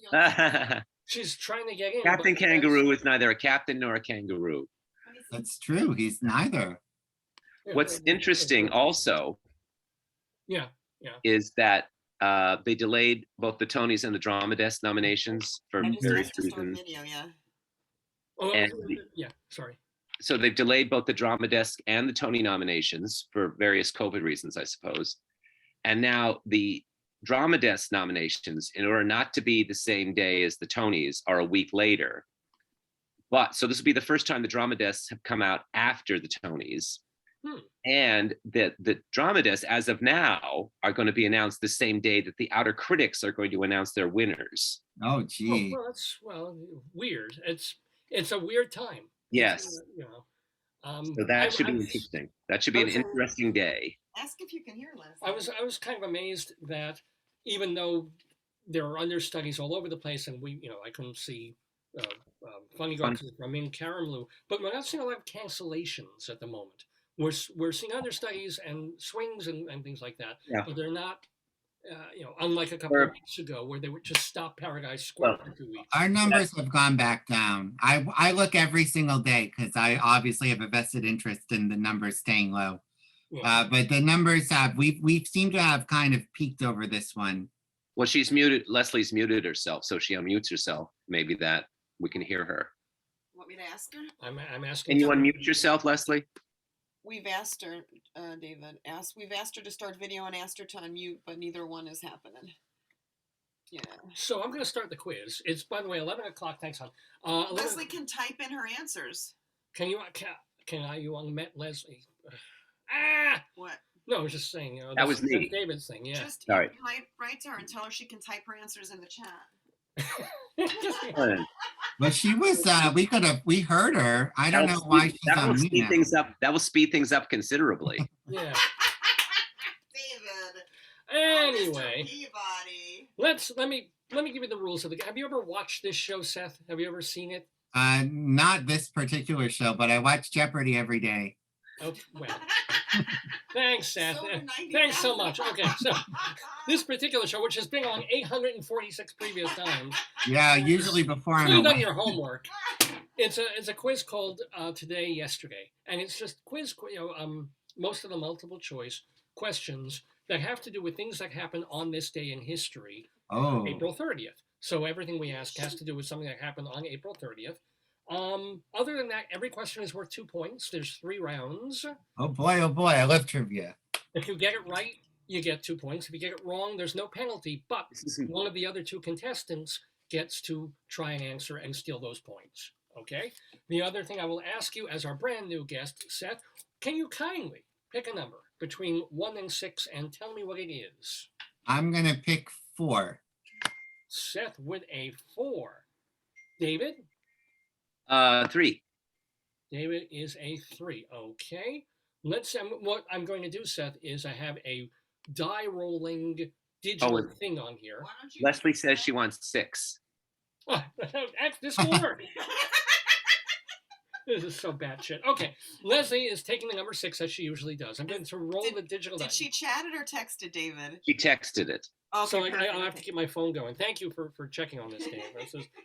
She's trying to get in. Captain Kangaroo is neither a captain nor a kangaroo. That's true. He's neither. What's interesting also is that they delayed both the Tonys and the Drama Desk nominations for various reasons. Sorry. So they've delayed both the Drama Desk and the Tony nominations for various COVID reasons, I suppose. And now the Drama Desk nominations, in order not to be the same day as the Tonys, are a week later. But so this will be the first time the Drama Desks have come out after the Tonys. And the Drama Desks, as of now, are going to be announced the same day that the Outer Critics are going to announce their winners. Oh, gee. Well, that's weird. It's a weird time. Yes. So that should be interesting. That should be an interesting day. Ask if you can hear, Leslie. I was kind of amazed that even though there are understudies all over the place, and I couldn't see Funny Girls from in Karamlu, but we're not seeing a lot of cancellations at the moment. We're seeing understudies and swings and things like that, but they're not. Unlike a couple of weeks ago where they would just stop Paradise Square for 2 weeks. Our numbers have gone back down. I look every single day because I obviously have a vested interest in the numbers staying low. But the numbers we seem to have kind of peaked over this one. Well, she's muted. Leslie's muted herself, so she unmutes herself. Maybe that we can hear her. Want me to ask her? I'm asking. Can you unmute yourself, Leslie? We've asked her, David. We've asked her to start video and asked her to unmute, but neither one is happening. Yeah. So I'm going to start the quiz. It's, by the way, 11 o'clock. Thanks, hon. Leslie can type in her answers. Can you? you met Leslie? Ah! What? No, I was just saying, That was me. David's thing, yeah. Just All right. write to her and tell her she can type her answers in the chat. Fun. Well, she was, we heard her. I don't know why she's That will on mute speed now. things up. That will speed things up considerably. Yeah. David. Anyway, Mr. Peabody. let me give you the rules of the game. Have you ever watched this show, Seth? Have you ever seen it? Not this particular show, but I watch Jeopardy every day. Oh, well. Thanks, Seth. So do 90,000. Thanks so much. Okay, so this particular show, which has been on 846 previous times, Yeah, usually before I'm you've done awake. your homework. It's a quiz called Today, Yesterday, and it's just most of the multiple choice questions that have to do with things that happen on this day in history, Oh, April 30th. So everything we ask has to do with something that happened on April 30th. Other than that, every question is worth 2 points. There's 3 rounds. oh boy, I love trivia. If you get it right, you get 2 points. If you get it wrong, there's no penalty, but one of the other 2 contestants gets to try and answer and steal those points. Okay? The other thing I will ask you as our brand new guest, Seth, can you kindly pick a number between 1 and 6 and tell me what it is? I'm going to pick 4. Seth with a 4. David? 3. David is a 3. Okay. What I'm going to do, Seth, is I have a die rolling digital thing on here. Why don't you Leslie says she wants 6. This will work. This is so bad shit. Okay. Leslie is taking the number 6 as she usually does. I'm going to roll the digital die. Did she chat it or texted David? She texted it. Okay, So perfect. I'll have to keep my phone going. Thank you for checking on this, Dave.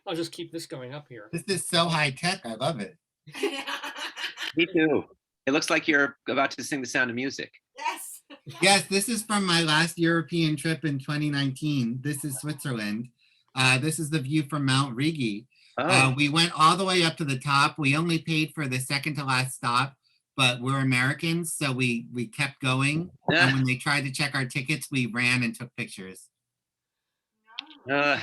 I'll just keep this going up here. This is so high tech. I love it. Me too. It looks like you're about to sing The Sound of Music. Yes. Yes, this is from my last European trip in 2019. This is Switzerland. This is the view from Mount Rigi. Oh, We went all the way up to the top. We only paid for the second to last stop, but we're Americans, so we kept going. And when they tried to check our tickets, we ran and took pictures. So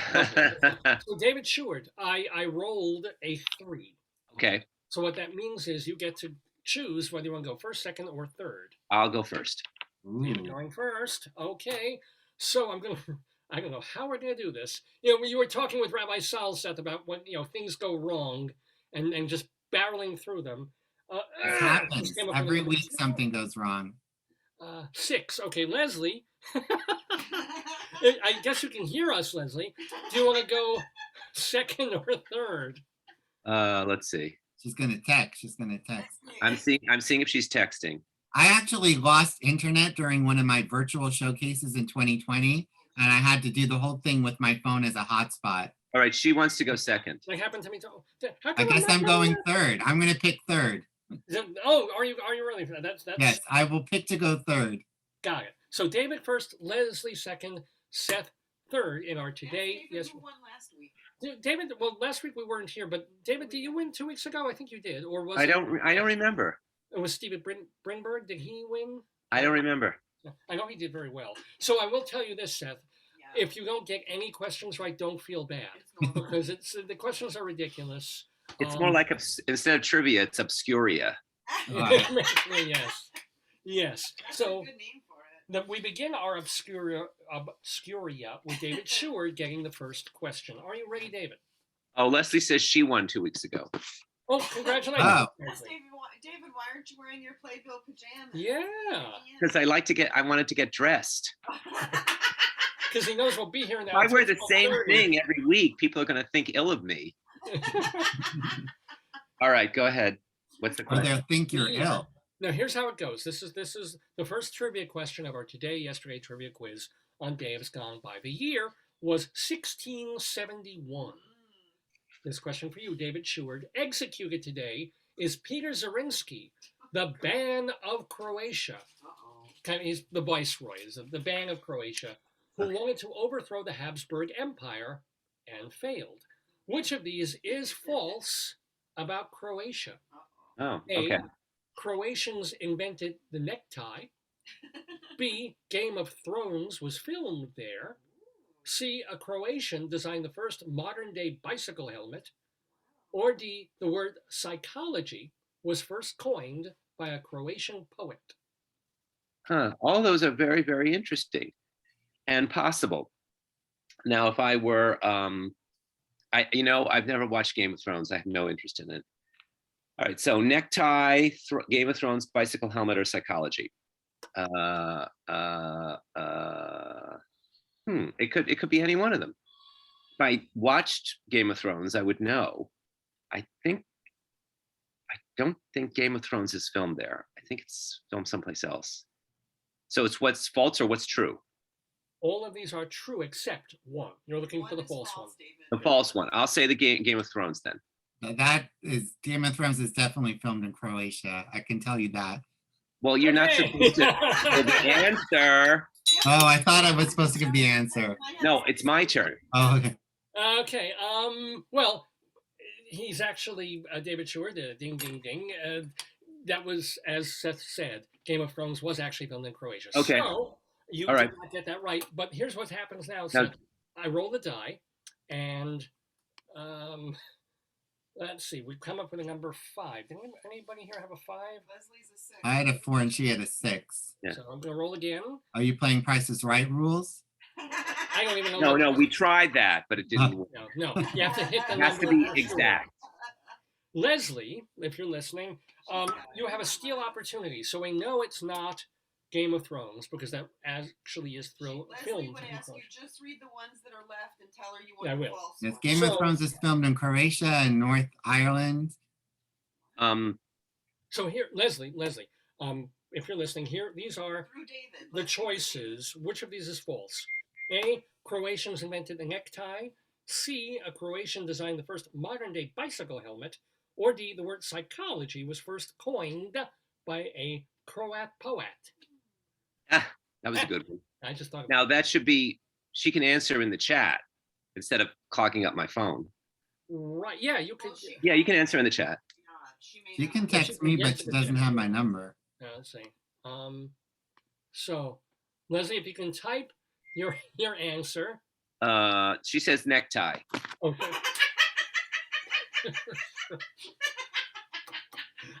David Sheward, I rolled a 3. okay. So what that means is you get to choose whether you want to go first, second, or third. I'll go first. David Ooh. going first. Okay. So I don't know how we're gonna do this. You were talking with Rabbi Sal, Seth, about when things go wrong and just barreling through them. It happens. just came up with Every a number week something goes wrong. 6. Okay, Leslie. I guess you can hear us, Leslie. Do you want to go second or third? Let's see. She's gonna text. I'm seeing if she's texting. I actually lost internet during one of my virtual showcases in 2020, and I had to do the whole thing with my phone as a hotspot. All right, she wants to go second. That happened to me too. How I come guess not I'm going that? third. I'm gonna pick third. Oh, are you really? That's Yes, I will pick to go third. Got it. So David first, Leslie second, Seth third in our today. Yes. Yes, Who won last week? David. Well, last week we weren't here, but David, did you win 2 weeks ago? I think you did, or was I don't remember. It was Steven Brinberg? Did he win? I don't remember. I know he did very well. So I will tell you this, Seth. Yeah. If you don't get any questions right, don't feel bad It's normal. because the questions are ridiculous. It's more like instead of trivia, it's obscuria. Yes. That's So a good name for it. we begin our obscuria with David Sheward getting the first question. Are you ready, David? Oh, Leslie says she won 2 weeks ago. Oh, congratulations. Oh. Yes, David, why aren't you wearing your Playbill pajamas? Yeah. Because I wanted to get dressed. Because he knows we'll be here now. If I wear the until same 12:30. thing every week, people are going to think ill of me. All right, go ahead. What's the Or question? they'll think you're Yeah. ill. Now, here's how it goes. This is the first trivia question of our Today, Yesterday trivia quiz on Dave's Gone By. The year was 1671. This question for you, David Sheward. Executed today is Peter Zarinsky, the Ban of Croatia. He's the viceroy, is the Ban of Croatia, who wanted to overthrow the Habsburg Empire and failed. Which of these is false about Croatia? Oh, A, okay. Croatians invented the necktie. B, Game of Thrones was filmed there. C, a Croatian designed the first modern-day bicycle helmet. Or D, the word psychology was first coined by a Croatian poet? Huh. All those are very, very interesting and possible. Now, if I were, I've never watched Game of Thrones. I have no interest in it. All right, so necktie, Game of Thrones, bicycle helmet, or psychology. It could be any one of them. If I watched Game of Thrones, I would know. I don't think Game of Thrones is filmed there. I think it's filmed someplace else. So it's what's false or what's true? All of these are true except one. You're looking for the is false one. David. The false one. I'll say the Game of Thrones then. That is, Game of Thrones is definitely filmed in Croatia. I can tell you that. Well, you're not supposed to give the answer. Oh, I thought I was supposed to give the answer. No, it's my turn. Oh, okay. Okay. Well, he's actually David Sheward. Ding, ding, ding. That was, as Seth said, Game of Thrones was actually filmed in Croatia. Okay. So you All right. did not get that right. But here's what happens now. Seth. I roll the die, and let's see. We've come up with a number 5. Did anybody here have a 5? Leslie's a 6. I had a 4 and she had a 6. Yeah. So I'm going to roll again. Are you playing Price is Right rules? I don't even know. No, we tried that, but it didn't work. No. You have to hit the It has to number be for sure. exact. Leslie, if you're listening, you have a steal opportunity. So we know it's not Game of Thrones because that actually is Leslie filmed would in ask you Croatia. just read the ones that are left and tell her you I want the will. false Yes, one. Game of Thrones is filmed in Croatia and North Ireland. So here, Leslie, if you're listening, these are Through David. the choices. Which of these is false? A, Croatians invented the necktie. C, a Croatian designed the first modern-day bicycle helmet. Or D, the word psychology was first coined by a Croat poet. That was a good one. I just thought. Now that should be, she can answer in the chat instead of clogging up my phone. Right? Yeah, you could. Yeah, you can answer in the chat. She may She not. can text me, but she doesn't have my number. Let's see. So, Leslie, if you can type your answer. She says necktie. Okay.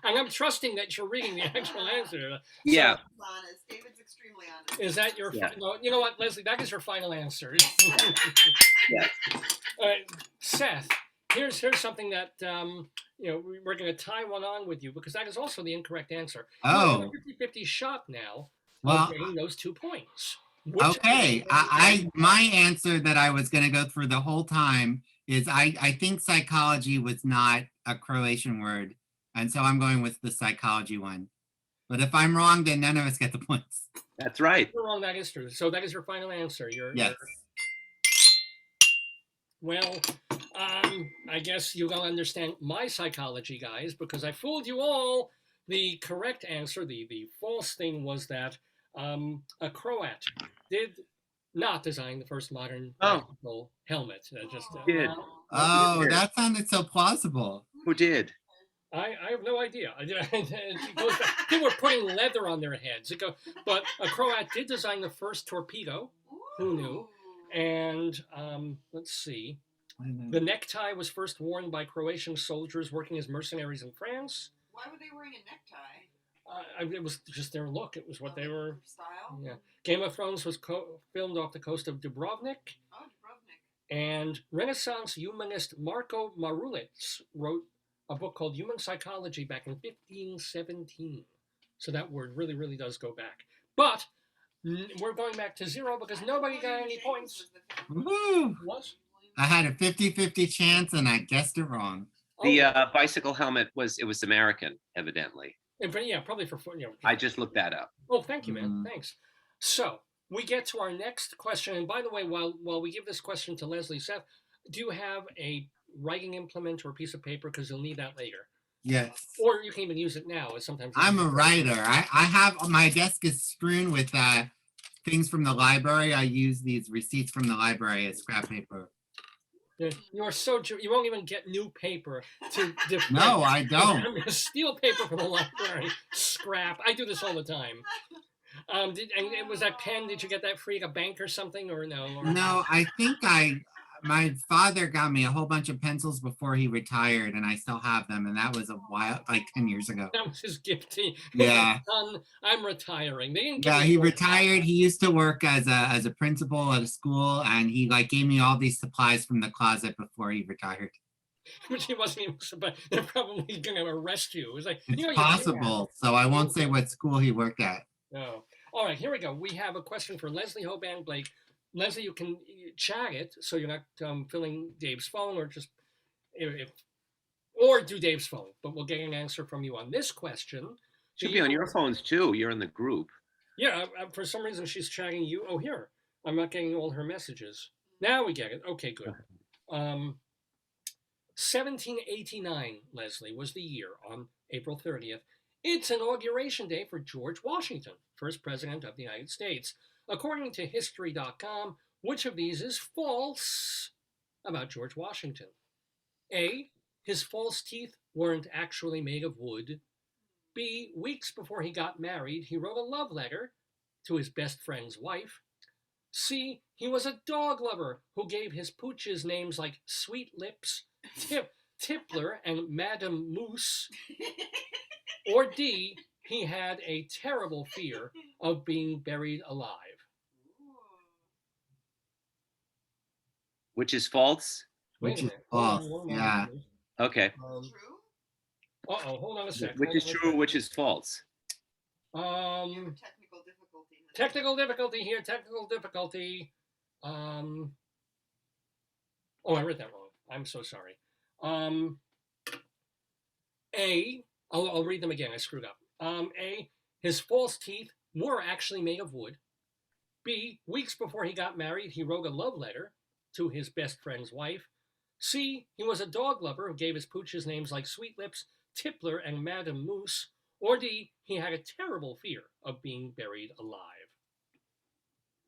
And I'm trusting that you're reading the actual answer. Yeah. Honest. David's extremely honest. Is that your? Yeah. No, you know what, Leslie? That is your final answer. Yes. All right, Seth. Here's something that we're going to tie one on with you because that is also the incorrect answer. Oh. 50-50 shot now. Well, getting those 2 points. okay. My answer that I was going to go through the whole time is I think psychology was not a Croatian word. And so I'm going with the psychology one. But if I'm wrong, then none of us get the points. That's right. You're wrong. That is true. So that is your final answer. Yes. Well, I guess you don't understand my psychology, guys, because I fooled you all. The correct answer, the false thing was that a Croat did not design the first modern bicycle helmet. Did. That sounded so plausible. Who did? I have no idea. People were putting leather on their heads. But a Croat did design the first torpedo. Who knew? And let's see. The necktie was first worn by Croatian soldiers working as mercenaries in France. Why were they wearing a necktie? It was just their look. It was what they were. Style? Yeah. Game of Thrones was filmed off the coast of Dubrovnik. Oh, Dubrovnik. And Renaissance humanist Marko Marulic wrote a book called Human Psychology back in 1517. So that word really, really does go back. But we're going back to 0 because nobody got any points. Woo! What? I had a 50-50 chance and I guessed it wrong. The bicycle helmet was American, evidently. Yeah, probably for. I just looked that up. Oh, thank you, man. Thanks. So we get to our next question. And by the way, while we give this question to Leslie, Seth, do you have a writing implement or a piece of paper? Because you'll need that later. Yes. Or you can even use it now. As sometimes I'm a writer. I have, my desk is strewn with things from the library. I use these receipts from the library as scrap paper. You are so you won't even get new paper to defend. No, I don't. I'm going to steal paper from the library. Scrap. I do this all the time. And it was that pen. Did you get that free at a bank or something, or no? No, I think my father got me a whole bunch of pencils before he retired, and I still have them, and that was a while, like 10 years ago. That was his gift to you. Yeah. Son, I'm retiring. They didn't give Yeah, me he those. retired. He used to work as a principal at a school, and he like gave me all these supplies from the closet before he retired. Which he wasn't even, but they're probably going to arrest you. It was like, It's you possible, so I won't say what school he worked at. No. All right, here we go. We have a question for Leslie Hoban Blake. Leslie, you can chat it so you're not filling Dave's phone, or just or do Dave's phone. But we'll get an answer from you on this question. Should be on your phones too. You're in the group. Yeah, for some reason she's chatting you. Oh, here. I'm not getting all her messages. Now we get it. Okay, good. 1789, Leslie, was the year on April 30th. It's inauguration day for George Washington, first president of the United States. According to History.com, which of these is false about George Washington? A, his false teeth weren't actually made of wood. B, weeks before he got married, he wrote a love letter to his best friend's wife. C, he was a dog lover who gave his pooches names like Sweet Lips, Tippler, and Madame Moose. Or D, he had a terrible fear of being buried alive. Which is false? Wait a minute. false, Hold on, yeah. please. Okay. True? Hold on a sec. Which hold is on a true, sec. which is false? You have technical difficulty. Technical difficulty here. Technical difficulty. Oh, I read that wrong. I'm so sorry. I'll read them again. I screwed up. A, his false teeth were actually made of wood. B, weeks before he got married, he wrote a love letter to his best friend's wife. C, he was a dog lover who gave his pooches names like Sweet Lips, Tippler, and Madame Moose. Or D, he had a terrible fear of being buried alive.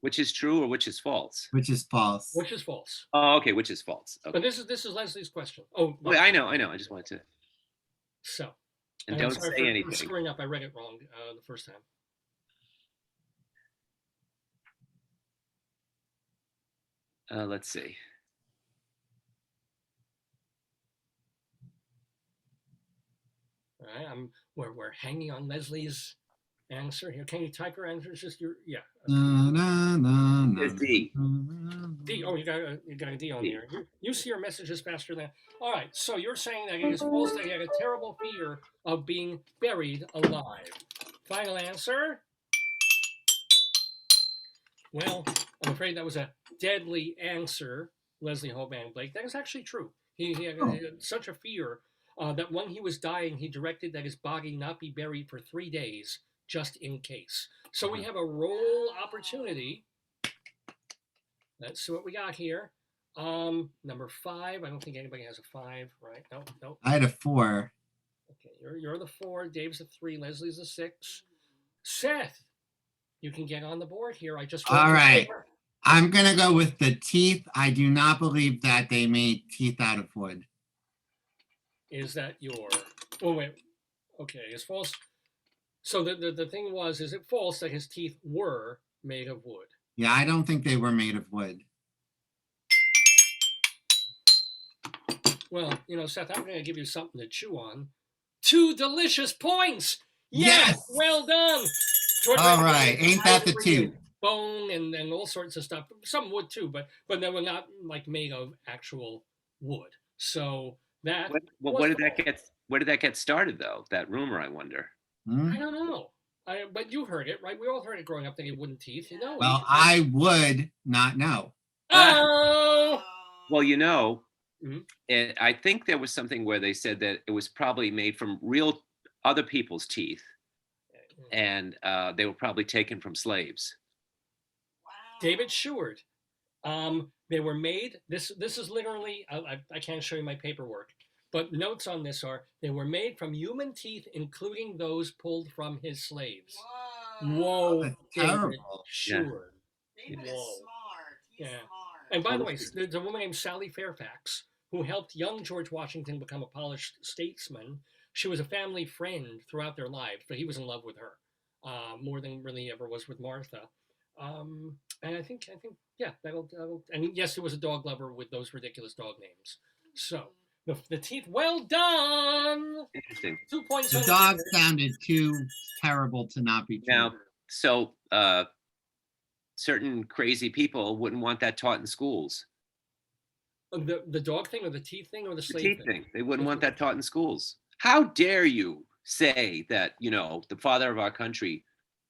Which is true or which is false? Which is false. Which is false. Oh, okay, which is false. Okay. But this is Leslie's question. Oh, no. Wait, I know. I just wanted to. So. And I'm don't sorry say for anything. screwing up. I read it wrong the first time. Let's see. All right, we're hanging on Leslie's answer here. Can you type your answer? It's just your It's D. D. Oh, you got a D on D. there. You see your messages faster than. All right, so you're saying that it is false that he had a terrible fear of being buried alive. Final answer. Well, I'm afraid that was a deadly answer, Leslie Hoban Blake. That is actually true. He had such a fear that when he was dying, he directed that his body not be buried for 3 days, just in case. So we have a roll opportunity. Let's see what we got here. Number 5. I don't think anybody has a 5, right? No. I had a 4. Okay, you're the 4. Dave's the 3. Leslie's the 6. Seth, you can get on the board here. I just All right. I'm going to go with the teeth. I do not believe that they made teeth out of wood. Is that your... Oh, wait. Okay, it's false. So the thing was, is it false that his teeth were made of wood? Yeah, I don't think they were made of wood. Well, Seth, I'm going to give you something to chew on. 2 delicious points! Yes! Well done! All right, ain't that the 2? Bone and all sorts of stuff. Some wood too, but they were not like made of actual wood. So that. Where did that get started though? That rumor, I wonder. I don't know. But you heard it, right? We all heard it growing up. They had wooden teeth. Well, I would not know. Oh. Well, Mm-hmm. I think there was something where they said that it was probably made from real other people's teeth, and they were probably taken from slaves. David Sheward. They were made. This is literally. I can't show you my paperwork, but notes on this are they were made from human teeth, including those pulled from his slaves. Whoa, That's David terrible. Sheward. David is smart. He's smart. And by the way, there's a woman named Sally Fairfax who helped young George Washington become a polished statesman. She was a family friend throughout their lives, but he was in love with her more than really ever was with Martha. And I think, yeah, that'll. And yes, he was a dog lover with those ridiculous dog names. So the teeth, well done. Interesting. 2 points. The on dog the sounded too terrible to not be true. Now, so certain crazy people wouldn't want that taught in schools. The dog thing, or the teeth thing, or the The slave teeth thing. thing. They wouldn't want that taught in schools. How dare you say that, the father of our country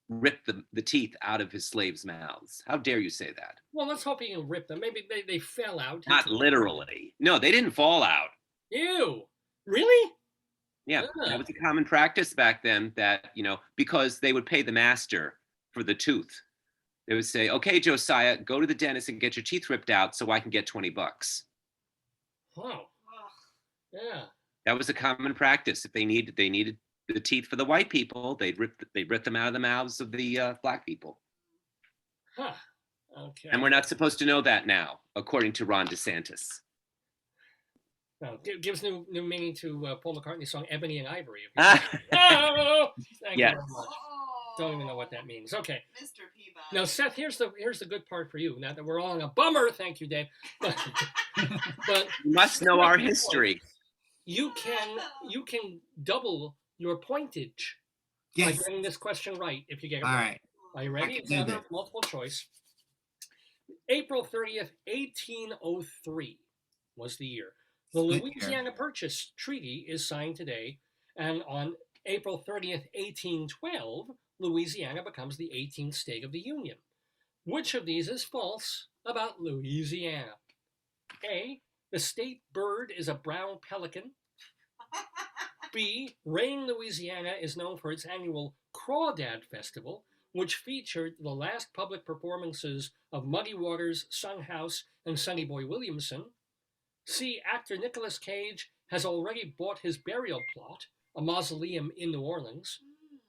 ripped the teeth out of his slaves' mouths? How dare you say that? Well, let's hope he can rip them. Maybe they fell out. Not literally. No, they didn't fall out. Ew. Really? Yeah, Yeah. that was a common practice back then that, because they would pay the master for the tooth. They would say, okay, Josiah, go to the dentist and get your teeth ripped out so I can get $20. Wow. Ugh. Yeah. That was a common practice. If they needed the teeth for the white people, they'd rip them out of the mouths of the black people. Huh. Okay. And we're not supposed to know that now, according to Ron DeSantis. Well, gives new meaning to Paul McCartney's song "Ebony and Ivory." Ah. Oh, thank you Yes. very much. Don't even know what that means. Okay. Mr. Peabody. Now, Seth, here's the good part for you. Now that we're all on a bummer, thank you, Dave. But You must know our history. you can double your pointage by Yes. getting this question right if you get it All right. right. Are you ready? I can It's do another this. multiple choice. April 30th, 1803 was the year. The Good year. Louisiana Purchase Treaty is signed today, and on April 30th, 1812, Louisiana becomes the 18th state of the Union. Which of these is false about Louisiana? A, the state bird is a brown pelican. B, Rain, Louisiana is known for its annual Crawdad Festival, which featured the last public performances of Muddy Waters, Son House, and Sonny Boy Williamson. C, actor Nicolas Cage has already bought his burial plot, a mausoleum in New Orleans.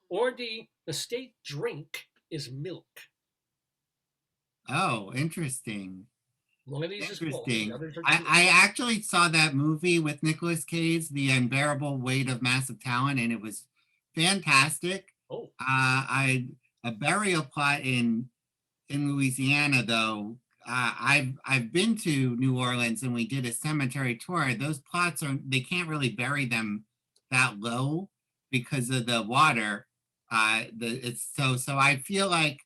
Or D, the state drink is milk. Oh, interesting. One of these is false. Interesting. The others are true. I actually saw that movie with Nicolas Cage, The Unbearable Weight of Massive Talent, and it was fantastic. Oh, A burial plot in Louisiana, though. I've been to New Orleans and we did a cemetery tour. Those plots they can't really bury them that low because of the water. So I feel like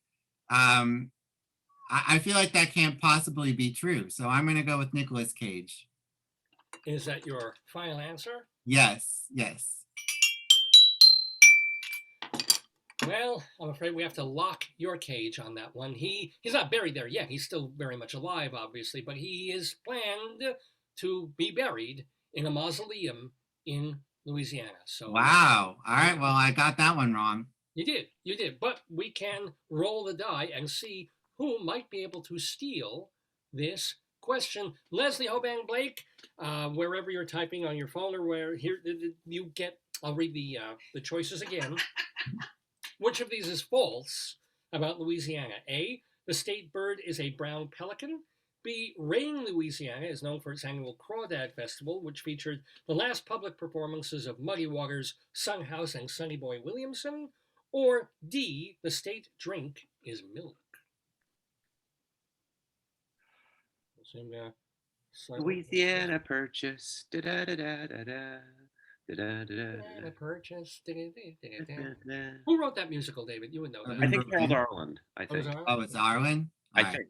I feel like that can't possibly be true. So I'm going to go with Nicolas Cage. is that your final answer? Yes. Well, I'm afraid we have to lock your Cage on that one. He's not buried there yet. He's still very much alive, obviously, but he is planned to be buried in a mausoleum in Louisiana. So Wow. All right. Well, I got that one wrong. you did. But we can roll the die and see who might be able to steal this question. Leslie Hoban Blake, wherever you're typing on your phone or where here you get, I'll read the choices again. Which of these is false about Louisiana? A, the state bird is a brown pelican. B, Rain, Louisiana is known for its annual Crawdad Festival, which featured the last public performances of Muddy Waters, Son House, and Sonny Boy Williamson. Or D, the state drink is milk. Louisiana Purchase. Da, da, da, da, da, da. Louisiana Purchase. Who wrote that musical, David? You would know that. I think Harold Arlen. I Oh, was think. it Oh, it's Arlen? I All right. think.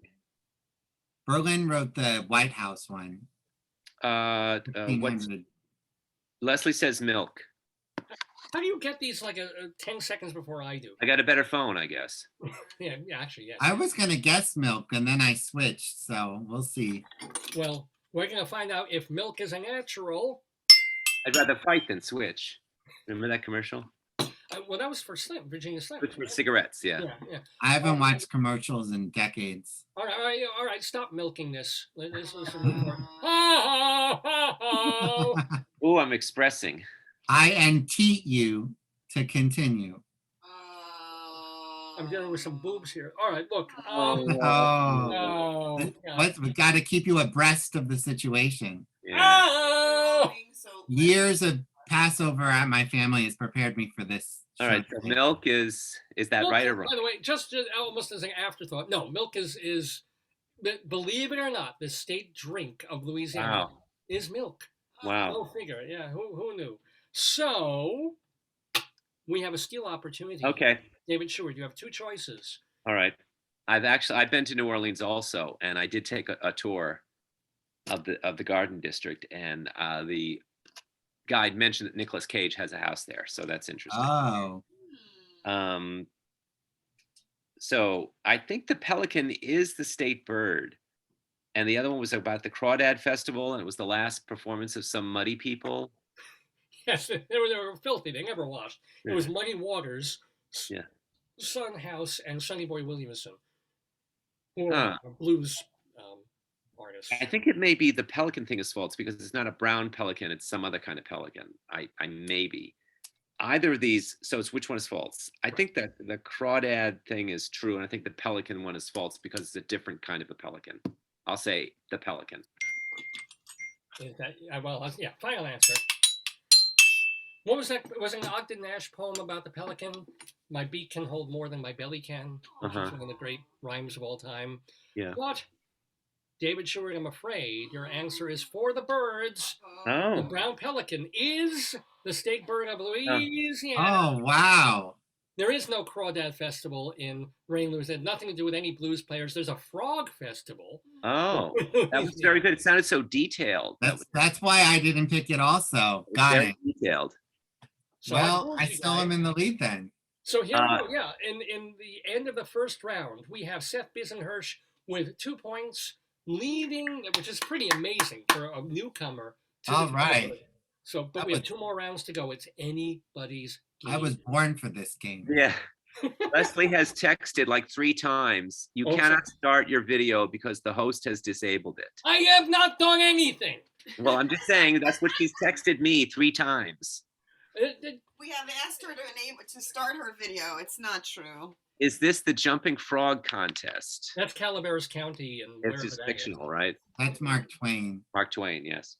Berlin wrote the White House one. What's 1500. Leslie says milk. How do you get these like 10 seconds before I do? I got a better phone, I guess. Yeah, actually, yes. I was going to guess milk and then I switched. So we'll see. Well, we're going to find out if milk is a natural. I'd rather fight than switch. Remember that commercial? Well, that was for Slim, Virginia Slim. Switch with cigarettes, yeah. Yeah. I haven't watched commercials in decades. All right. Stop milking this. Let's listen more. Oh. Oh, I'm expressing. I entreat you to continue. I'm dealing with some boobs here. All right, look. Oh, No. we got to keep you abreast of the situation. Yeah. Oh. Years of Passover at my family has prepared me for this All right. So milk is that Milk, right or wrong? by the way, just almost as an afterthought, no, milk is believe it or not, the state drink of Louisiana is milk. Wow. Go figure. Yeah, who knew? So we have a steal opportunity. Okay. David Sheward, you have two choices. All right. I've been to New Orleans also, and I did take a tour of the Garden District, and the guide mentioned that Nicolas Cage has a house there, so that's interesting. Oh, So I think the pelican is the state bird, and the other one was about the Crawdad Festival, and it was the last performance of some muddy people. Yes, they were filthy. They never washed. Yeah. It was Muddy Waters, Yeah. Son House, and Sonny Boy Williamson, who Huh. are blues artists. I think it may be the pelican thing is false because it's not a brown pelican; it's some other kind of pelican. I maybe either of these. So it's which one is false? I think that the crawdad thing is true, and I think the pelican one is false because it's a different kind of a pelican. I'll say the pelican. Yeah, final answer. What was that? Was it an Ogden Nash poem about the pelican? My beak can hold more than my belly can, which is one of the great rhymes of all time. Yeah. But David Sheward, I'm afraid your answer is for the birds. Oh. The brown pelican is the state bird of Louisiana. Oh, wow. There is no Crawdad Festival in Rain, Louisiana. Nothing to do with any blues players. There's a frog festival. Oh, that was very good. It sounded so detailed. That's why I didn't pick it also. Got it. Detailed. So Well, I still am in the lead then. So here we go. Yeah, in the end of the first round, we have Seth Bisen-Hirsch with 2 points, leading, which is pretty amazing for a newcomer. All right. So, but we have 2 more rounds to go. It's anybody's game. I was born for this game. Yeah. Leslie has texted like 3 times. You cannot start your video because the host has disabled it. I have not done anything. Well, I'm just saying that's what she's texted me 3 times. We have asked her to start her video. It's not true. Is this the jumping frog contest? That's Calaveras County, and it's just fictional, right? That's Mark Twain. Mark Twain, yes.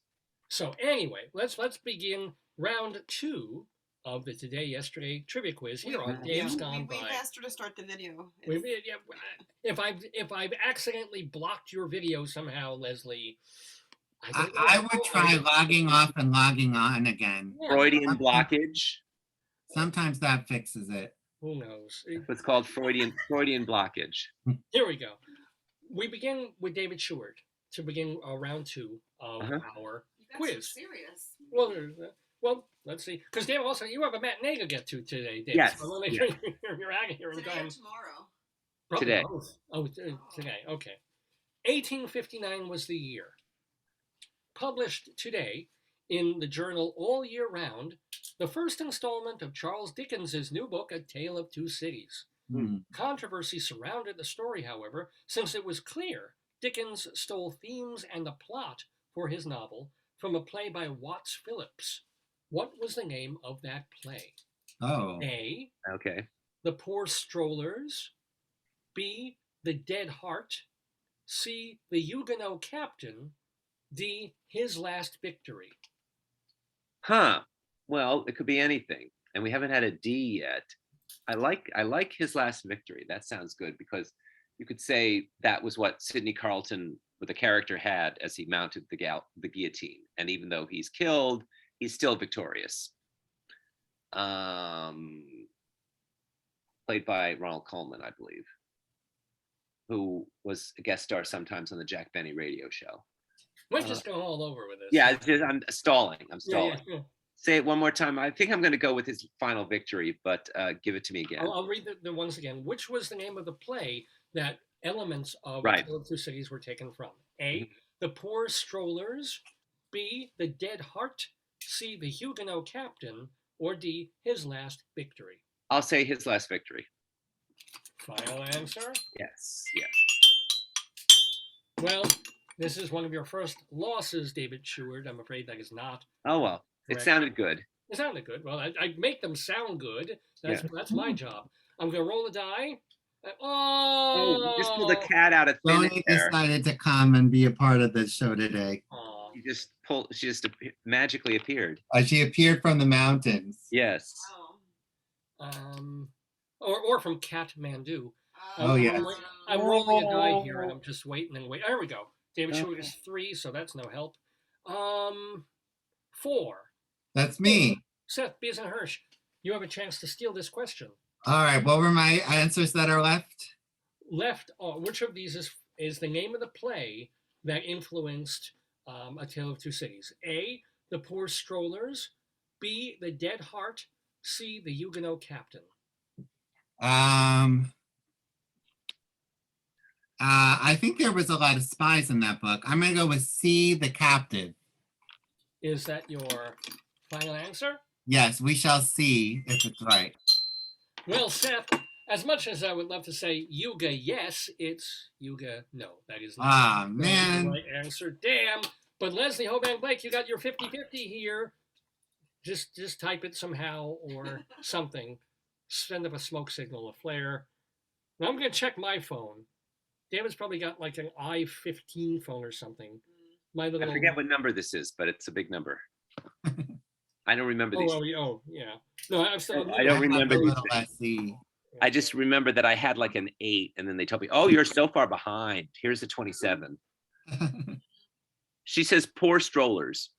So anyway, let's begin round 2 of the Today Yesterday trivia quiz here on Dave's Gone By. We've asked her to start the video. If I've accidentally blocked your video somehow, Leslie, I would try logging off and logging on again. Freudian blockage. Sometimes that fixes it. Who knows? It's called Freudian blockage. Here we go. We begin with David Sheward to begin round 2 of our quiz. Serious. Well, let's see. Because Dave, also you have a matinee to get to today, Dave. Yes. So you're out of here in Today time. or tomorrow? Probably Today. both. Oh, today. Okay. 1859 was the year. Published today in the journal All Year Round, the first installment of Charles Dickens's new book, A Tale of Two Cities. Controversy surrounded the story, however, since it was clear Dickens stole themes and the plot for his novel from a play by Watts Phillips. What was the name of that play? Oh. A. Okay. The Poor Strollers. B. The Dead Heart. C. The Huguenot Captain. D. His Last Victory. Huh. Well, it could be anything, and we haven't had a D yet. I like His Last Victory. That sounds good because you could say that was what Sidney Carlton, with the character, had as he mounted the guillotine, and even though he's killed, he's still victorious. Played by Ronald Colman, I believe, who was a guest star sometimes on the Jack Benny radio show. We're just going all over with this. Yeah, I'm stalling. Yeah. Say it one more time. I think I'm going to go with his final victory, but give it to me again. I'll read the ones again. Which was the name of the play that elements of Tale of Two Cities were taken from? A. The Poor Strollers. B. The Dead Heart. C. The Huguenot Captain. Or D. His Last Victory. I'll say His Last Victory. Final answer? Yes. Well, this is one of your first losses, David Sheward. I'm afraid that is not. Oh, well. Correct. It sounded good. It sounded good. Well, I make them sound good. That's my job. I'm going to roll the die. You just pulled a cat out of thin Tony air. decided to come and be a part of this show today. She just magically appeared. She appeared from the mountains. Yes. Oh. Or from Kathmandu. Oh, yes. I'm rolling a die here, and I'm just waiting and waiting. There we go. David Sheward is 3, so that's no help. 4. That's me. Seth Bisen-Hirsch, you have a chance to steal this question. All right. What were my answers that are left? Left, which of these is the name of the play that influenced A Tale of Two Cities? A, The Poor Strollers. B, The Dead Heart. C, The Huguenot Captain. I think there was a lot of spies in that book. I'm going to go with C, The Captive. Is that your final answer? Yes, we shall see if it's right. Well, Seth, as much as I would love to say Yuga, yes, it's Yuga, no. That is not Ah, the man. right answer. Damn. But Leslie Hoban Blake, you got your 50-50 here. Just type it somehow or something. Send up a smoke signal, a flare. Now I'm going to check my phone. David's probably got like an i15 phone or something. My little. I forget what number this is, but it's a big number. I don't remember these. Oh, yeah. No, I'm still. I don't remember these Little things. SC. I just remember that I had like an 8, and then they told me, "Oh, you're so far behind. Here's a 27." She says, "Poor strollers."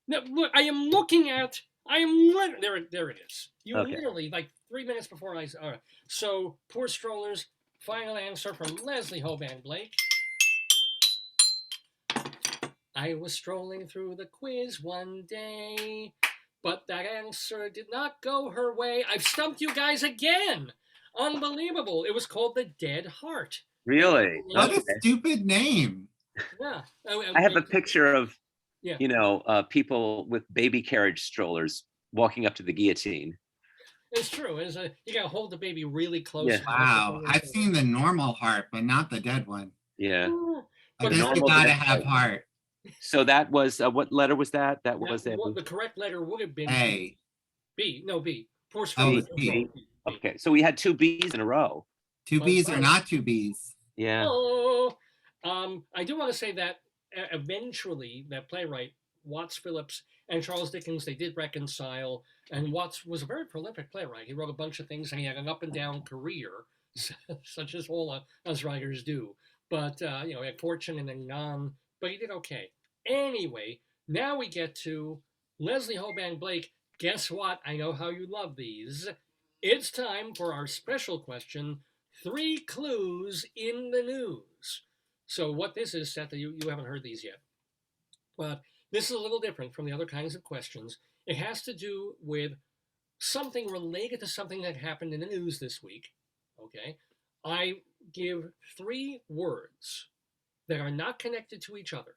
No, look, I am looking at. There it is. You Okay. literally like 3 minutes before I. All right. So, Poor Strollers. Final answer from Leslie Hoban Blake. I was strolling through the quiz one day, but that answer did not go her way. I've stumped you guys again. Unbelievable. It was called The Dead Heart. Really? What Okay. a stupid name. Yeah. I have a picture of, Yeah. people with baby carriage strollers walking up to the guillotine. It's true. You got to hold the baby really close. Yeah. Wow. I've seen the normal heart, but not the dead one. Yeah. I But guess you normal gotta dead have heart. So that was what letter was that? That was it. The correct letter would have been A. B. No, B. Poor Oh, Strollers. it's B. Okay, so we had 2 B's in a row. 2 B's or not 2 B's. Yeah. Oh, I do want to say that eventually that playwright Watts Phillips and Charles Dickens, they did reconcile, and Watts was a very prolific playwright. He wrote a bunch of things, and he had an up and down career, such as all us writers do. But he had fortune and then none, but he did okay. Anyway, now we get to Leslie Hoban Blake. Guess what? I know how you love these. It's time for our special question, 3 clues in the news. So what this is, Seth, you haven't heard these yet. But this is a little different from the other kinds of questions. It has to do with something related to something that happened in the news this week. Okay? I give 3 words that are not connected to each other.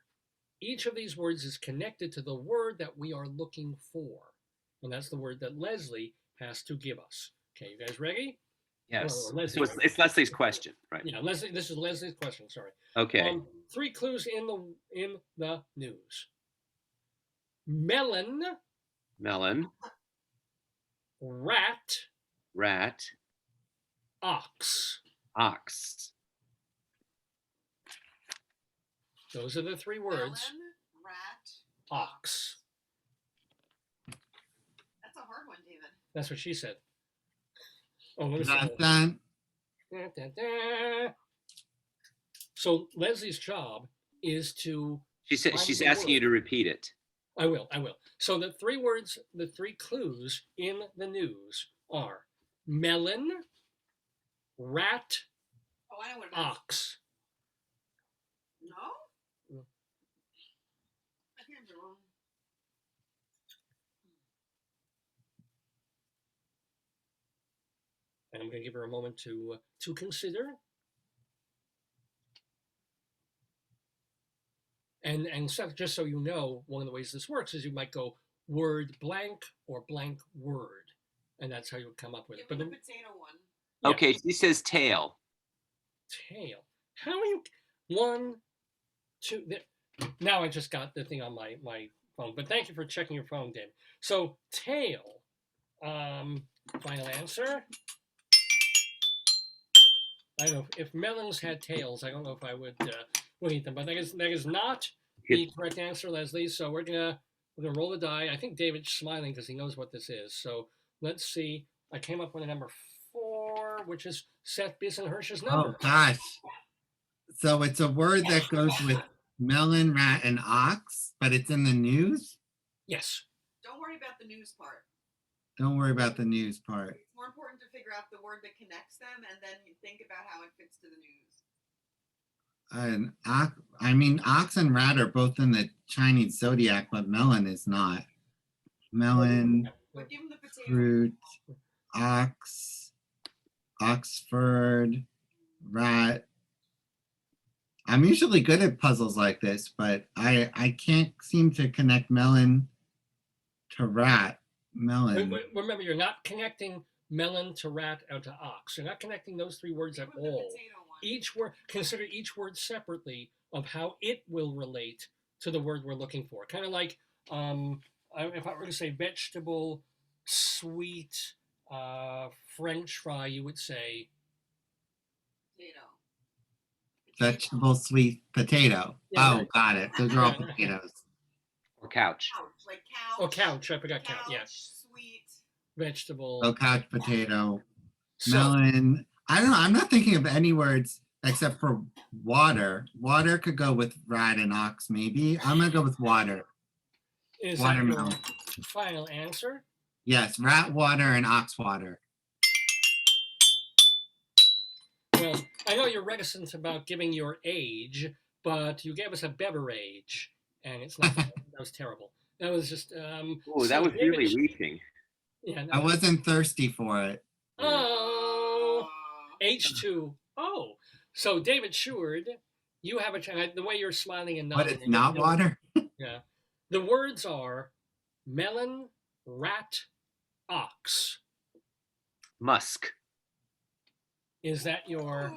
Each of these words is connected to the word that we are looking for. And that's the word that Leslie has to give us. Okay, you guys ready? Yes. Oh, So it's Leslie's question, right? Yeah, Leslie. This is Leslie's question. Sorry. Okay. 3 clues in the news. Melon, Melon, rat, rat, ox. ox. Those are the 3 words. Melon, rat, Ox. That's a hard one, David. That's what she said. Oh, let me Dun, see. dun. Da, da, da. So Leslie's job is to. She said find she's the asking you word. to repeat it. I will. So the 3 words, the 3 clues in the news are melon, rat, Oh, I know what it is. ox. No? I think I'm wrong. And I'm going to give her a moment to consider. And Seth, just so you know, one of the ways this works is you might go word blank or blank word, and that's how you would come up with it. Give But me the the potato one. Yeah. Okay, she says tail. tail. How are you? 1, 2. Now I just got the thing on my phone. But thank you for checking your phone, Dave. So tail. Final answer. I don't know if melons had tails. I don't know if I would eat them, but that is not the correct answer, Leslie. So we're gonna roll the die. I think David's smiling because he knows what this is. So let's see. I came up with a number 4, which is Seth Beeson-Hirsch's Oh number. gosh. So it's a word that goes with melon, rat, and ox, but it's in the news? Yes. Don't worry about the news part. Don't worry about the news part. It's more important to figure out the word that connects them, and then you think about how it fits to the news. Ox and rat are both in the Chinese zodiac, but melon is not. Melon, But give them the potato. fruit, ox, Oxford, rat. I'm usually good at puzzles like this, but I can't seem to connect melon to rat. Melon. Remember, you're not connecting melon to rat or to ox. You're not connecting those 3 words at Give them the all. potato one. Each word, consider each word separately of how it will relate to the word we're looking for. Kind of like if I were to say vegetable, sweet, French fry, you would say Potato. Vegetable, sweet, potato. Yeah, Oh, right. got it. Those are all Yeah. potatoes. Or couch. Couch, like couch. Oh, couch. I forgot couch. Yeah, Sweet. vegetable. Oh, couch potato. So, Melon. I don't know. I'm not thinking of any words except for water. Water could go with rat and ox, maybe. I'm gonna go with water. is that your Watermelon. final answer? Yes, rat water and ox water. Well, I know you're reticent about giving your age, but you gave us a beverage, and it's not. That was terrible. That was just. Oh, so that was David really Sh- reaching. Yeah. No, I wasn't thirsty for it. Oh, H2O. So David Sheward, you have a chance. The way you're smiling and But nodding. it's not water. Yeah. The words are melon, rat, ox. Musk. Is that your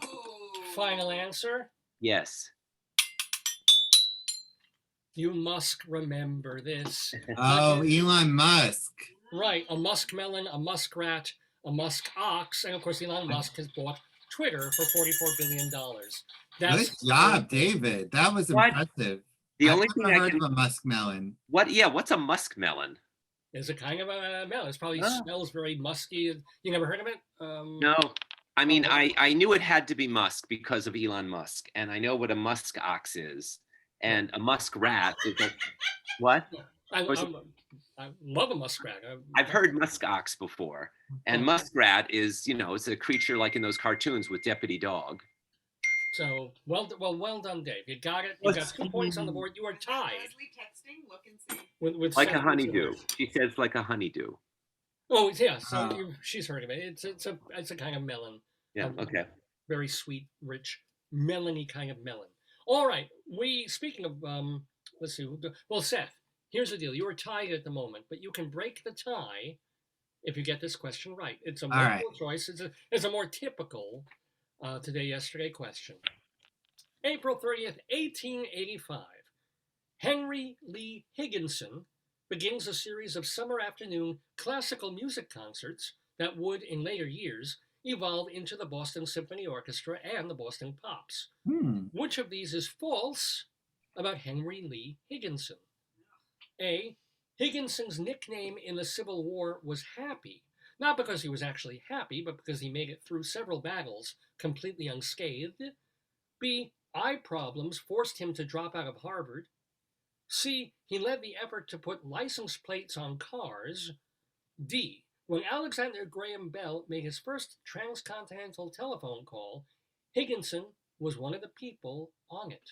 final answer? Yes. You must remember this. Oh, Elon Musk. Right, a muskmelon, a muskrat, a musk ox, and of course Elon Musk has bought Twitter for $44 billion. Good job, David. That was What? impressive. The I've only thing never I heard can. of a muskmelon. What? Yeah. What's a muskmelon? Is a kind of a melon. It probably Oh. smells very musky. You never heard of it? No. I mean, Oh. I knew it had to be Musk because of Elon Musk, and I know what a musk ox is, and a musk rat is a what? I Or is it- love a muskrat. I've heard musk ox before, and muskrat is, it's a creature like in those cartoons with Deputy Dog. So well done, Dave. You got it. You got 2 points on the board. You are Is that tied Leslie texting? Look and see. with Like Seth a honeydew. Beeson-Hirsch. She says like a honeydew. Oh yeah, so Oh. she's heard of it. It's a kind of melon. Yeah. Okay. Very sweet, rich, melony kind of melon. All right. Speaking of let's see. Well, Seth, here's the deal. You are tied at the moment, but you can break the tie if you get this question right. It's a right. multiple choice. It's a more typical today yesterday question. April 30th, 1885. Henry Lee Higginson begins a series of summer afternoon classical music concerts that would, in later years, evolve into the Boston Symphony Orchestra and the Boston Pops. Which of these is false about Henry Lee Higginson? A. Higginson's nickname in the Civil War was Happy, not because he was actually happy, but because he made it through several battles completely unscathed. B. Eye problems forced him to drop out of Harvard. C. He led the effort to put license plates on cars. D. When Alexander Graham Bell made his first transcontinental telephone call, Higginson was one of the people on it.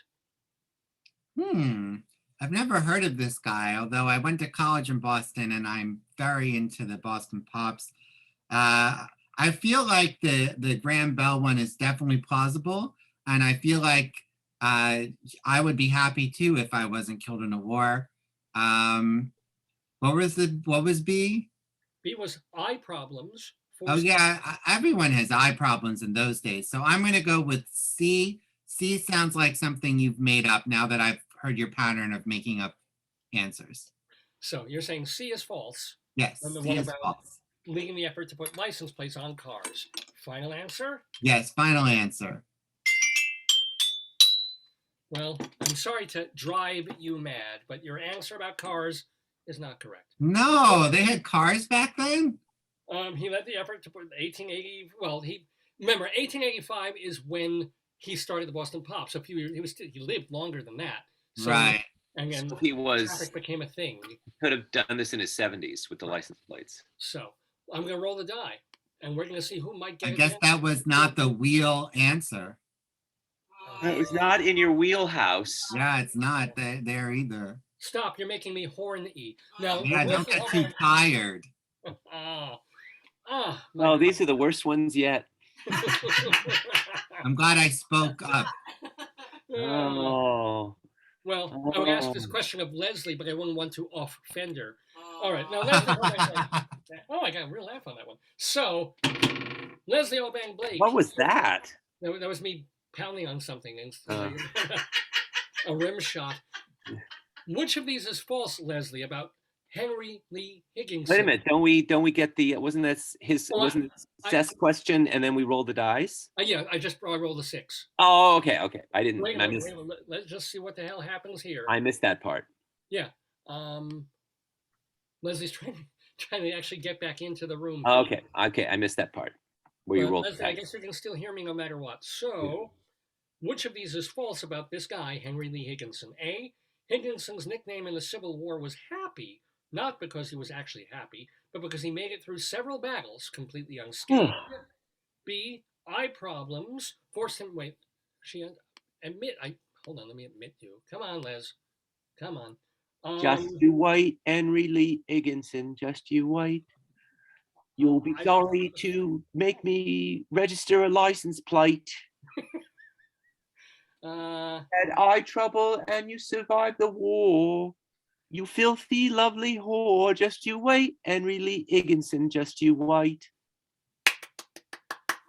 I've never heard of this guy, although I went to college in Boston and I'm very into the Boston Pops. I feel like the Graham Bell one is definitely plausible, and I feel like I would be happy too if I wasn't killed in a war. What was B? B was eye problems. Oh yeah, everyone has eye problems in those days. So I'm going to go with C. C sounds like something you've made up now that I've heard your pattern of making up answers. So you're saying C is false. Yes, And the C one is about false. leading the effort to put license plates on cars. Final answer? Yes, final answer. Well, I'm sorry to drive you mad, but your answer about cars is not correct. No, they had cars back then? He led the effort to put 1880. Well, remember 1885 is when he started the Boston Pops. A few years, he lived longer than that. So, Right. And then So he traffic became a thing. could have done this in his 70s with the license plates. So I'm going to roll the die, and we're going to see who might get I it. guess that was not the wheel answer. It was not in your wheelhouse. Yeah, it's not there either. Stop! You're making me horny. Now, Yeah, don't get too tired. Oh, these are the worst ones yet. I'm glad I spoke up. Oh. Well, I would ask this question of Leslie, but I wouldn't want to offend her. All right, now Leslie. Oh, I got a real laugh on that one. So, Leslie Hoban Blake. What was that? That was me pounding on something and a rim shot. Which of these is false, Leslie, about Henry Lee Higginson? Wait a minute, don't we get the wasn't that his wasn't it Seth's question and then we rolled the dice? Yeah, I rolled a 6. Oh, okay. I didn't. Wait a minute, let's just see what the hell happens here. I missed that part. Yeah. Leslie's trying to actually get back into the room. Okay, I missed that part where you rolled Leslie, the dice. I guess you can still hear me no matter what. So, which of these is false about this guy, Henry Lee Higginson? A, Higginson's nickname in the Civil War was Happy, not because he was actually happy, but because he made it through several battles completely unscathed. B, eye problems forced him. Wait, hold on, let me admit you. Come on, Les. Come on. Just you wait, Henry Lee Higginson. Just you wait. You'll be sorry to make me register a license plate. Had eye trouble and you survived the war. You filthy, lovely whore. Just you wait, Henry Lee Higginson. Just you wait.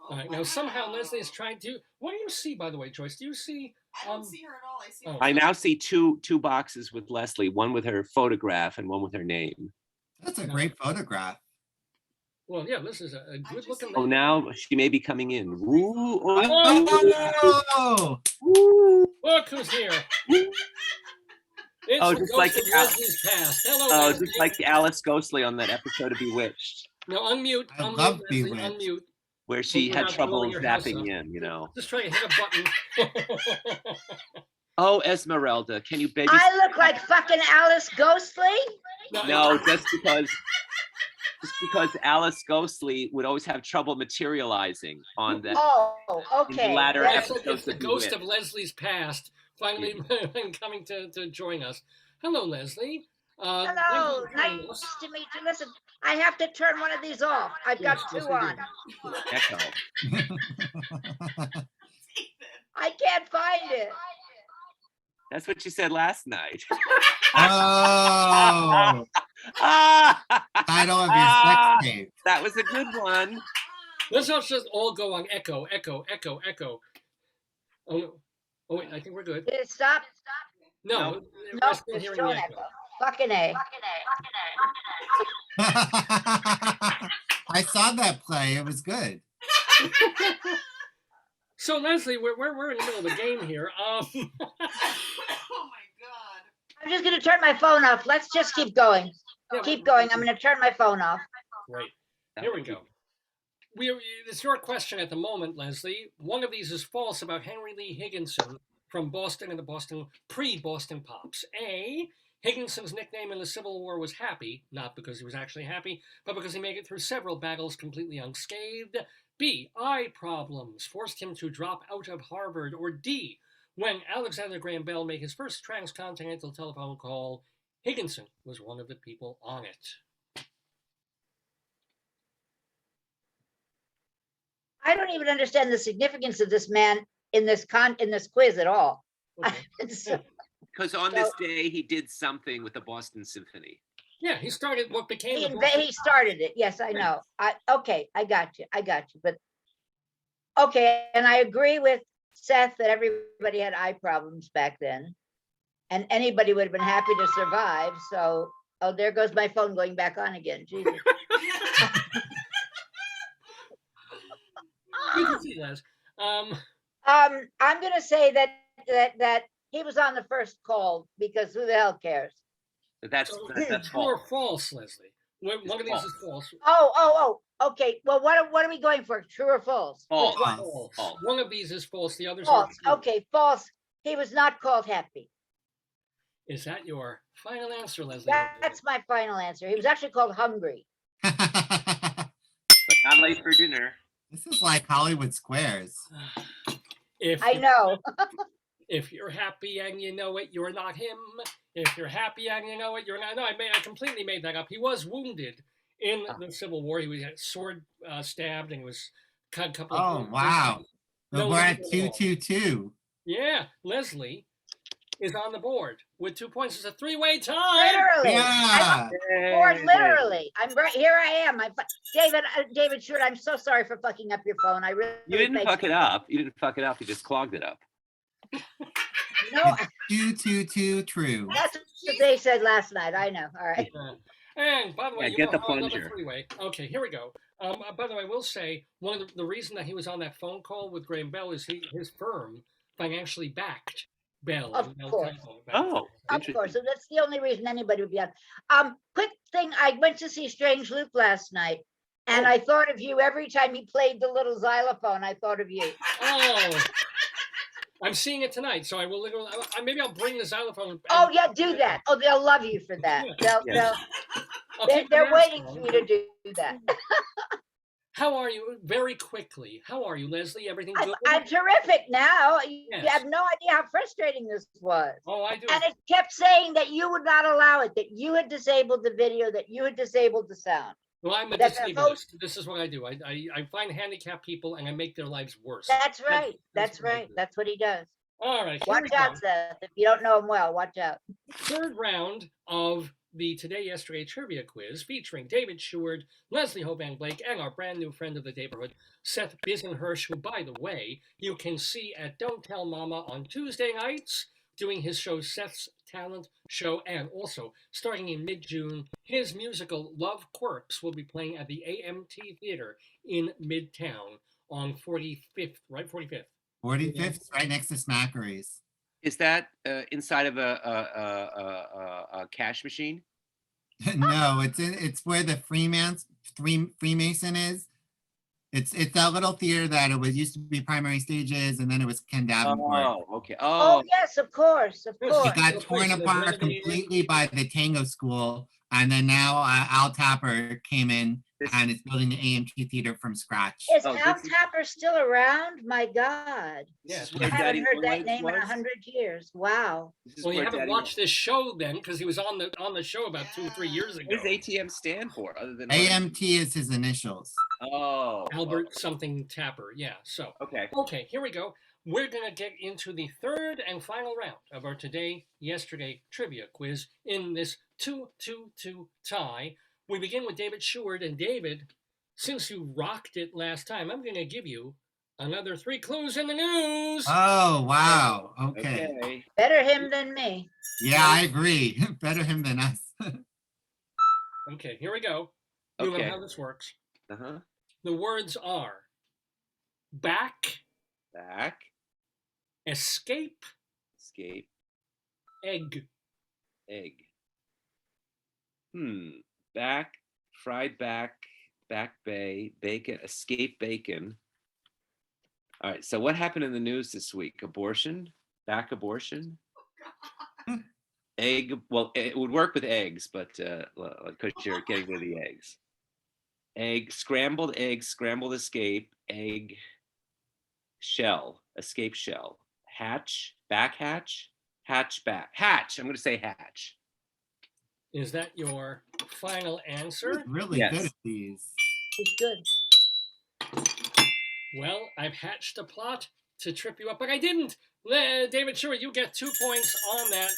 All right, now somehow Leslie is trying to. What do you see, by the way, Joyce? Do you see? I don't see her at all. I see. Oh. I now see two boxes with Leslie, one with her photograph and one with her name. That's a great photograph. Well, yeah, this is a good looking. Oh, now she may be coming in. Ooh, Oh! Look who's here. It's Oh, the just ghost like of Leslie's past. Hello, Leslie. just like Alice Ghostly on that episode of Bewitched, No, unmute. I Unmute, love Leslie, Bewitched. unmute. where she We're had not trouble blowing your house zapping up. in, you know. Just try to hit a button. Oh, Esmeralda, can you baby? I look like fucking Alice Ghostly? No, just because Alice Ghostly would always have trouble materializing on that. Oh, In the okay. latter That's- episode. It's the ghost of Leslie's past finally coming to join us. Hello, Leslie. Hello, nice to meet you. Listen, I have to turn one of these off. I've got Yes, two we do. on. Echo. I can't find it. That's what you said last night. Oh! Title of your sex tape. That was a good one. Let's not just all go on echo, echo, echo, echo. Oh, no. Oh wait, I think we're good. Did it stop? No, we're No, still it's hearing still the an echo. echo. Fucking A. I saw that play. It was good. So Leslie, we're in the middle of the game here. Oh my god. I'm just going to turn my phone off. Let's just keep going. Keep going. I'm going to turn my phone off. Right. Here we go. It's your question at the moment, Leslie. One of these is false about Henry Lee Higginson from Boston and the pre-Boston Pops. A, Higginson's nickname in the Civil War was Happy, not because he was actually happy, but because he made it through several battles completely unscathed. B, eye problems forced him to drop out of Harvard. Or D, when Alexander Graham Bell made his first transcontinental telephone call, Higginson was one of the people on it. I don't even understand the significance of this man in this quiz at all. Okay. Because on this day, he did something with the Boston Symphony. Yeah, he started what became He started it. Yes, I know. Okay, I got you. But okay, and I agree with Seth that everybody had eye problems back then, and anybody would have been happy to survive. So, oh, there goes my phone going back on again. Jesus. Good to see, Les. I'm gonna say that he was on the first call because who the hell cares? That's True or false. false, Leslie? One of these is false. Oh, okay. Well, what are we going for? True or false? False. Which one? False. False. One of these is false. The others are False. true. Okay, false. He was not called happy. Is that your final answer, Leslie? That's my final answer. He was actually called hungry. But not late for dinner. This is like Hollywood Squares. I know. If you're happy and you know it, you're not him. If you're happy and you know it, you're not. No, I completely made that up. He was wounded in the Civil War. He was sword stabbed and was cut a couple of Oh, wow. So No, we're at no. 2-2-2. Yeah, Leslie is on the board with 2 points. It's a three-way tie. Literally. Yeah. Or literally. I'm right here. I am. David Sheward, I'm so sorry for fucking up your phone. I really. You didn't thank fuck it up. You didn't fuck it up. You just clogged it up. No, 2-2-2 true. that's what they said last night. I know. All right. And by the way, Yeah, you get know the how another plunger. freeway. Okay, here we go. By the way, I will say one of the reason that he was on that phone call with Graham Bell is his firm financially backed Bell. Of and Bell course. Telephone. Oh, Of interesting. course. So that's the only reason anybody would be on. Quick thing. I went to see Strange Loop last night, and Oh. I thought of you every time he played the little xylophone. I thought of you. Oh, I'm seeing it tonight, so I will literally. Maybe I'll bring the xylophone. and- Oh yeah, do that. Oh, they'll love you for that. Yeah. I'll keep They're the waiting mask for on. you to do that. How are you? Very quickly. How are you, Leslie? Everything good? I'm terrific now. You Yes. have no idea how frustrating this was. Oh, I do. And it kept saying that you would not allow it, that you had disabled the video, that you had disabled the sound. Well, I'm a That's a disabled. This is what I do. I find handicapped people and I make their lives worse. That's right. That's That's what I right. do. That's what he does. All right. Here Watch we go. out, Seth. If you don't know him well, watch out. Third round of the Today Yesterday Trivia Quiz featuring David Sheward, Leslie Hoban Blake, and our brand new friend of the neighborhood, Seth Bisen-Hersh, who, by the way, you can see at Don't Tell Mama on Tuesday nights doing his show Seth's Talent Show, and also starting in mid-June, his musical Love Quirks will be playing at the AMT Theater in Midtown on 45th, right? 45th. 45th, right next to Smackery's. Is that inside of a cash machine? No, it's where the Freemason is. It's that little theater that it was used to be Primary Stages, and then it was Ken Davenport. Oh, okay. Oh, Oh, yes, of course. Of Yes. course. It got Little torn place, and they apart renovated it. completely by the Tango School, and then now Al Tapper came in This- and is building the AMT Theater from scratch. Is Oh, Al this is- Tapper still around? My God. Yes. This is I where haven't Daddy heard that Lloyd's name in was? 100 years. Wow. This is Well, you where haven't Daddy- watched this show then, because he was on the show about 2 or 3 years ago. What does ATM stand for, other than AMT is his initials. Oh, Albert something Tapper. Yeah. So Okay. okay, here we go. We're gonna get into the third and final round of our Today Yesterday Trivia Quiz in this 2-2-2 tie. We begin with David Sheward, and David, since you rocked it last time, I'm gonna give you another 3 clues in the news. Oh, wow. Okay. Okay. Better him than me. Yeah, I agree. Better him than us. Okay, here we go. You Okay. know how this works. Uh-huh. The words are back, Back. escape, Escape. egg. Egg. Back. Fried back. Back bay. Bacon. Escape bacon. All right. So what happened in the news this week? Abortion? Back abortion? Egg. Well, it would work with eggs, but because you're getting rid of the eggs. Egg. Scrambled eggs. Scrambled escape. Egg. Shell. Escape shell. Hatch. Back hatch. Hatch back. Hatch. I'm going to say hatch. Is that your final answer? He's really Yes. good at these. He's good. Well, I've hatched a plot to trip you up, but I didn't. David Sheward, you get 2 points on that,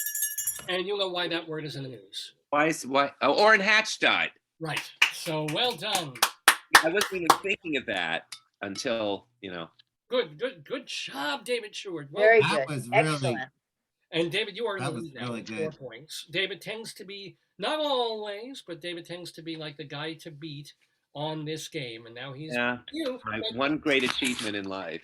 and you know why that word is in the news. Why? Oh, Orrin Hatch died. Right. So well done. I wasn't even thinking of that until, Good job, David Sheward. Well Very done. That good. was really- Excellent. And David, you are in That the was lead now really with 4 good. points. David tends to be, not always, but David tends to be like the guy to beat on this game, and now he's Yeah, you. my one great achievement in life.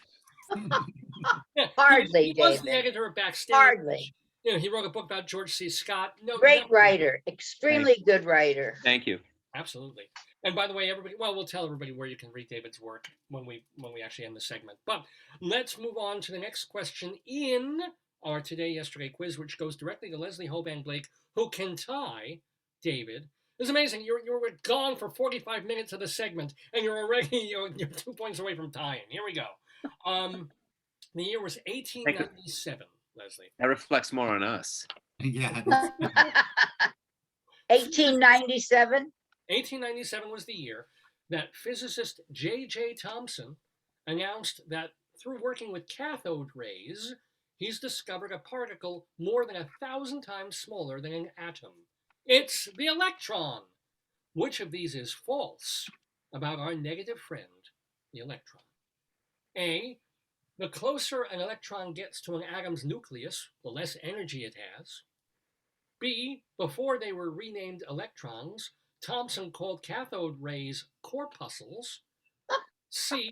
Yeah, Hardly, he was the David. editor of Backstage. Hardly. You know, he wrote a book about George C. Scott. No, Great no- writer. Extremely good writer. Thank you. Absolutely. And by the way, everybody, well, we'll tell everybody where you can read David's work when we actually end the segment. But let's move on to the next question in our Today Yesterday quiz, which goes directly to Leslie Hoban Blake, who can tie David. It's amazing. You were gone for 45 minutes of the segment, and you're already you're 2 points away from tying. Here we go. The year was 1897, Leslie. That reflects more on us. Yeah. 1897. 1897 was the year that physicist J.J. Thomson announced that through working with cathode rays, he's discovered a particle more than 1,000 times smaller than an atom. It's the electron. Which of these is false about our negative friend, the electron? A, the closer an electron gets to an atom's nucleus, the less energy it has. B, before they were renamed electrons, Thomson called cathode rays corpuscles. C,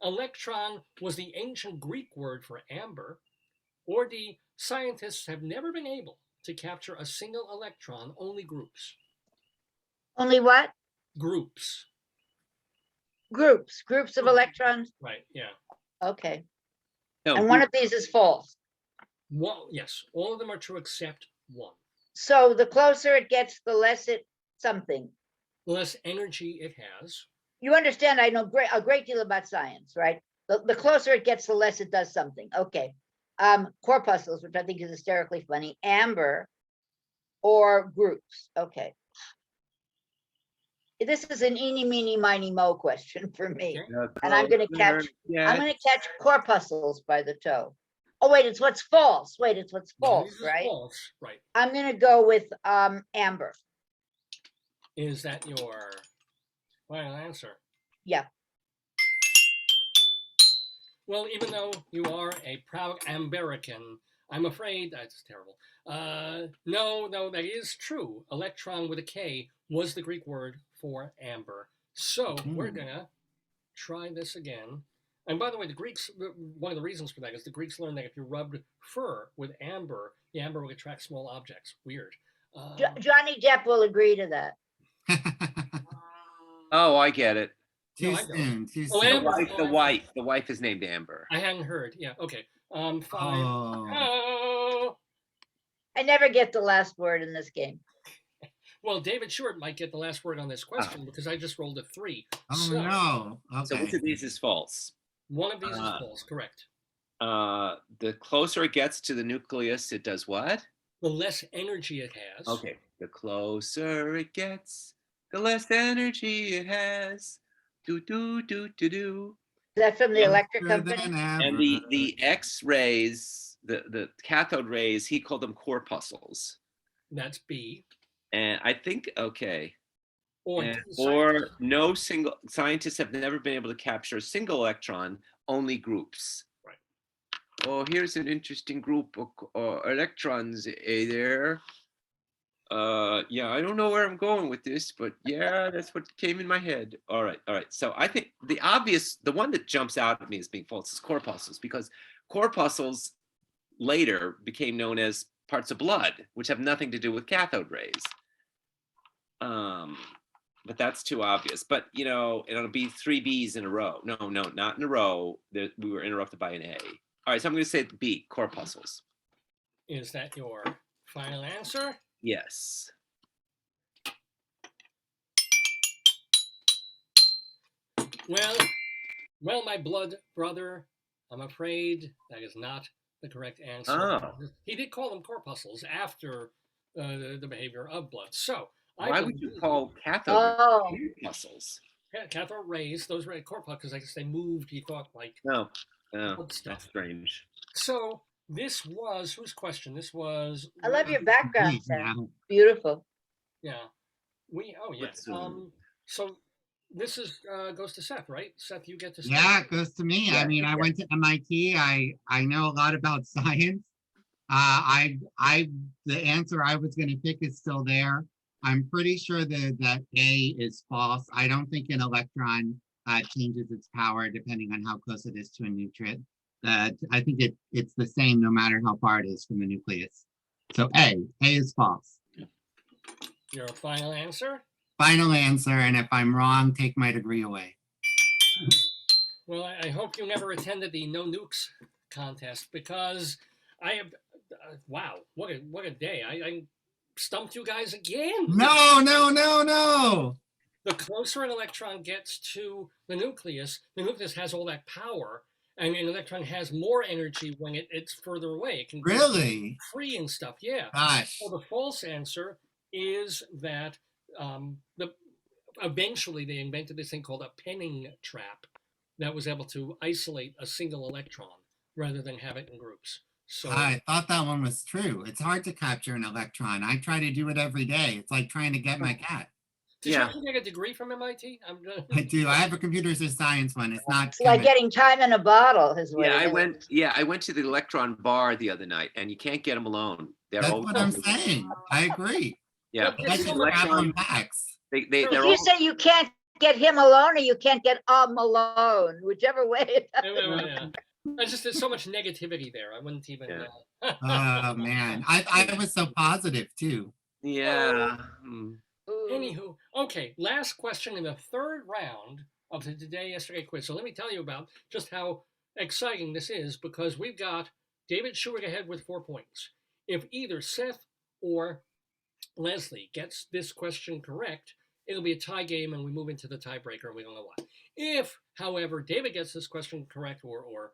electron was the ancient Greek word for amber. Or D, scientists have never been able to capture a single electron, only groups. Only what? Groups. Groups of electrons. Right, yeah. Okay. No, And one of these is false. Well, yes, all of them are true except one. So the closer it gets, the less it something. The less energy it has. You understand, I know a great deal about science, right? The closer it gets, the less it does something. Okay. Corpuscles, which I think is hysterically funny. Amber or groups. Okay. This is an eeny, meeny, miny, mo question for me. Okay. And I'm going to catch, I'm going to catch corpuscles by the toe. Oh, wait, it's what's false. Wait, it's what's false, This is right? False, right. I'm going to go with amber. Is that your final answer? Yeah. Well, even though you are a proud American, I'm afraid that's terrible. No, that is true. Electron with a K was the Greek word for amber. So we're gonna try this again. And by the way, the Greeks, one of the reasons for that is the Greeks learned that if you rubbed fur with amber, the amber would attract small objects. Weird. Johnny Depp will agree to that. Oh, I get it. Too No, I don't. soon. Too Oh, soon. Amber. The wife is named Amber. I hadn't heard. Yeah, okay. Fine. Oh. Oh. I never get the last word in this game. Well, David Sheward might get the last word on this question because I just rolled a 3. Oh So, no. So Okay. which of these is false? one of these is false, correct. The closer it gets to the nucleus, it does what? The less energy it has. Okay. The closer it gets, the less energy it has. Do do do do do. Is that from the electric Faster company? than And ever. the X-rays, the cathode rays, he called them corpuscles. That's B. And I think Or, And- D, or no single scientists have never been able to capture a single electron, only groups. Right. Oh, here's an interesting group of electrons there. Yeah, I don't know where I'm going with this, but yeah, that's what came in my head. All right. So I think the one that jumps out at me as being false is corpuscles, because corpuscles later became known as parts of blood, which have nothing to do with cathode rays. But that's too obvious. But it'll be 3 B's in a row. No, not in a row. We were interrupted by an A. All right, so I'm going to say B, corpuscles. is that your final answer? Yes. Well, my blood brother, I'm afraid that is not the correct answer. Oh. He did call them corpuscles after the behavior of blood. So Why would you call cathode Oh, muscles? cathode rays? Those were corpuscles because I guess they moved. He thought like No, blood stuff. that's strange. So this was whose question? This was. I love your background, Wait, Sam. now. Beautiful. Yeah. What's, So this is goes to Seth, right? Seth, you get to. Yeah, it goes to me. Yeah, I mean, I went to MIT. I know a lot about science. The answer I was going to pick is still there. I'm pretty sure that A is false. I don't think an electron changes its power depending on how close it is to a nucleus. I think it's the same no matter how far it is from the nucleus. So A is false. Your final answer? Final answer, and if I'm wrong, take my degree away. Well, I hope you never attended the No Nukes contest because I have. Wow, what a day! I stumped you guys again. No. The closer an electron gets to the nucleus has all that power, and an electron has more energy when it's further away. It can be Really? free and stuff. Yeah. Gosh. So the false answer is that eventually they invented this thing called a penning trap that was able to isolate a single electron rather than have it in groups. So I thought that one was true. It's hard to capture an electron. I try to do it every day. It's like trying to get my cat. did you actually get a degree from MIT? I do. I have a computer science one. It's not. It's like getting time in a bottle is what Yeah, it I is. went. Yeah, I went to the electron bar the other night, and you can't get them alone. They're That's all. what I'm saying. I agree. Yeah, But That's there's so just much- electron packs. they're If all. you say you can't get him alone or you can't get Malone, whichever way. Yeah. There's so much negativity there. I wouldn't even. Yeah. Oh man, I was so positive too. Yeah. Hmm. Anywho, okay, last question in the third round of the Today Yesterday quiz. So let me tell you about just how exciting this is because we've got David Sheward ahead with 4 points. If either Seth or Leslie gets this question correct, it'll be a tie game and we move into the tiebreaker and we don't know why. If, however, David gets this question correct or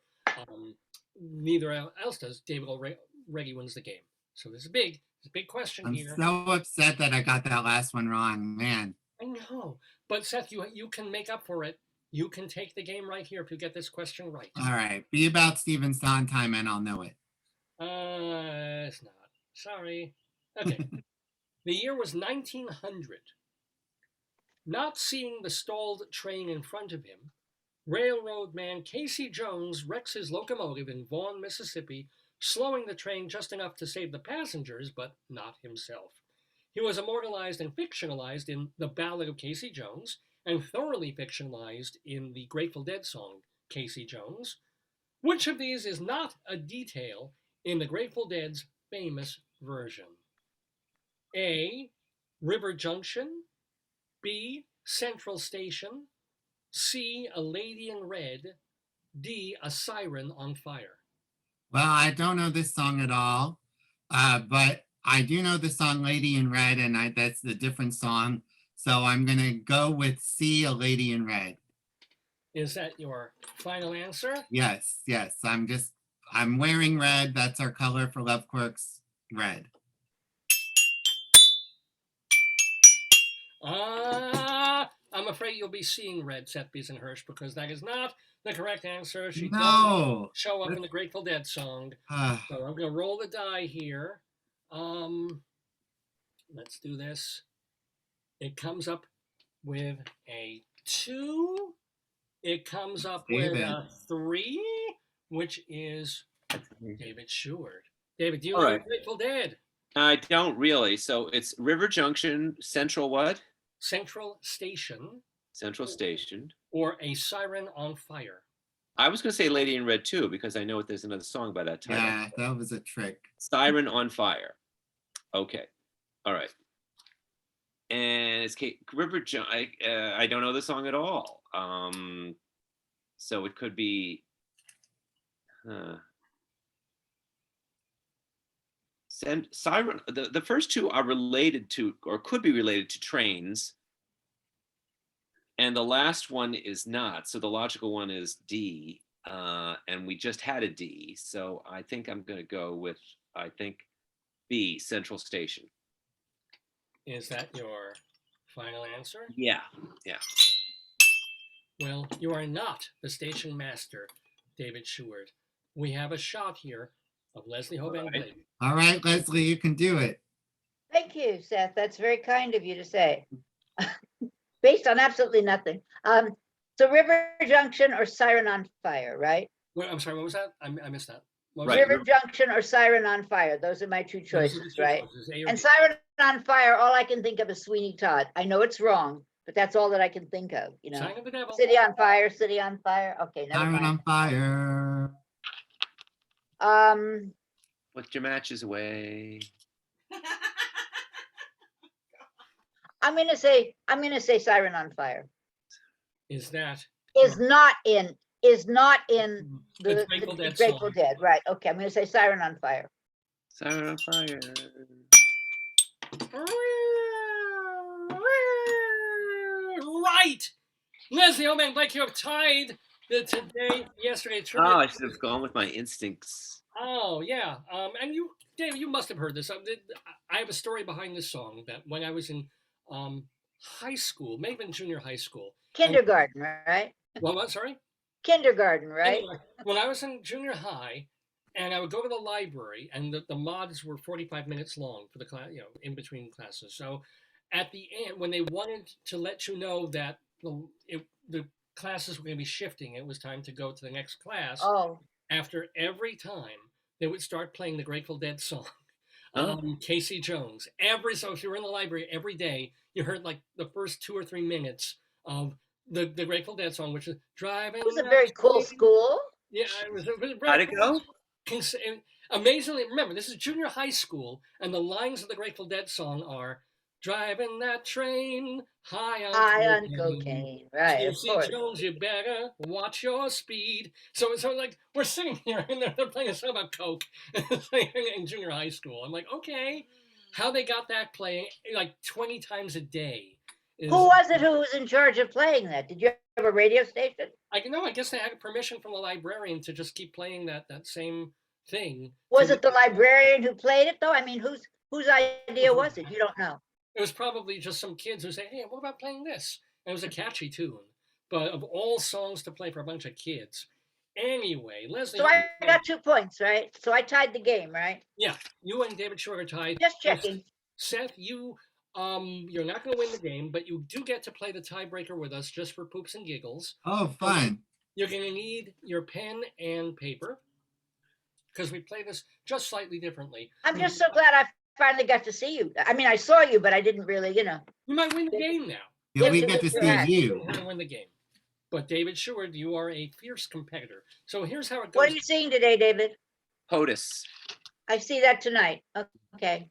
neither else does, David already wins the game. So this is big. It's a big question I'm here. so upset that I got that last one wrong, man. I know, but Seth, you can make up for it. You can take the game right here if you get this question right. All right, be about Stephen Sondheim and I'll know it. It's not. Sorry. Okay. The year was 1900. Not seeing the stalled train in front of him, railroad man Casey Jones wrecks his locomotive in Vaughan, Mississippi, slowing the train just enough to save the passengers, but not himself. He was immortalized and fictionalized in The Ballad of Casey Jones, and thoroughly fictionalized in the Grateful Dead song, Casey Jones. Which of these is not a detail in the Grateful Dead's famous version? A. River Junction. B. Central Station. C. A Lady in Red. D. A Siren on Fire. Well, I don't know this song at all, but I do know the song Lady in Red, and that's a different song. So I'm going to go with C, A Lady in Red. Is that your final answer? Yes. I'm wearing red. That's our color for Love Quirks, red. I'm afraid you'll be seeing red, Seth Bisen-Hirsch, because that is not the correct answer. She doesn't No. show up in the Grateful Dead song. So I'm going to roll the die here. Let's do this. It comes up with a 2. It comes up with a 3, which is David Sheward. David, do you know Grateful Dead? I don't really. So it's River Junction, Central what? Central Station. Central Station. Or A Siren on Fire. I was going to say Lady in Red too, because I know there's another song by that title. Yeah, that was a trick. Siren on Fire. Okay. All right. And it's River Junction. I don't know the song at all. So it could be. Siren. The first two are related to, or could be related to, trains. And the last one is not. So the logical one is D. And we just had a D. So I think I'm going to go with, B, Central Station. Is that your final answer? Yeah. Well, you are not the station master, David Sheward. We have a shot here of Leslie Hoban. All right, Leslie, you can do it. Thank you, Seth. That's very kind of you to say. Based on absolutely nothing. So River Junction or Siren on Fire, right? Well, I'm sorry, what was that? I missed that. River Junction or Siren on Fire. Those are my two choices, right? And Siren on Fire, all I can think of is Sweeney Todd. I know it's wrong, but that's all that I can think of, you know. Sign of the Devil. City on Fire, City on Fire. Okay, never Siren mind. on Fire. Put your matches away. I'm gonna say Siren on Fire. Is that Is not in the the Grateful Dead Grateful song? Dead, right? Okay, I'm gonna say Siren on Fire. Siren on fire. Right. Leslie Hoban Blake, you have tied the yesterday Oh, trivia. I should have gone with my instincts. Oh yeah. And you, David, you must have heard this. I have a story behind this song that when I was in high school, maybe in junior high school. Kindergarten, right? Well, what? Sorry. Kindergarten, right? Anyway, when I was in junior high, and I would go to the library, and the mods were 45 minutes long for the class, in between classes. So at the end, when they wanted to let you know that the classes were going to be shifting, it was time to go to the next class. Oh, After every time, they would start playing the Grateful Dead song, Oh. Casey Jones. So if you were in the library every day, you heard like the first 2 or 3 minutes of the Grateful Dead song, which is driving. it was a very cool school. Yeah, it was How'd it go? Amazingly, remember, this is junior high school, and the lines of the Grateful Dead song are driving that train high on Cocaine, right? Of Casey course. Jones, you better watch your speed. So like we're sitting here and they're playing a song about coke in junior high school. I'm like, okay, how they got that playing like 20 times a day. Who was it who was in charge of playing that? Did you have a radio station? I guess they had permission from the librarian to just keep playing that same thing. Was it the librarian who played it though? I mean, whose idea was it? You don't know. It was probably just some kids who say, hey, what about playing this? And it was a catchy tune. But of all songs to play for a bunch of kids. Anyway, Leslie. So I got 2 points, right? So I tied the game, right? Yeah, you and David Sheward are tied. Just checking. Seth, you're not going to win the game, but you do get to play the tiebreaker with us just for poops and giggles. Oh, fun. You're going to need your pen and paper because we play this just slightly differently. I'm just so glad I finally got to see you. I mean, I saw you, but I didn't really, You might win the game now. Yeah, Yes, we it get to was see correct. you. You're going to win the game. But David Sheward, you are a fierce competitor. So here's how it goes. What are you seeing today, David? POTUS. I see that tonight. Okay.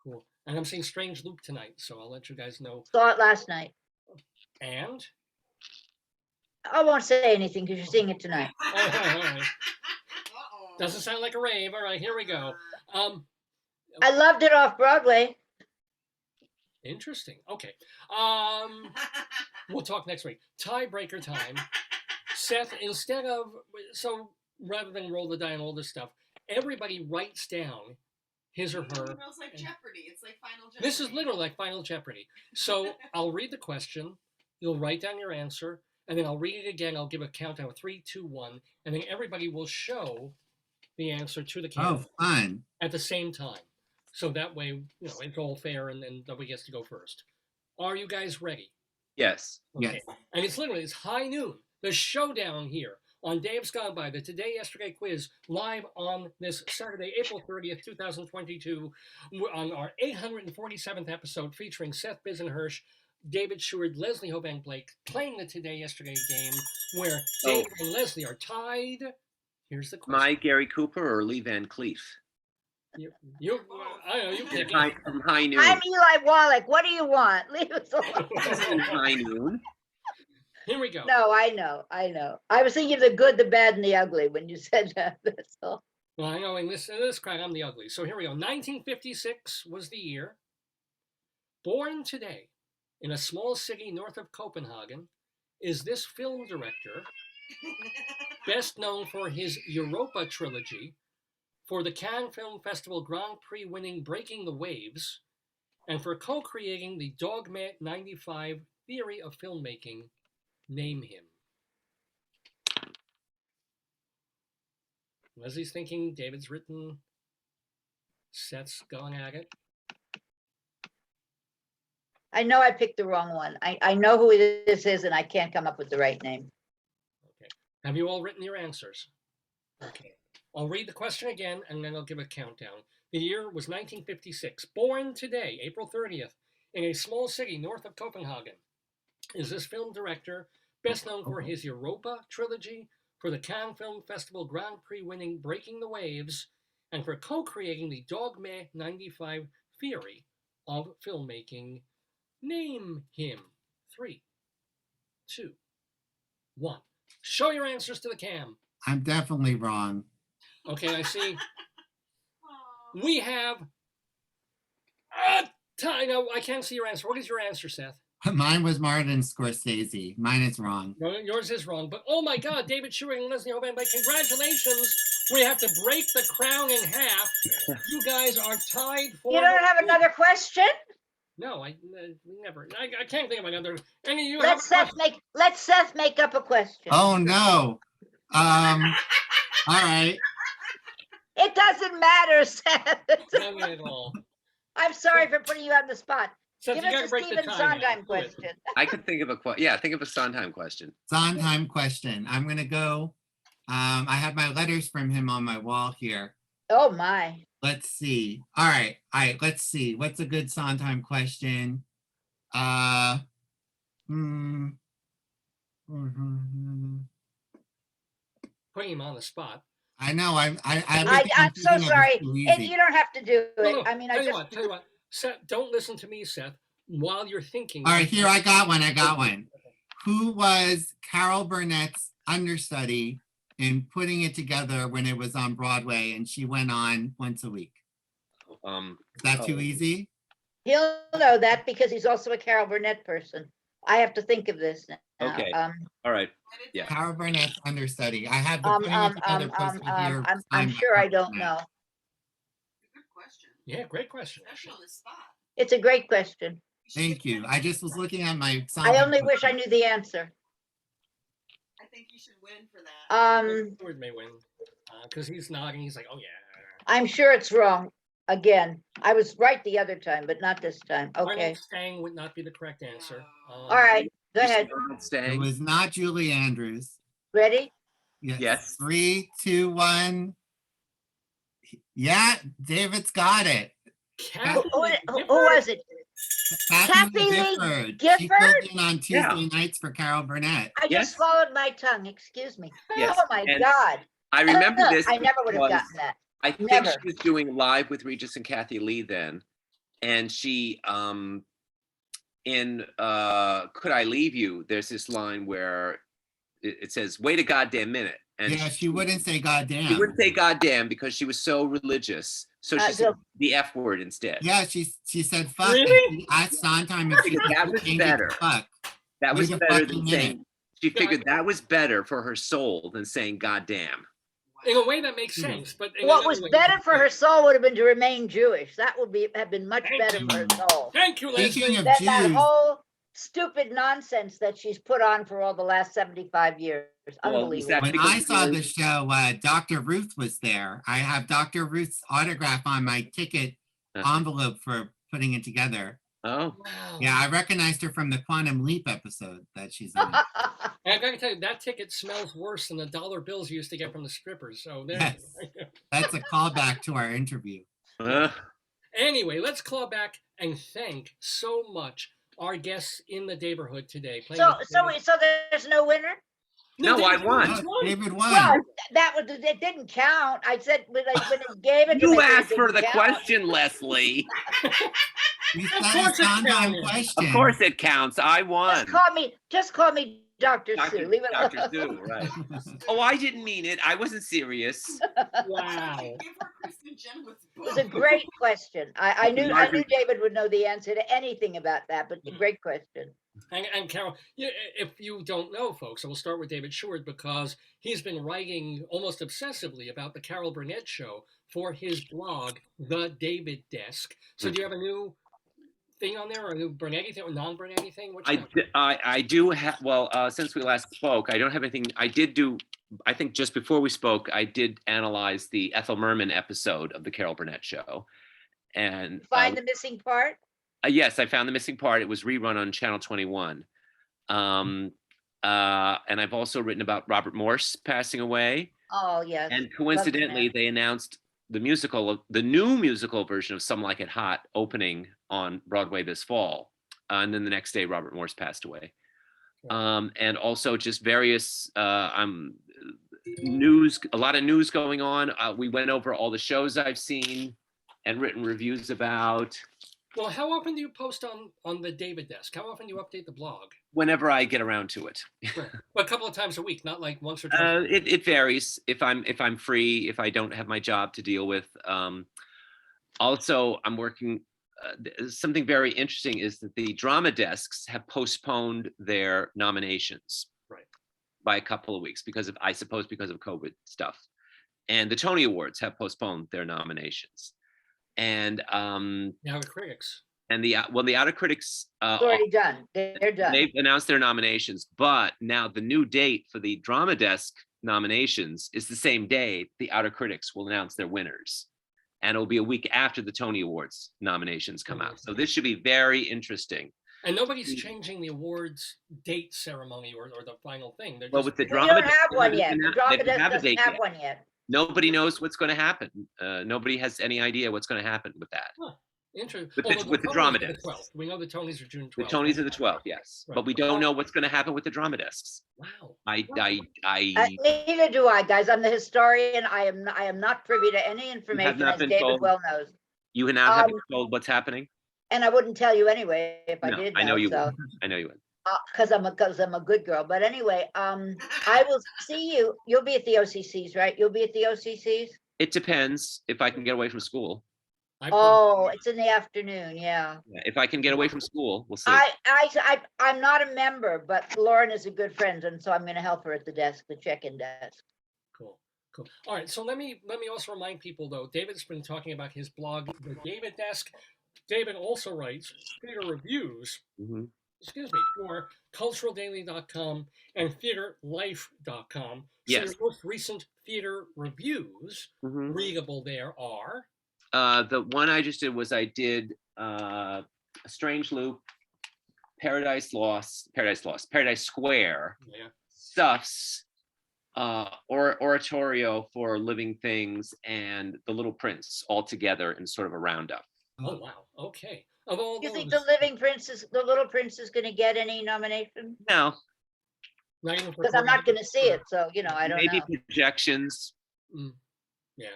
Cool. And I'm seeing Strange Luke tonight, so I'll let you guys know. Saw it last night. And? I won't say anything because you're seeing it tonight. All right. Uh-oh. Doesn't sound like a rave. All right, here we go. I loved it off Broadway. Interesting. Okay. We'll talk next week. Tiebreaker time. Seth, so rather than roll the die and all this stuff, everybody writes down his or her. It feels like Jeopardy. It's like Final Jeopardy. This is literally like Final Jeopardy. So I'll read the question. You'll write down your answer, and then I'll read it again. I'll give a countdown of 3, 2, 1, and then everybody will show the answer to the camera Oh, fun. at the same time. So that way, it's all fair, and then nobody gets to go first. Are you guys ready? Yes. Yes. And it's high noon. The showdown here on Dave's Gone By, the Today Yesterday quiz, live on this Saturday, April 30th, 2022, on our 847th episode, featuring Seth Bisen-Hirsch, David Sheward, Leslie Hoban Blake, playing the Today Yesterday game, where David and Leslie are tied. Here's the question. My Gary Cooper or Lee Van Cleef? I don't know, you pick From High Noon. I'm Eli Wallach. What do you want? Leave us alone. From High Noon. Here we go. No, I know. I was thinking of the good, the bad, and the ugly when you said that. That's all. Well, I know in this crack, I'm the ugly. So here we go. 1956 was the year. Born today in a small city north of Copenhagen is this film director, best known for his Europa trilogy, for the Cannes Film Festival Grand Prix winning Breaking the Waves, and for co-creating the Dogma 95 theory of filmmaking. Name him. Leslie's thinking, David's written, Seth's going at it. I know I picked the wrong one. I know who this is, and I can't come up with the right name. Okay. Have you all written your answers? Okay. I'll read the question again, and then I'll give a countdown. The year was 1956. Born today, April 30th, in a small city north of Copenhagen, is this film director, best known for his Europa trilogy, for the Cannes Film Festival Grand Prix winning Breaking the Waves, and for co-creating the Dogma 95 theory of filmmaking. Name him. 3, 2, 1. Show your answers to the cam. I'm definitely wrong. Okay, I see. Aw. We have no, I can't see your answer. What is your answer, Seth? Mine was Martin Scorsese. Mine is wrong. No, yours is wrong. But oh my God, David Sheward and Leslie Hoban, but congratulations. We have to break the crown in half. You guys are tied for. You don't have another question? No, I never. I can't think of another. Any of you Let have a question? Seth make up a question. Oh, no. All right. It doesn't matter, Seth. None at all. I'm sorry for putting you on the spot. Seth, Give you us gotta a break the Stephen tie now. Sondheim Do it. question. I could think of think of a Sondheim question. Sondheim question. I'm going to go. I have my letters from him on my wall here. Oh, my. Let's see. All right. Let's see. What's a good Sondheim question? Putting him on the spot. I know. I'm so sorry. You don't have to do it. No, I mean, tell you what. Seth, don't listen to me, Seth. While you're thinking. All right, here I got one. Who was Carol Burnett's understudy in putting it together when it was on Broadway and she went on once a week? Is that too easy? He'll know that because he's also a Carol Burnett person. I have to think of this now. Okay. All right. Yeah. Carol Burnett's understudy. I have the putting it together posted here. I'm signed by sure I Carol don't Burnett. know. Good question. Yeah, great question. Especially on the spot. It's a great question. Thank you. I just was looking at my. I only wish I knew the answer. I think you should win for that. Sheward may win because he's nodding. He's like, oh yeah. I'm sure it's wrong. Again, I was right the other time, but not this time. Okay. Arnold Stang would not be the correct answer. All right. Go ahead. It was not Julie Andrews. Ready? Yes. 3, 2, 1. Yeah, David's got it. Kathy Who Gifford? was it? Kathy Lee Gifford. She Gifford? filled in on Tuesday nights for Carol Burnett. I Yes. just swallowed my tongue. Excuse me. Yes, Oh my and God. I remember this. I never would have because gotten that. I think Never. she was doing Live with Regis and Kathy Lee then, and she in Could I Leave You? There's this line where it says, "Wait a goddamn minute," and Yeah, she wouldn't say goddamn. she wouldn't say goddamn because she was so religious. So she said the F word instead. Yeah, she said fuck. Really? And she asked Sondheim if she Because that could was change it to better. fuck. That was Wait a better fucking than minute. saying. She figured that was better for her soul than saying goddamn. In a way, that makes sense. But in What another was way, better for her soul would have been to remain Jewish. That would have been much Thank better you. for her soul. Thank you, Speaking Leslie. of Than that Jews, whole stupid nonsense that she's put on for all the last 75 years. Well, is Unbelievable. that when because I saw you- the show, Dr. Ruth was there. I have Dr. Ruth's autograph on my ticket envelope for putting it together. Oh, Wow. Yeah, I recognized her from the Quantum Leap episode that she's on. And I gotta tell you, that ticket smells worse than the dollar bills you used to get from the strippers. So there. Yes. That's a callback to our interview. Anyway, let's claw back and thank so much our guests in the neighborhood today. playing So the- there's no winner? No, I David won. Sheward Oh, David won. Well, it didn't count. I said when it gave it to me, you it asked for didn't the count. question, Leslie. You Of said a course it Sondheim counted. question. Of course it counts. I won. Just call me Dr. Sue. Leave it Dr. alone. Sue, right. Oh, I didn't mean it. I wasn't serious. Wow. Give her Kristen Chenoweth's It was book. a great question. I knew Margaret- David would know the answer to anything about that, but a great question. And Carol, if you don't know, folks, I will start with David Sheward because he's been writing almost obsessively about the Carol Burnett show for his blog, The David Desk. So do you have a new thing on there, or a new Burnetti thing, or non-Burnetti thing? What's that? I do have, well, since we last spoke, I don't have anything. I did do, I think just before we spoke, I did analyze the Ethel Merman episode of the Carol Burnett show. And Find the missing part? yes, I found the missing part. It was rerun on Channel 21. And I've also written about Robert Morse passing away. Oh, yes. And coincidentally, they announced the new musical version of Some Like It Hot opening on Broadway this fall. And then the next day, Robert Morse passed away. And also just various news, a lot of news going on. We went over all the shows I've seen and written reviews about. Well, how often do you post on the David desk? How often do you update the blog? Whenever I get around to it. Right. Well, a couple of times a week, not like once or twice. It varies if I'm free, if I don't have my job to deal with. Also, I'm working. Something very interesting is that the drama desks have postponed their nominations Right. by a couple of weeks because of, I suppose, because of COVID stuff. And the Tony Awards have postponed their nominations. And Now the critics. and the Outer Critics It's already done. They're done. they've announced their nominations, but now the new date for the Drama Desk nominations is the same day the Outer Critics will announce their winners. And it'll be a week after the Tony Awards nominations come out. So this should be very interesting. And nobody's changing the awards date ceremony or the final thing. They're Well, just, with the We drama, don't have one yet. The they drama don't desk have a doesn't date have yet. one yet. Nobody knows what's going to happen. Nobody has any idea what's going to happen with that. interesting. With the drama Tonys are desk. 12th. We know the Tonys are June 12th. The Tonys are the 12th, yes. Right. But we don't know what's going to happen with the drama desks. Wow. Neither do I, guys. I'm the historian. I am not privy to any information, not as been David told? well knows. You have not been Um, told what's happening? And I wouldn't tell you anyway if I No, did. I know you so. would. I know you would. Because I'm a good girl. But anyway, I will see you. You'll be at the OCCs, right? You'll be at the OCCs. It depends if I can get away from school. Oh, it's in the afternoon. Yeah. Yeah, if I can get away from school, we'll see. I'm not a member, but Lauren is a good friend, and so I'm going to help her at the desk, the check-in desk. Cool. All right. So let me also remind people though. David's been talking about his blog, the David Desk. David also writes theater reviews. Mhm. Excuse me, for culturaldaily.com and theaterlife.com. So Yes. your most recent theater reviews Mhm. readable there are. The one I just did was I did A Strange Loop, Paradise Square, Yeah. Stuffs, Oratorio for Living Things, and The Little Prince all together in sort of a roundup. Oh wow. Okay. Of all Do you think those, the Little Prince is going to get any nomination? No, not even for Because I'm not going to see it, so I don't maybe know. projections. Yeah.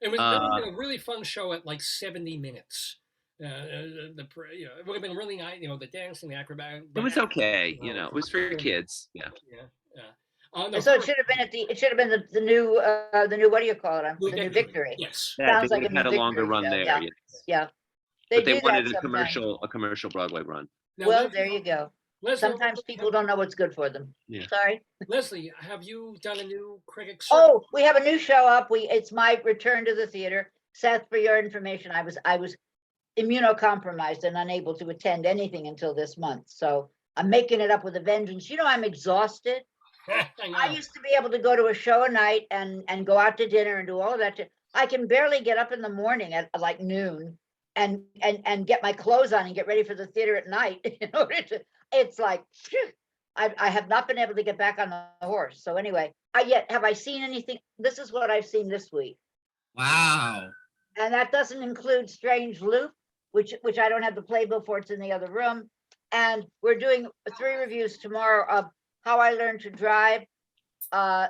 It was a really fun show at like 70 minutes. It would have been really nice, the dancing, the acrobat. It was okay, it was for kids. Yeah. No, So it should have been the new what do you call it? The new Victory. Yes. Yeah, Sounds they like a would have had new a longer Victory run show, there. yeah. Yes. Yeah. But they do wanted that a sometimes. commercial Broadway run. Now, Well, Leslie, there you go. Leslie, Sometimes people don't know what's good for them. Yeah. Sorry. Leslie, have you done a new critic search? Oh, we have a new show up. It's my return to the theater. Seth, for your information, I was immunocompromised and unable to attend anything until this month. So I'm making it up with a vengeance. I'm exhausted. I used to be able to go to a show a night and go out to dinner and do all of that. I can barely get up in the morning at like noon and get my clothes on and get ready for the theater at night. It's like, phew, I have not been able to get back on the horse. So anyway, have I seen anything? This is what I've seen this week. Wow. And that doesn't include Strange Loop, which I don't have the playbill for. It's in the other room. And we're doing 3 reviews tomorrow of How I Learned to Drive,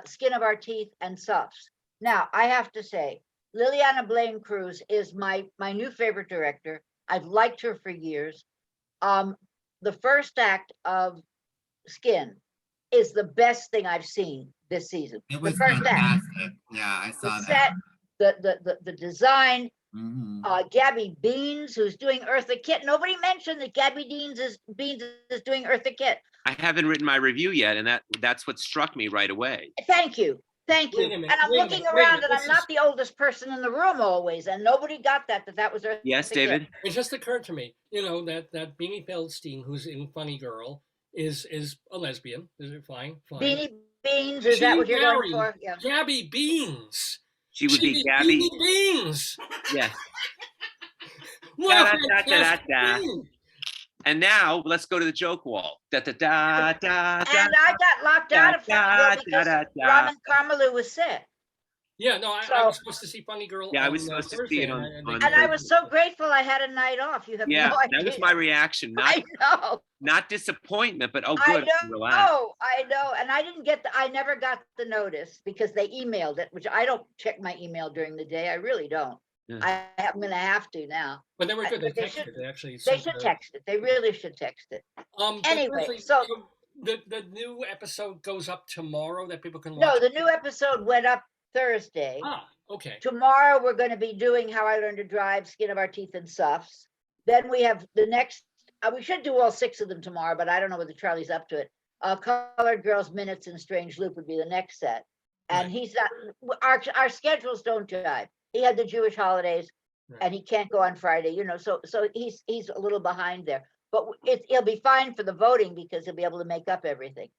Skin of Our Teeth, and Suffs. Now, I have to say, Liliana Blaine Cruz is my new favorite director. I've liked her for years. The first act of Skin is the best thing I've seen this season. It was the first act. fantastic. Yeah, I saw The that. set, the design, Mhm. Gabby Beans, who's doing Eartha Kitt. Nobody mentioned that Gabby Beans is doing Eartha Kitt. I haven't written my review yet, and that's what struck me right away. Thank you. Wait a minute, And I'm wait a looking minute, wait a around minute. and I'm not the oldest person in the room always, and nobody got that was Eartha Yes, Kitt. David? It just occurred to me, that Beanie Feldstein, who's in Funny Girl, is a lesbian. Is it fine? Beanie Beans, is that what you're going for? Yeah. Gabby Beans. She would be Gabby. Beanie Beans. Yes. What a Da-da-da-da-da-da. fantastic thing. And now let's go to the joke wall. Da da da da da. And I got locked out of Funny Girl because Raman Karmalu was sick. Yeah, no, I So- was supposed to see Funny Girl. Yeah, I was on, supposed to Thursday, see it on- and on- And I was so grateful I had a night off. You have Yeah, no idea. that was my reaction. I know. Not disappointment, but oh, I good. Relax. know, and I never got the notice because they emailed it, which I don't check my email during the day. I really don't. I'm gonna have to now. But they were good. They But they texted. should- They actually They sent should the- text it. They really should text it. But Anyway, seriously, so- the new episode goes up tomorrow that people can watch. No, the new episode went up Thursday. Okay. Tomorrow, we're gonna be doing How I Learned to Drive, Skin of Our Teeth and Suffs. Then we have the next, we should do all 6 of them tomorrow, but I don't know whether Charlie's up to it. Colored Girls Minutes and Strange Loop would be the next set. And Right. he's not, our schedules don't jive. He had the Jewish holidays Right. and he can't go on Friday, so he's a little behind there. But he'll be fine for the voting because he'll be able to make up everything.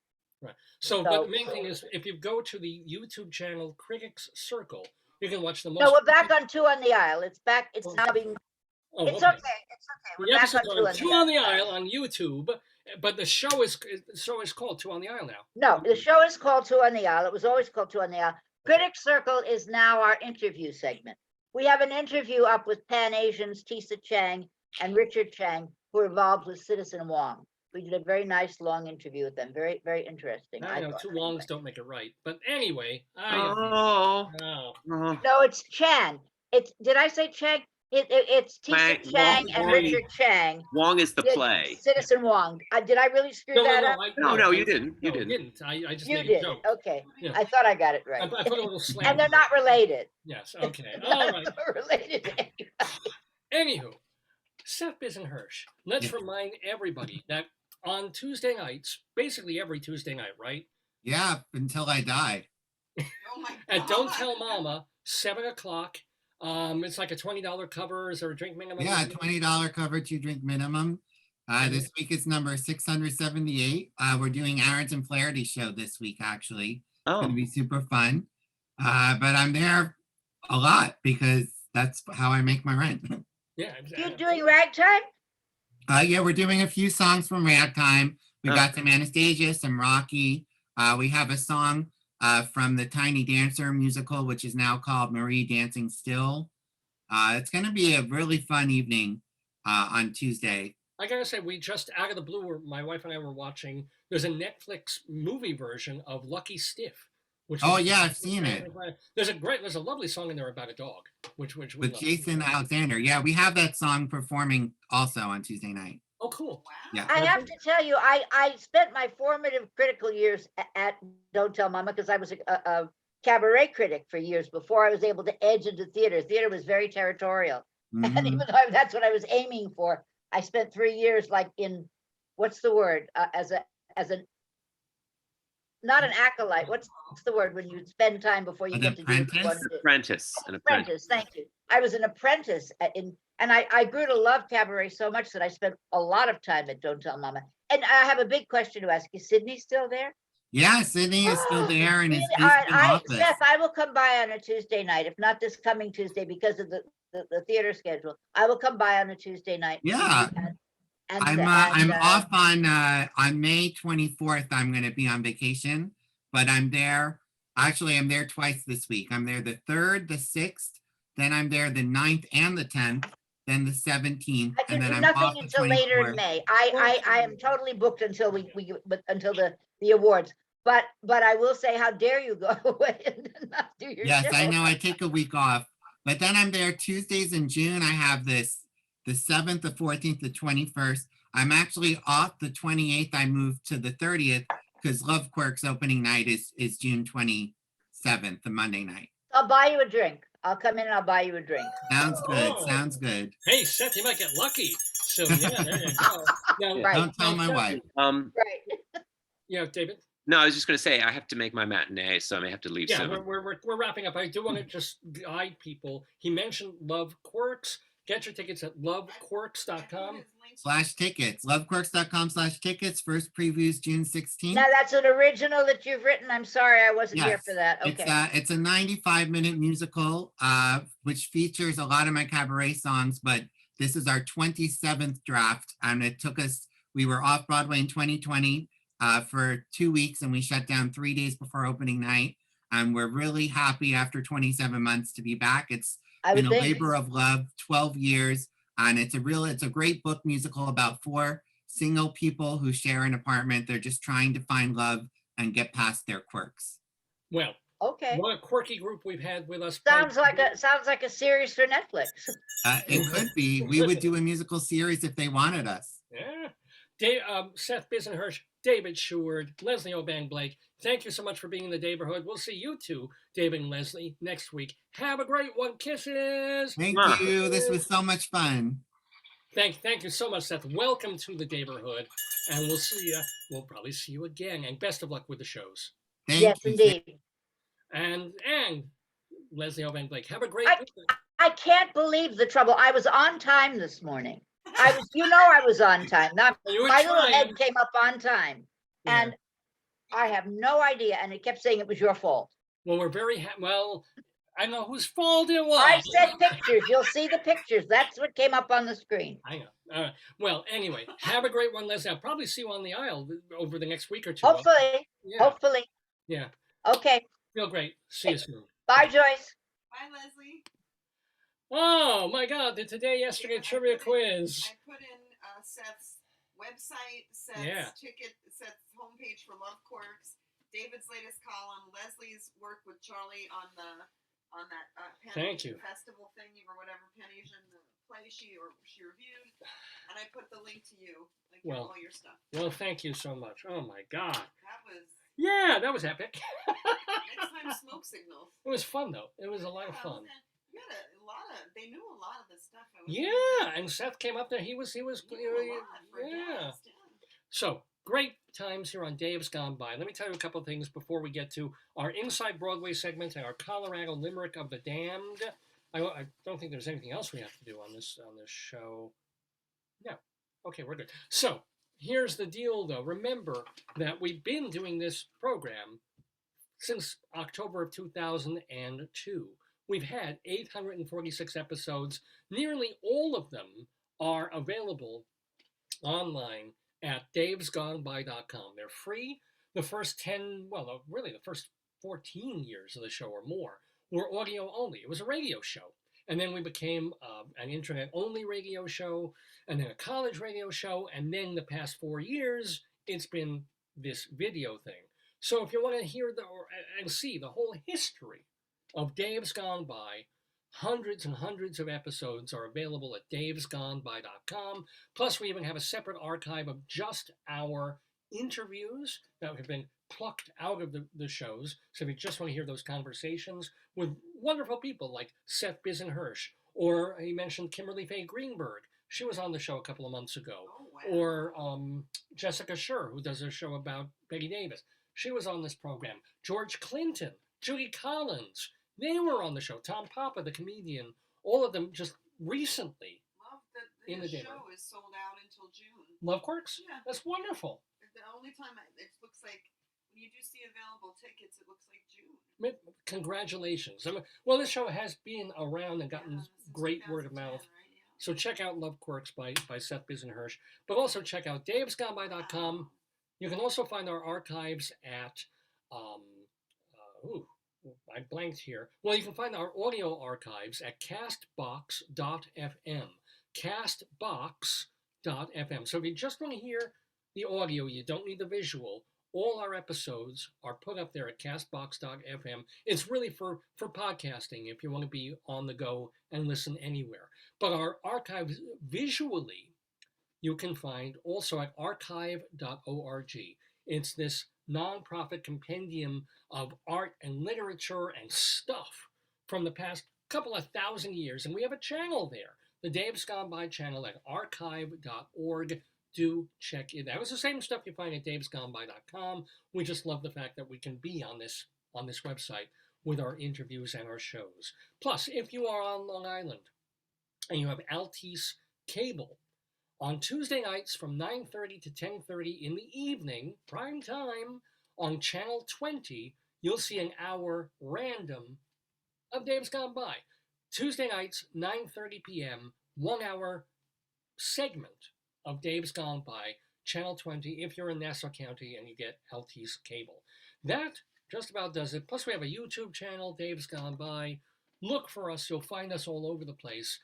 So, but So- the main thing is, if you go to the YouTube channel Critics Circle, you can watch the most. No, we're back on Two on the Aisle. It's back, it's now being, Oh, it's okay, it's okay. The We're back on episode's Two on Two on the Aisle on YouTube, but the show is called Two on the Aisle now. No, the show is called Two on the Aisle. It was always called Two on the Aisle. Critics Circle is now our interview segment. We have an interview up with Pan Asians, Tisa Chang and Richard Chang, who are involved with Citizen Wong. We did a very nice long interview with them. Very, very interesting. I know thought, two anyway. Wongs don't make it right, but anyway. Oh. No, it's Chan. Did I say Chang? It's Tisa Chang and Richard Chang. Wong is the Did play. Citizen Wong. Did I really screw that up? No, you didn't. You No, didn't. I just You made a did. joke. Okay. Yeah. I thought I got it I right. put a little slam. And they're not related. Yes. Okay. All right. Not related. Anywho, Seth Bisen-Hirsch. Let's remind everybody that on Tuesday nights, basically every Tuesday night, right? Yeah, until I die. Oh my God. At Don't Tell Mama, 7:00. It's like a $20 cover. Is there a drink minimum? Yeah, $20 cover, 2-drink minimum. This week is number 678. We're doing Aaron's and Flaherty's show this week, actually. It's going to be super fun. But I'm there a lot because that's how I make my rent. Yeah. You're doing ragtime? Yeah, we're doing a few songs from Ragtime. We got some Anastasia, some Rocky. We have a song from the Tiny Dancer musical, which is now called Marie Dancing Still. It's going to be a really fun evening on Tuesday. I gotta say, we just out of the blue, my wife and I were watching. There's a Netflix movie version of Lucky Stiff. Oh yeah, I've seen it. There's a lovely song in there about a dog, which we With love. Jason Alexander. Yeah, we have that song performing also on Tuesday night. Oh, cool. Wow. Yeah. I have to tell you, I spent my formative critical years at Don't Tell Mama because I was a cabaret critic for years before I was able to edge into theater. Theater was very territorial. And Mhm. even though that's what I was aiming for, I spent 3 years like in, what's the word, as a not an acolyte. What's the word when you spend time before you An get to do what you apprentice? want to do? An apprentice. Thank you. I was an apprentice and I grew to love cabaret so much that I spent a lot of time at Don't Tell Mama. And I have a big question to ask. Is Sydney still there? Yeah, Sydney is still there in his Really? All right, Houston office. Seth, I will come by on a Tuesday night, if not this coming Tuesday because of the theater schedule. I will come by on a Tuesday night. Yeah. I'm off on May 24th. I'm going to be on vacation, but I'm there. Actually, I'm there twice this week. I'm there the 3rd, the 6th, then I'm there the 9th and the 10th, then the 17th, I can and then do I'm off nothing the until later in 24th. May. I am totally booked until until the awards. But I will say, how dare you go away and not do your Yes, show? I know. I take a week off, but then I'm there Tuesdays in June. I have the 7th, the 14th, the 21st. I'm actually off the 28th. I moved to the 30th because Love Quirks opening night is June 27th, the Monday night. I'll buy you a drink. I'll come in and I'll buy you a drink. Sounds good. Oh. Sounds good. Hey, Seth, you might get lucky. So yeah, there you go. Now, Right. Don't tell my Seth, wife. Right. Yeah, David. No, I was just going to say I have to make my matinee, so I may have to leave Yeah, soon. we're wrapping up. I do want to just guide people. He mentioned Love Quirks. Get your tickets at lovequirks.com. /tickets. Lovequirks.com/tickets. First previews June 16th. Now that's an original that you've written. I'm sorry I wasn't here Yes. for that. Okay. It's a 95-minute musical, which features a lot of my cabaret songs, but this is our 27th draft. And it took us, we were off Broadway in 2020 for 2 weeks, and we shut down 3 days before opening night. And we're really happy after 27 months to be back. It's I been would a think. labor of love, 12 years. And it's a great book musical about 4 single people who share an apartment. They're just trying to find love and get past their quirks. Well, Okay. What a quirky group we've had with us. Sounds like a series for Netflix. It could be. We would do a musical series if they wanted us. Yeah. Seth Bisen-Hersh, David Sheward, Leslie Hoban Blake, thank you so much for being in the neighborhood. We'll see you two, David and Leslie, next week. Have a great one. Kisses. Thank you. This was so much fun. Thank you so much, Seth. Welcome to the neighborhood. And we'll see you. We'll probably see you again. And best of luck with the shows. Thank Yes, you. indeed. And Leslie Hoban Blake, have a great weekend. I can't believe the trouble. I was on time this morning. I was on time. Now, You were my little trying. head came up on time. Yeah. And I have no idea. And it kept saying it was your fault. Well, we're very well. I know whose fault it was. I said pictures. You'll see the pictures. That's what came up on the screen. I know. Well, anyway, have a great one, Leslie. I'll probably see you on the aisle over the next week or two. Hopefully. Yeah. Hopefully. Yeah. Okay. Feel great. See you soon. Bye, Joyce. Bye, Leslie. Oh my God! The today, yesterday trivia quiz. I put in Seth's website, Seth's Yeah. ticket, Seth's homepage for Love Quirks, David's latest column, Leslie's work with Charlie on that Thank you. festival thing or whatever Pan-Asian play she reviewed, and I put the link to you, like all your stuff. Well, thank you so much. Oh my God. That was That was epic. next time smoke signals. It was fun though. It was a lot of fun. You had a lot of. They knew a lot of the stuff. And Seth came up there. He was. Knew a lot for a guest, yeah. So great times here on Dave's Gone By. Let me tell you a couple of things before we get to our Inside Broadway segment and our Colorado Limerick of the Damned. I don't think there's anything else we have to do on this show. No. Okay, we're good. So here's the deal, though. Remember that we've been doing this program since October of 2002. We've had 846 episodes. Nearly all of them are available online at davesgoneby.com. They're free. The first 10, really the first 14 years of the show or more were audio only. It was a radio show. And then we became an internet-only radio show, and then a college radio show, and then the past 4 years, it's been this video thing. So if you want to hear and see the whole history of Dave's Gone By, hundreds and hundreds of episodes are available at davesgoneby.com. Plus, we even have a separate archive of just our interviews that have been plucked out of the shows. So if you just want to hear those conversations with wonderful people like Seth Bisen-Hirsch, or he mentioned Kimberly Faye Greenberg. She was on the show a couple of months ago. Oh, wow. Or Jessica Schur, who does a show about Betty Davis. She was on this program. George Clinton, Judy Collins, they were on the show. Tom Papa, the comedian, all of them just recently. Love that in the show is sold out until June. Love Quirks? Yeah. That's wonderful. The only time it looks like, when you do see available tickets, it looks like June. Congratulations. Well, this show has been around and gotten great word of 2010, mouth. right? Yeah. So check out Love Quirks by Seth Bisen-Hirsch, but also check out davesgoneby.com. You can also find our archives at, I blanked here. Well, you can find our audio archives at castbox.fm. Castbox.fm. So if you just want to hear the audio, you don't need the visual. All our episodes are put up there at castbox.fm. It's really for podcasting if you want to be on the go and listen anywhere. But our archives visually, you can find also at archive.org. It's this nonprofit compendium of art and literature and stuff from the past couple of thousand years. And we have a channel there, the Dave's Gone By channel at archive.org. Do check it out. It's the same stuff you find at davesgoneby.com. We just love the fact that we can be on this website with our interviews and our shows. Plus, if you are on Long Island and you have Altice Cable, on Tuesday nights from 9:30 to 10:30 in the evening, prime time, on Channel 20, you'll see an hour random of Dave's Gone By. Tuesday nights, 9:30 p.m., 1 hour segment of Dave's Gone By, Channel 20, if you're in Nassau County and you get Altice Cable. That just about does it. Plus, we have a YouTube channel, Dave's Gone By. Look for us. You'll find us all over the place.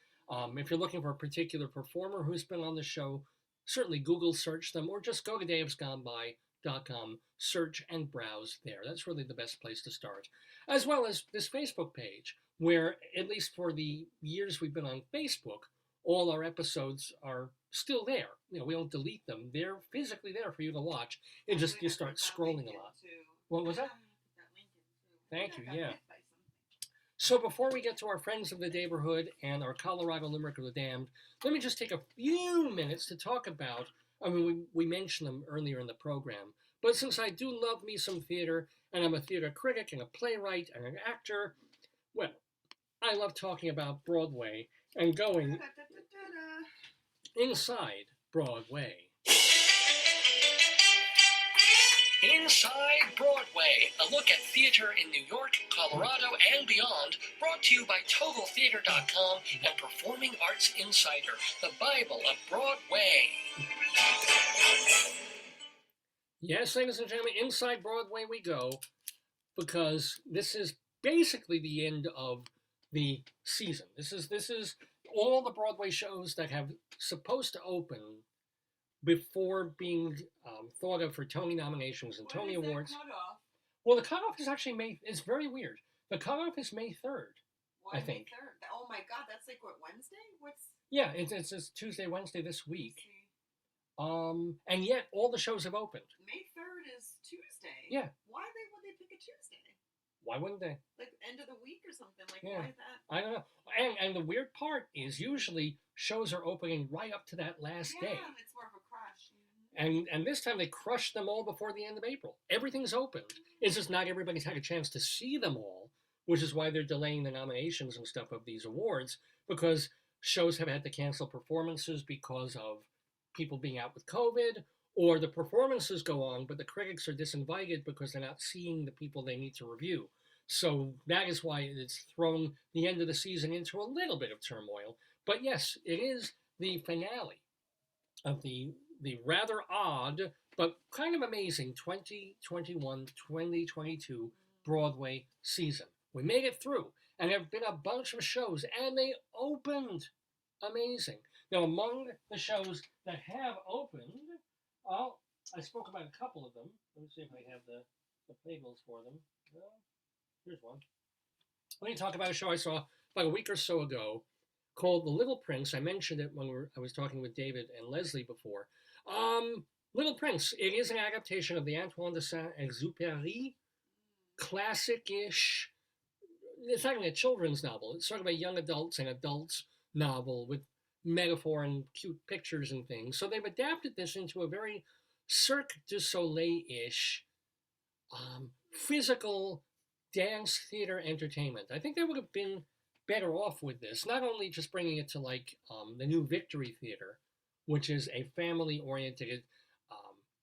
If you're looking for a particular performer who's been on the show, certainly Google search them or just go to Dave's Gone By, thedaberhood.com. Search and browse there. That's really the best place to start. As well as this Facebook page, where, at least for the years we've been on Facebook, all our episodes are still there. We don't delete them. They're physically there for you to watch. And just you start scrolling a lot. What was that? Thank you, yeah. So before we get to our friends of the neighborhood and our Colorado Limerick of the Damned, let me just take a few minutes to talk about, we mentioned them earlier in the program, but since I do love me some theater, and I'm a theater critic and a playwright and an actor, well, I love talking about Broadway and going inside Broadway. Inside Broadway, a look at theater in New York, Colorado, and beyond, brought to you by TotalTheater.com and Performing Arts Insider, the Bible of Broadway. Yes, ladies and gentlemen, inside Broadway we go, because this is basically the end of the season. This is all the Broadway shows that have supposed to open before being thought of for Tony nominations and Tony Awards. Cutoff? Well, the cutoff is actually it's very weird. The cutoff is May 3rd. Why I think. May 3rd? Oh my God, that's like what, Wednesday? Yeah, it's Tuesday, Wednesday this week. See. And yet all the shows have opened. May 3rd is Tuesday. Yeah. Why would they pick a Tuesday? Why wouldn't they? Like end of the week or something. Like Yeah. why is that? I don't know. And the weird part is usually shows are opening right up to that last day. Yeah, it's more of a crush. And this time they crushed them all before the end of April. Everything's opened. It's just not everybody's had a chance to see them all, which is why they're delaying the nominations and stuff of these awards, because shows have had to cancel performances because of people being out with COVID, or the performances go on, but the critics are disinvited because they're not seeing the people they need to review. So that is why it's thrown the end of the season into a little bit of turmoil. But yes, it is the finale of the rather odd, but kind of amazing 2021-2022 Broadway season. We made it through, and there have been a bunch of shows, and they opened. Amazing. Now, among the shows that have opened, I spoke about a couple of them. Let me see if I have the playbills for them. Here's one. Let me talk about a show I saw about a week or so ago called The Little Prince. I mentioned it when I was talking with David and Leslie before. Little Prince, it is an adaptation of the Antoine de Saint-Exupéry classic-ish. It's not even a children's novel. It's sort of a young adults and adults novel with metaphor and cute pictures and things. So they've adapted this into a very Cirque du Soleil-ish physical dance theater entertainment. I think they would have been better off with this, not only just bringing it to like the new Victory Theater, which is a family-oriented,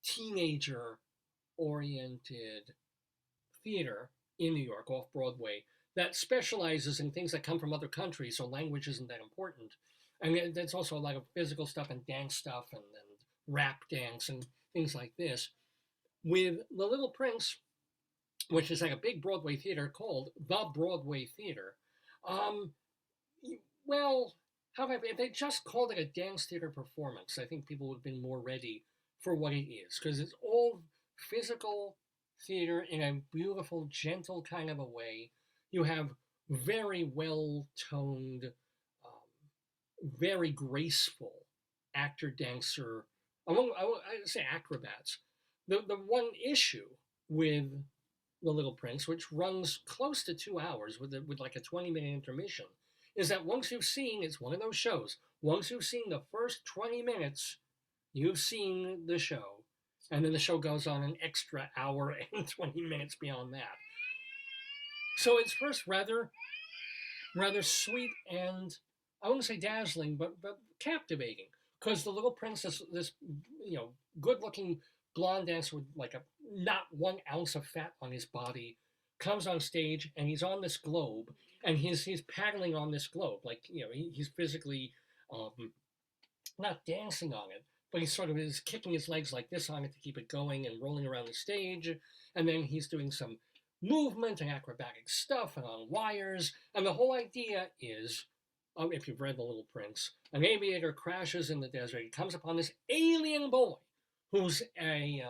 teenager-oriented theater in New York, off Broadway, that specializes in things that come from other countries, so language isn't that important. And there's also a lot of physical stuff and dance stuff and rap dance and things like this. With The Little Prince, which is like a big Broadway theater called The Broadway Theater, well, however, if they just called it a dance theater performance, I think people would have been more ready for what it is, because it's all physical theater in a beautiful, gentle kind of a way. You have very well-toned, very graceful actor-dancer, I say acrobats. The one issue with The Little Prince, which runs close to 2 hours with like a 20-minute intermission, is that once you've seen, it's one of those shows, once you've seen the first 20 minutes, you've seen the show. And then the show goes on an extra hour and 20 minutes beyond that. So it's first rather sweet and, I wouldn't say dazzling, but captivating. Because the Little Prince is this good-looking blonde dancer with like not 1 ounce of fat on his body, comes on stage and he's on this globe, and he's paddling on this globe, like he's physically not dancing on it, but he sort of is kicking his legs like this on it to keep it going and rolling around the stage, and then he's doing some movement and acrobatic stuff and on wires, and the whole idea is, if you've read The Little Prince, an aviator crashes in the desert. He comes upon this alien boy who's a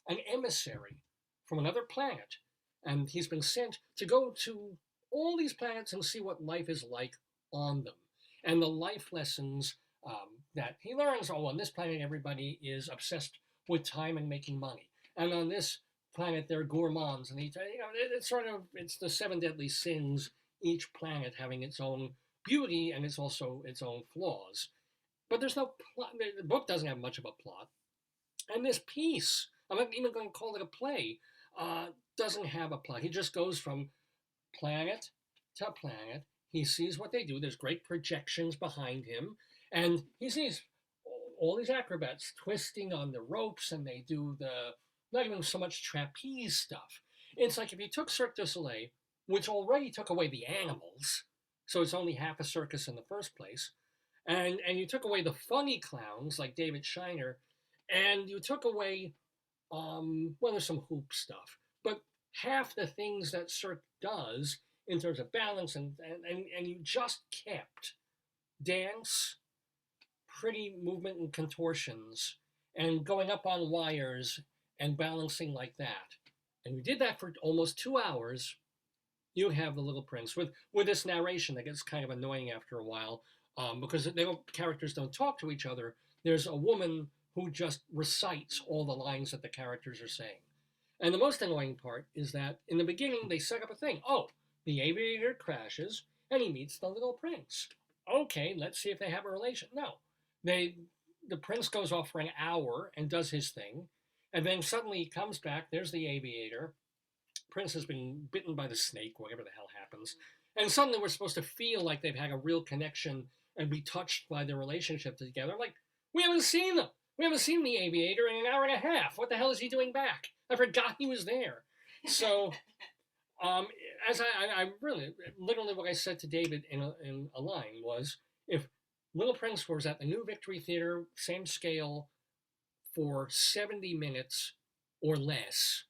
an emissary from another planet, and he's been sent to go to all these planets and see what life is like on them. And the life lessons that he learns, oh, on this planet, everybody is obsessed with time and making money. And on this planet, they're gourmands. And it's the 7 deadly sins, each planet having its own beauty and it's also its own flaws. But there's no plot. The book doesn't have much of a plot. And this piece, I'm not even going to call it a play, doesn't have a plot. He just goes from planet to planet. He sees what they do. There's great projections behind him. And he sees all these acrobats twisting on the ropes, and they do not even so much trapeze stuff. It's like if you took Cirque du Soleil, which already took away the animals, so it's only half a circus in the first place, and you took away the funny clowns like David Shiner, and you took away, there's some hoop stuff, but half the things that Cirque does in terms of balance, and you just kept dance, pretty movement and contortions, and going up on wires and balancing like that. And you did that for almost 2 hours. You have The Little Prince with this narration that gets kind of annoying after a while, because characters don't talk to each other. There's a woman who just recites all the lines that the characters are saying. And the most annoying part is that in the beginning, they set up a thing. Oh, the aviator crashes and he meets the little prince. Okay, let's see if they have a relation. No, the prince goes off for an hour and does his thing. And then suddenly he comes back. There's the aviator. Prince has been bitten by the snake, whatever the hell happens. And suddenly we're supposed to feel like they've had a real connection and be touched by their relationship together. Like, we haven't seen them. We haven't seen the aviator in an hour and a half. What the hell is he doing back? I forgot he was there. So, as I really, literally what I said to David in a line was, if Little Prince was at the New Victory Theater, same scale, for 70 minutes or less,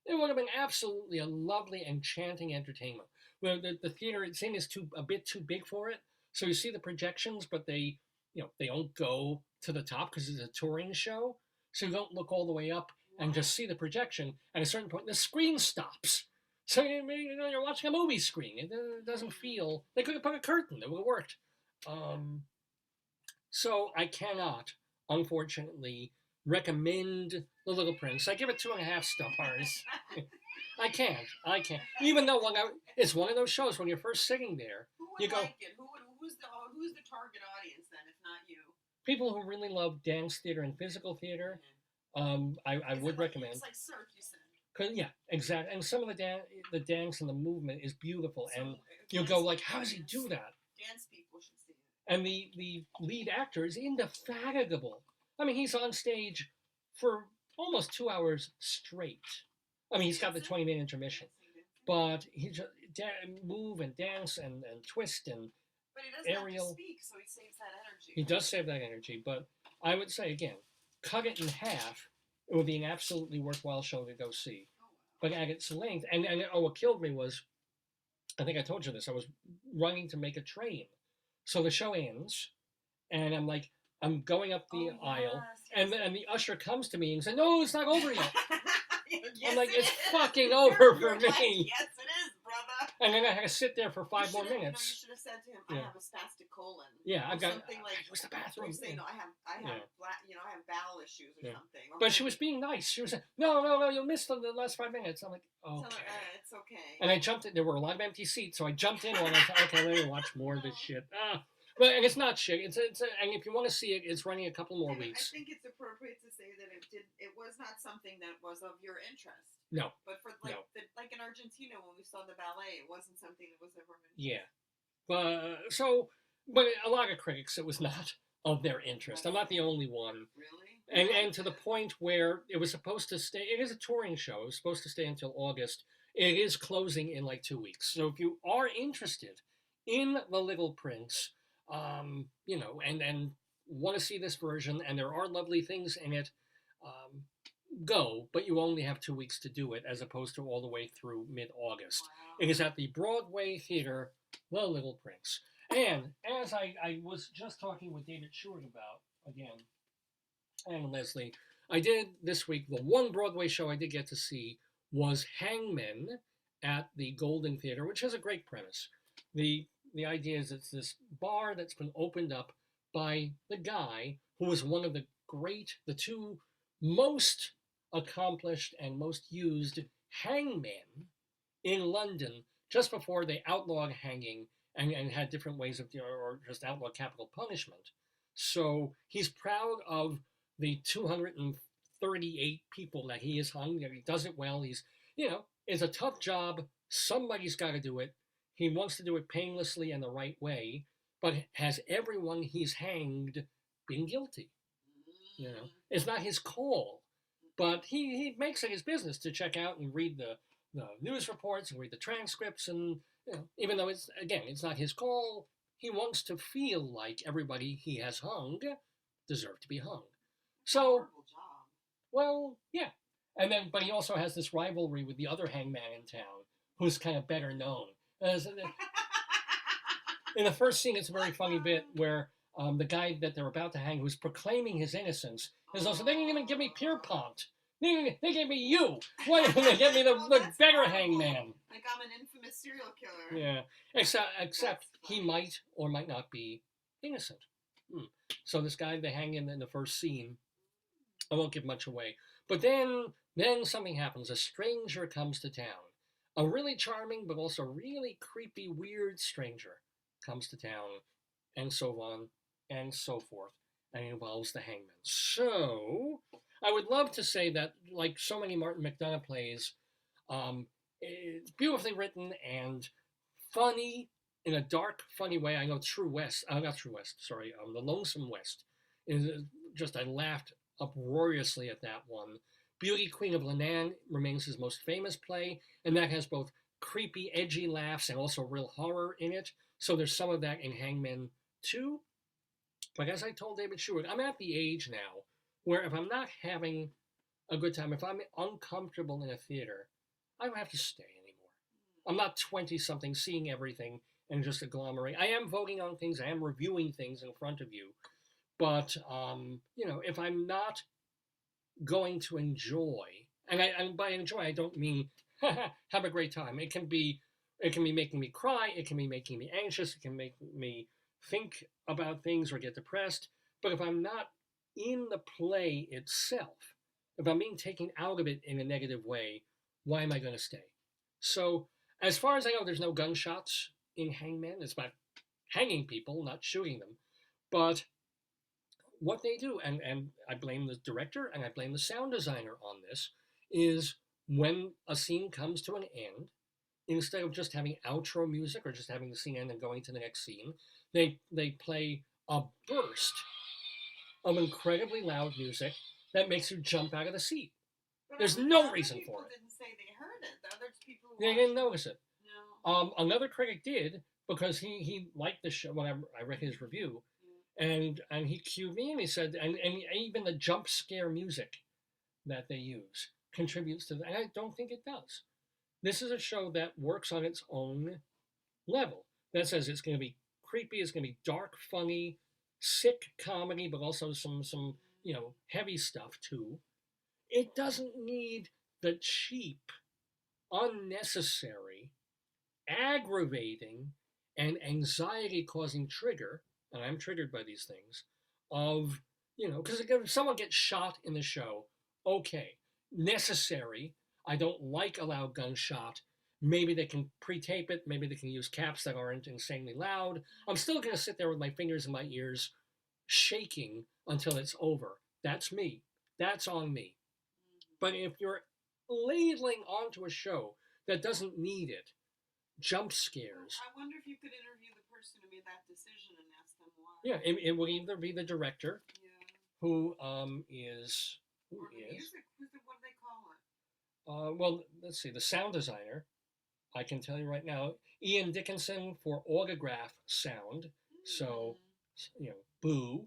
it would have been absolutely a lovely, enchanting entertainment. Well, the theater, it seems, is a bit too big for it. So you see the projections, but they don't go to the top because it's a touring show. So you don't look all the way up and just see the projection. At a certain point, the screen stops. So you're watching a movie screen. It doesn't feel. They could have put a curtain. It would have worked. So I cannot, unfortunately, recommend The Little Prince. I give it 2.5 stars. I can't. Even though it's one of those shows when you're first sitting there, Who would you go, like it? Who's the target audience then, if not you? people who really love dance theater and physical theater. I would recommend. It's like Cirque, you said. Yeah, exactly. And some of the dance and the movement is beautiful, So, and you'll go like, how does he do that? Dance people should see it. And the lead actor is indefatigable. I mean, he's on stage for almost 2 hours straight. I mean, he's got the 20-minute intermission, but he just move and dance and twist and But he doesn't aerial. have to speak, so he saves that energy. He does save that energy, but I would say again, cut it in half. It would be an absolutely worthwhile show to go see. Oh, wow. But at its length, and what killed me was, I think I told you this, I was running to make a train. So the show ends, and I'm going up the aisle, and the usher comes to me and said, "No, it's not over yet." Yes, I'm like, it it's is. fucking over for You're me. like, yes, it is, brother. And then I had to sit there for 5 more You minutes. should have said to him, Yeah. "I have a spastic colon." Yeah, or I've got. something like. It was the bathroom. Or say, no, I have Yeah. I have bowel issues or Yeah. something. Or But she was being nice. She was saying, "No, you'll miss the last 5 minutes." I'm like, Tell "Okay." her, it's okay. And I jumped in. There were a lot of empty seats, so I jumped in one. I thought, "Okay, let me watch more of this shit." And it's not shit. And if you want to see it, it's running a couple more And weeks. I think it's appropriate to say that it was not something that was of your interest. No. But for like in Argentina when we saw the ballet, it wasn't something that was ever mentioned. Yeah. But a lot of critics, it was not of their interest. I'm not the only one. Really? And to the point where it was supposed to stay. It is a touring show. It was supposed to stay until August. It is closing in like 2 weeks. So if you are interested in The Little Prince, and want to see this version, and there are lovely things in it, go, but you only have 2 weeks to do it, as opposed to all the way through mid-August. Wow. It is at the Broadway Theater, The Little Prince. And as I was just talking with David Sheward about, again, and Leslie, I did this week, the one Broadway show I did get to see was Hangmen at the Golden Theater, which has a great premise. The idea is it's this bar that's been opened up by the guy who was one of the two most accomplished and most used hangmen in London just before they outlawed hanging and had different ways of, or just outlawed capital punishment. So he's proud of the 238 people that he has hung. He does it well. He's, it's a tough job. Somebody's got to do it. He wants to do it painlessly and the right way, but has everyone he's hanged been guilty? It's not his call, but he makes it his business to check out and read the news reports and read the transcripts. And even though it's not his call, he wants to feel like everybody he has hung deserve to be hung. So, Horrible job. well, yeah. And then, but he also has this rivalry with the other hangman in town, who's kind of better known. In the first scene, it's a very funny bit where the guy that they're about to hang, who's proclaiming his innocence, is also, they didn't even give me Pierpont. They gave me you. Why didn't they give me the better hangman? Like I'm an infamous serial killer. Yeah, except he might or might not be innocent. So this guy they hang in the first scene, I won't give much away. But then something happens. A stranger comes to town. A really charming but also really creepy, weird stranger comes to town, and so on and so forth, and it involves the hangman. So I would love to say that, like so many Martin Mcdonough plays, it's beautifully written and funny in a dark, funny way. I know The Lonesome West is just, I laughed uproariously at that one. Beauty Queen of Lannan remains his most famous play, and that has both creepy, edgy laughs and also real horror in it. So there's some of that in Hangmen too. But as I told David Sheward, I'm at the age now where if I'm not having a good time, if I'm uncomfortable in a theater, I don't have to stay anymore. I'm not 20-something seeing everything and just agglomerating. I am voting on things, I am reviewing things in front of you. But, if I'm not going to enjoy, and by enjoy, I don't mean have a great time. It can be making me cry, it can be making me anxious, it can make me think about things or get depressed. But if I'm not in the play itself, if I'm being taken out of it in a negative way, why am I going to stay? So, as far as I know, there's no gunshots in Hangman. It's about hanging people, not shooting them. But what they do, and I blame the director and I blame the sound designer on this, is when a scene comes to an end, instead of just having outro music or just having the scene end and going to the next scene, they play a burst of incredibly loud music that makes you jump out of the seat. But There's other no reason people for it. Didn't say they heard it. The other people who They watched didn't notice it. No. Another critic did, because he liked the show when I read his review, and he cued me and he said, and even the jump scare music that they use contributes to that. And I don't think it does. This is a show that works on its own level. That says it's going to be creepy, it's going to be dark, funny, sick comedy, but also some heavy stuff too. It doesn't need the cheap, unnecessary, aggravating, and anxiety-causing trigger, and I'm triggered by these things, of, because if someone gets shot in the show, okay, necessary. I don't like a loud gunshot. Maybe they can pre-tape it. Maybe they can use caps that aren't insanely loud. I'm still going to sit there with my fingers in my ears, shaking until it's over. That's me. That's on me. But if you're ladling onto a show that doesn't need it, jump scares. I wonder if you could interview the person who made that decision and ask them why. Yeah, it will either be the director, Yeah. who Or is. the music. What do they call it? Well, let's see, the sound designer, I can tell you right now, Ian Dickinson for Autograph Sound, so, boo,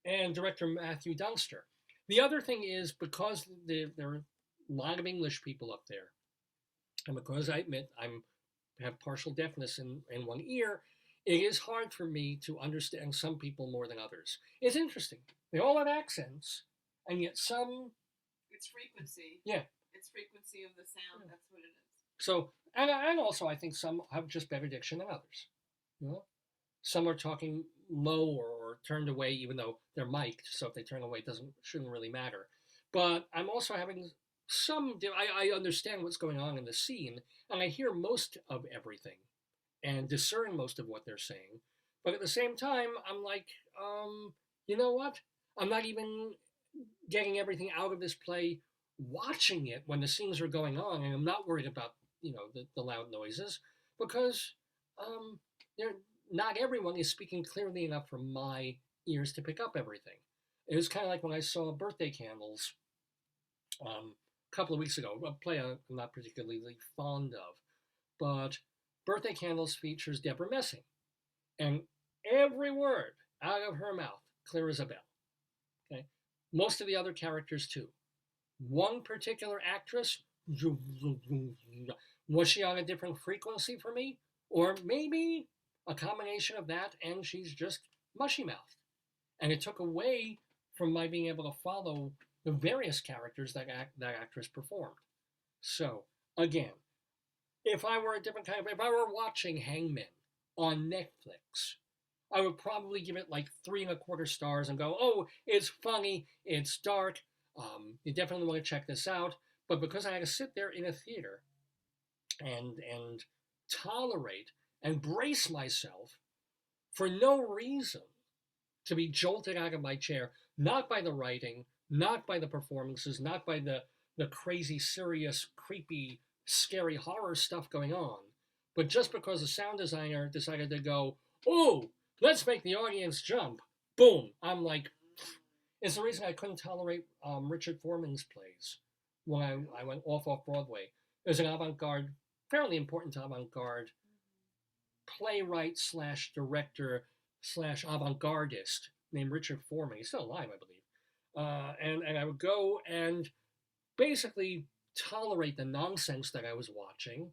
and director Matthew Dunster. The other thing is, because there are a lot of English people up there, and because I admit I have partial deafness in one ear, it is hard for me to understand some people more than others. It's interesting. They all have accents, and yet some It's frequency. Yeah. It's frequency of the sound. Yeah. That's what it is. So, and also I think some have just better diction than others. You know, some are talking low or turned away, even though they're mic'd. So if they turn away, it shouldn't really matter. But I'm also having I understand what's going on in the scene, and I hear most of everything, and discern most of what they're saying. But at the same time, I'm like, you know what? I'm not even getting everything out of this play watching it when the scenes are going on, and I'm not worried about the loud noises, because not everyone is speaking clearly enough for my ears to pick up everything. It was kind of like when I saw Birthday Candles a couple of weeks ago, a play I'm not particularly fond of, but Birthday Candles features Deborah Messing, and every word out of her mouth clear as a bell. Okay, most of the other characters too. One particular actress, was she on a different frequency for me? Or maybe a combination of that and she's just mushy-mouthed. And it took away from my being able to follow the various characters that actress performed. So, again, if I were watching Hangmen on Netflix, I would probably give it like 3.25 stars and go, oh, it's funny, it's dark, you definitely want to check this out. But because I had to sit there in a theater and tolerate and brace myself for no reason to be jolted out of my chair, not by the writing, not by the performances, not by the crazy, serious, creepy, scary horror stuff going on, but just because the sound designer decided to go, oh, let's make the audience jump, boom, I'm like, it's the reason I couldn't tolerate Richard Foreman's plays when I went off Broadway. There's an avant-garde, fairly important avant-garde playwright / director / avant-gardist named Richard Foreman. He's still alive, I believe. And I would go and basically tolerate the nonsense that I was watching.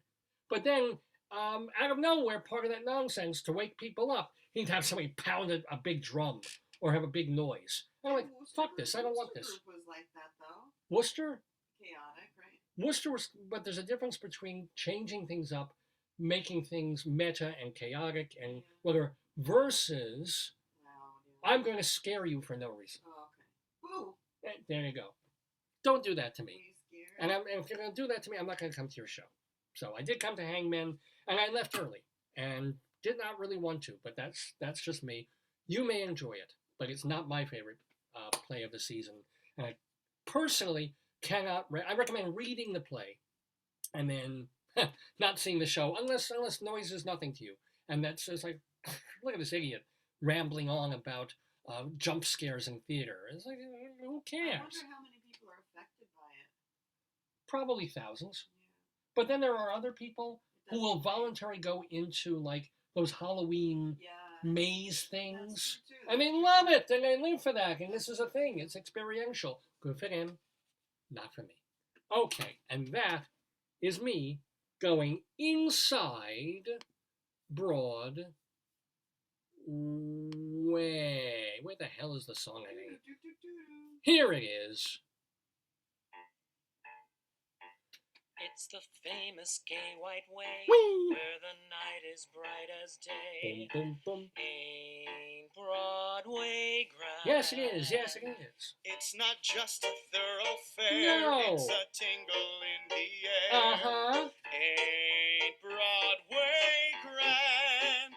But then, out of nowhere, part of that nonsense, to wake people up, he'd have somebody pound a big drum or have a big noise. And I'm like, fuck this, I don't want this. Worcester was like that, though. Worcester? Chaotic, right? Worcester was, but there's a difference between changing things up, making things meta and chaotic and whatever, versus I'm going to scare you for no reason. Oh, okay. Ooh. There you go. Don't do that to me. Are you scared? And if you're going to do that to me, I'm not going to come to your show. So I did come to Hangmen, and I left early, and did not really want to, but that's just me. You may enjoy it, but it's not my favorite play of the season. And I personally cannot. I recommend reading the play, and then not seeing the show unless noise is nothing to you. And that's just like, look at this idiot rambling on about jump scares in theater. It's like, who cares? I wonder how many people are affected by it. Probably thousands. Yeah. But then there are other people who will voluntarily go into like those Halloween maze things, and they love it, and they live for that, and this is a thing, it's experiential. Good for them, not for me. Okay, and that is me going inside Broadway. Where the hell is the song I hate? Here it is. It's the famous gay white way, Whee! where the night is bright as day. Boom, boom, boom. Ain't Broadway grand? Yes, it is. Yes, it is. It's not just a thoroughfare, No. it's a tingle in the air. Uh-huh. Ain't Broadway grand?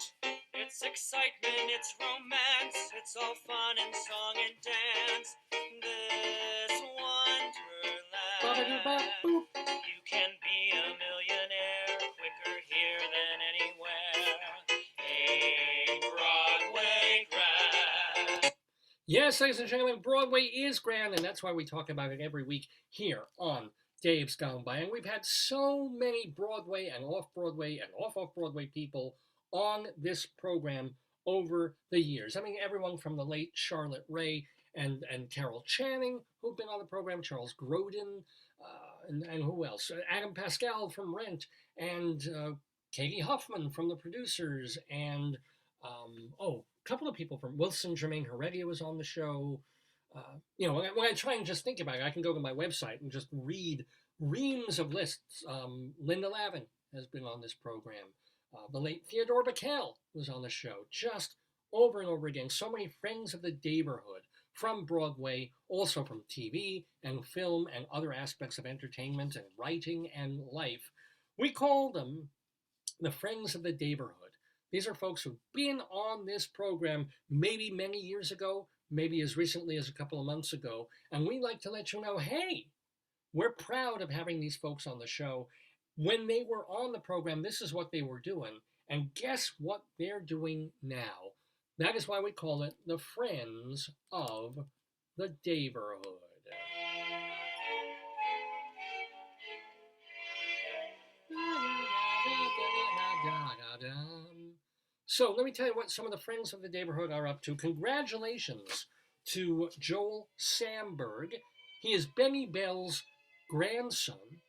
It's excitement, it's romance, it's all fun and song and dance. This wonderland. Ba-ba-doo-ba-boop. You can be a millionaire quicker here than anywhere. Ain't Broadway grand? Yes, ladies and gentlemen, Broadway is grand, and that's why we talk about it every week here on Dave's Gone By. And we've had so many Broadway and off-Broadway and off-Broadway people on this program over the years. I mean, everyone from the late Charlotte Ray and Carol Channing, who've been on the program, Charles Grodin, and who else? Adam Pascal from Rent, and Katie Huffman from The Producers, and a couple of people from Wilson Jermaine Heredia was on the show. when I try and just think about it, I can go to my website and just read reams of lists. Linda Lavin has been on this program. The late Theodore Bacall was on the show, just over and over again. So many friends of the neighborhood from Broadway, also from TV and film and other aspects of entertainment and writing and life. We call them the friends of the neighborhood. These are folks who've been on this program maybe many years ago, maybe as recently as a couple of months ago, and we like to let you know, hey, we're proud of having these folks on the show. When they were on the program, this is what they were doing, and guess what they're doing now? That is why we call it the Friends of the Neighborhood. So let me tell you what some of the Friends of the Neighborhood are up to. Congratulations to Joel Samberg. He is Benny Bell's grandson.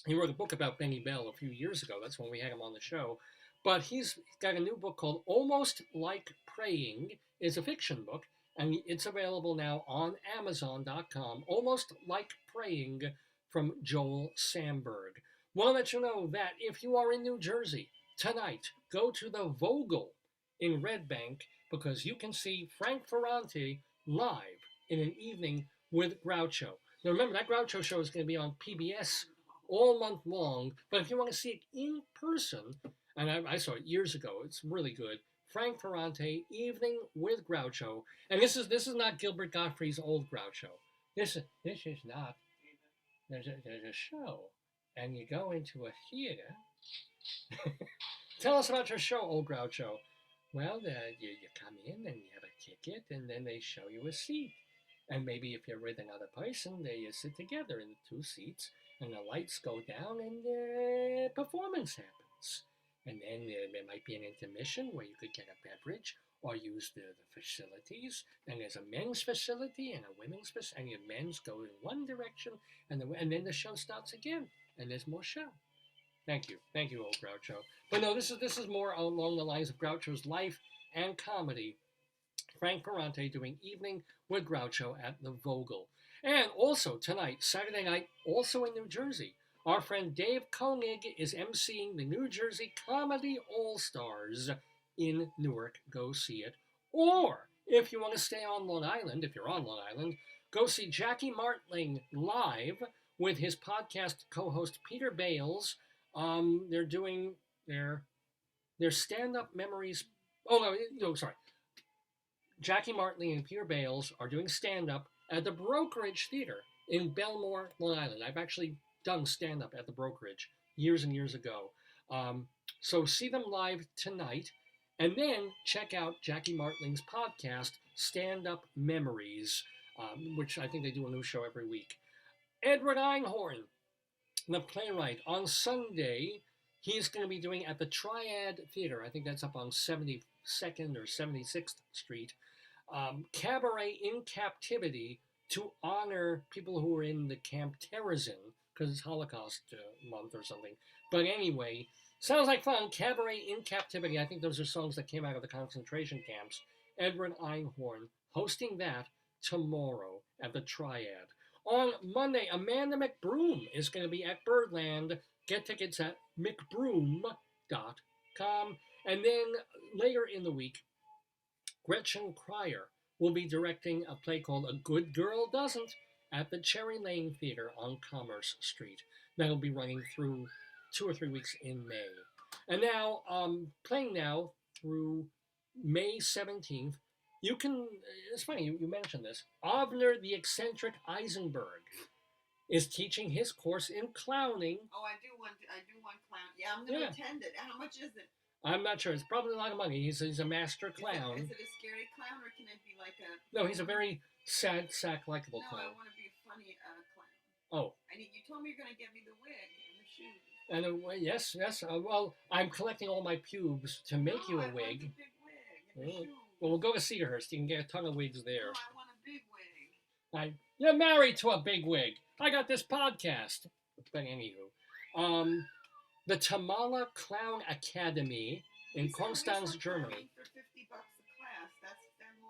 He wrote a book about Benny Bell a few years ago. That's when we had him on the show. But he's got a new book called Almost Like Praying. It's a fiction book, and it's available now on Amazon.com. Almost Like Praying from Joel Samberg. Want to let you know that if you are in New Jersey tonight, go to the Vogel in Red Bank because you can see Frank Ferrante live in an evening with Groucho. Now remember, that Groucho show is going to be on PBS all month long, but if you want to see it in person, and I saw it years ago, it's really good. Frank Ferrante, Evening with Groucho, and this is not Gilbert Gottfried's old Groucho. This is not. There's a show, and you go into a theater. Tell us about your show, old Groucho. Well, you come in and you have a ticket, and then they show you a seat, and maybe if you're with another person, they sit together in 2 seats. And the lights go down and the performance happens. And then there might be an intermission where you could get a beverage or use the facilities. And there's a men's facility and a women's facility. And your men's go in one direction and then the show starts again. And there's more show. Thank you, old Groucho. But no, this is more along the lines of Groucho's life and comedy. Frank Ferrante doing Evening with Groucho at the Vogel. And also tonight, Saturday night, also in New Jersey, our friend Dave Koenig is emceeing the New Jersey Comedy All-Stars in Newark. Go see it. Or, if you want to stay on Long Island, if you're on Long Island, go see Jackie Martling live with his podcast co-host Peter Bales. They're doing their stand-up memories. Oh, no, sorry. Jackie Martling and Peter Bales are doing stand-up at the Brokerage Theater in Belmore, Long Island. I've actually done stand-up at the Brokerage years and years ago. So see them live tonight, and then check out Jackie Martling's podcast, Stand-Up Memories, which I think they do a new show every week. Edward Einhorn, the playwright, on Sunday, he's going to be doing at the Triad Theater. I think that's up on 72nd or 76th Street. Cabaret in Captivity to honor people who were in the Camp Terrorism, because it's Holocaust month or something. But anyway, sounds like fun. Cabaret in Captivity. I think those are songs that came out of the concentration camps. Edward Einhorn hosting that tomorrow at the Triad. On Monday, Amanda McBroom is going to be at Birdland. Get tickets at mcbroom.com. And then later in the week, Gretchen Cryer will be directing a play called A Good Girl Doesn't at the Cherry Lane Theater on Commerce Street. That'll be running through 2 or 3 weeks in May. And now, playing now through May 17th, you can, it's funny, you mentioned this, Avner the Eccentric Eisenberg is teaching his course in clowning. Oh, I do one clown. Yeah, I'm going to attend it. How much is it? I'm not sure. It's probably a lot of money. He's a master clown. Is it a scary clown, or can it be like a... No, he's a very sad, sack, likable clown. No, I want to be a funny clown. Oh. You told me you're going to get me the wig and the shoes. And yes. Well, I'm collecting all my pubes to make you a wig. I want a big wig and the shoes. Well, we'll go to Cedarhurst. You can get a ton of wigs there. No, I want a big wig. You're married to a big wig. I got this podcast. But anywho, the Tamala Clown Academy in Konstanz, Germany. For $50 a class,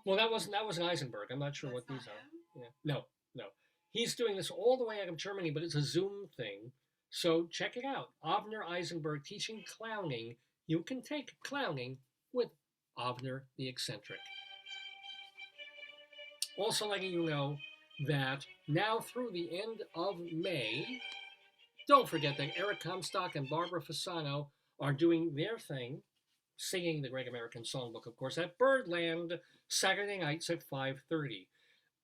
Well, that was Eisenberg. I'm not sure what That's these not are. him? Yeah. No. He's doing this all the way out of Germany, but it's a Zoom thing. So check it out. Avner Eisenberg teaching clowning. You can take clowning with Avner the Eccentric. Also letting you know that now through the end of May, don't forget that Eric Comstock and Barbara Fasano are doing their thing, singing the Great American Songbook, of course, at Birdland, Saturday nights at 5:30.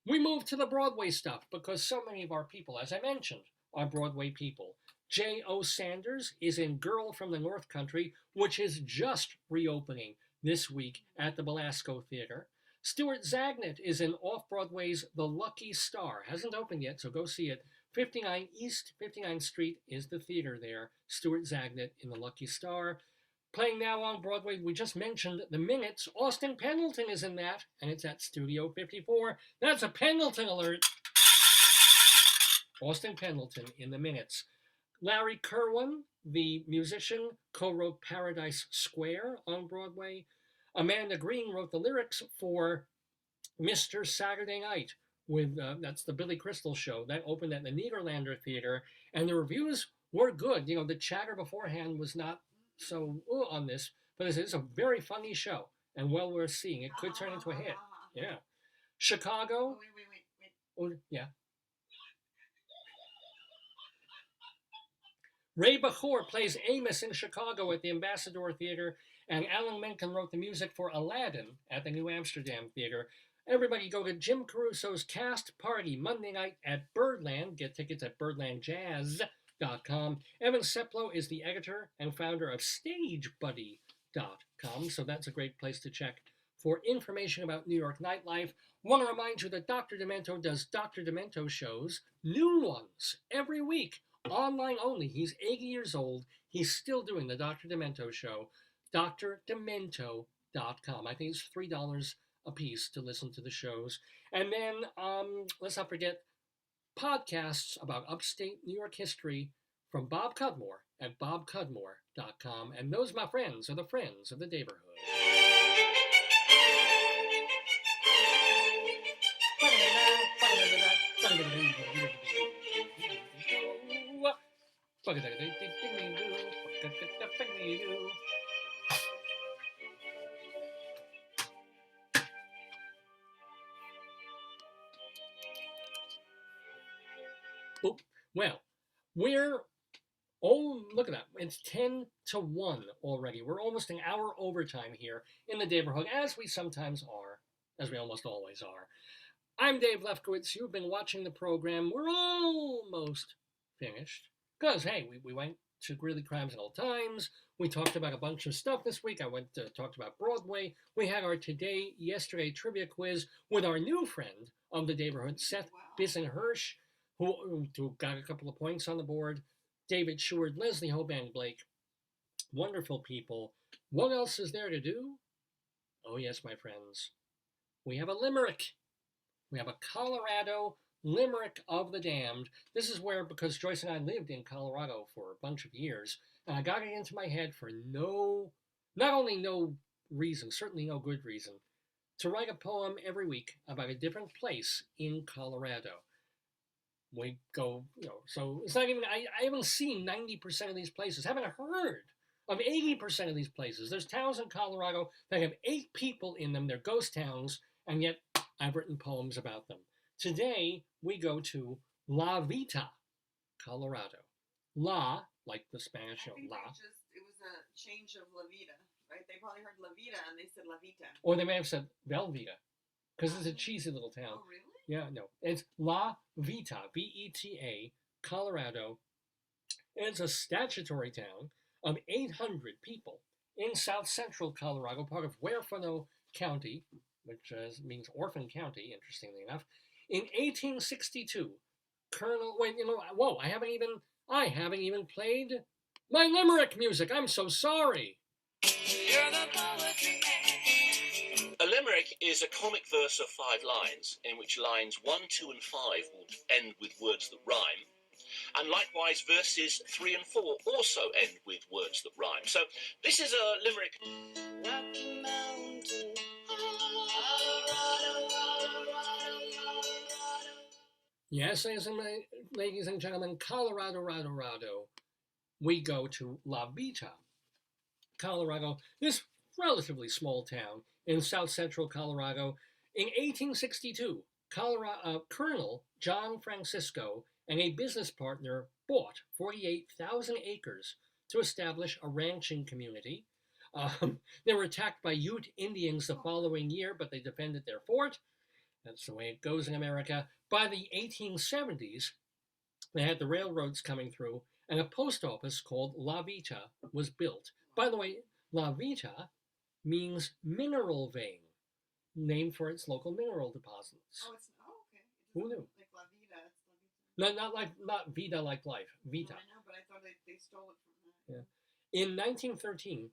We move to the Broadway stuff because so many of our people, as I mentioned, are Broadway people. J.O. Sanders is in Girl from the North Country, which is just reopening this week at the Belasco Theater. Stuart Zagnett is in Off-Broadway's The Lucky Star. Hasn't opened yet, so go see it. 59 East 59th Street is the theater there. Stuart Zagnett in The Lucky Star. Playing now on Broadway, we just mentioned The Minutes. Austin Pendleton is in that, and it's at Studio 54. That's a Pendleton alert. Austin Pendleton in The Minutes. Larry Kerwin, the musician, co-wrote Paradise Square on Broadway. Amanda Green wrote the lyrics for Mr. Saturday Night, with that's the Billy Crystal show. That opened at the Nederlander Theater, and the reviews were good. You know, the chatter beforehand was not so on this, but it's a very funny show and well worth seeing. It could turn into a hit. Yeah. Chicago. Wait. Oh, yeah. Ray Bachor plays Amos in Chicago at the Ambassador Theater, and Alan Menken wrote the music for Aladdin at the New Amsterdam Theater. Everybody go to Jim Caruso's Cast Party Monday night at Birdland. Get tickets at birdlandjazz.com. Evan Seplow is the editor and founder of StageBuddy.com, so that's a great place to check for information about New York nightlife. Want to remind you that Dr. Demento does Dr. Demento shows, new ones, every week. Online only. He's 80 years old. He's still doing the Dr. Demento show. DrDemento.com. I think it's $3 a piece to listen to the shows. And then, let's not forget, podcasts about upstate New York history from Bob Cudmore at bobcudmore.com. And those, my friends, are the friends of the neighborhood. Oh, well, look at that. It's 10 to 1 already. We're almost an hour overtime here in the neighborhood, as we sometimes are, as we almost always are. I'm Dave Lefkowitz. You've been watching the program. We're almost finished. Because, hey, we went to Greeley Crimes and Old Times. We talked about a bunch of stuff this week. I talked about Broadway. We had our Yesterday trivia quiz with our new friend of the neighborhood, Seth Bisen-Hersh, who got a couple of points on the board. David Sheward, Leslie Hoban Blake. Wonderful people. What else is there to do? Oh, yes, my friends. We have a Limerick. We have a Colorado Limerick of the Damned. This is where, because Joyce and I lived in Colorado for a bunch of years, and I got it into my head for not only no reason, certainly no good reason, to write a poem every week about a different place in Colorado. We go, so it's not even, I haven't seen 90% of these places, haven't heard of 80% of these places. There's towns in Colorado that have 8 people in them, they're ghost towns, and yet I've written poems about them. Today, we go to La Veta, Colorado. La, like the Spanish, I think La. it was a change of La Vida, right? They probably heard La Vida and they said La Vita. Or they may have said Velveeta, because it's a cheesy little town. Oh, really? Yeah, no. It's La Veta, V-E-T-A, Colorado. It's a statutory town of 800 people in south central Colorado, part of Huerfano County, which means Orphan County, interestingly enough. In 1862, I haven't even played my Limerick music. I'm so sorry. You're the poetry man. A limerick is a comic verse of 5 lines, in which lines 1, 2, and 5 will end with words that rhyme. And likewise, verses 3 and 4 also end with words that rhyme. So this is a limerick. Rocky Mountain, Colorado. Yes, ladies and gentlemen, Colorado. We go to La Veta, Colorado, this relatively small town in south central Colorado. In 1862, Colonel John Francisco and a business partner bought 48,000 acres to establish a ranching community. They were attacked by Ute Indians the following year, but they defended their fort. That's the way it goes in America. By the 1870s, they had the railroads coming through, and a post office called La Veta was built. By the way, La Veta means mineral vein, named for its local mineral deposits. Oh, okay. Who knew? Like La Vida. It's La Vida. No, not Vita like life, Vita. I know, but I thought they stole it from that. Yeah. In 1913,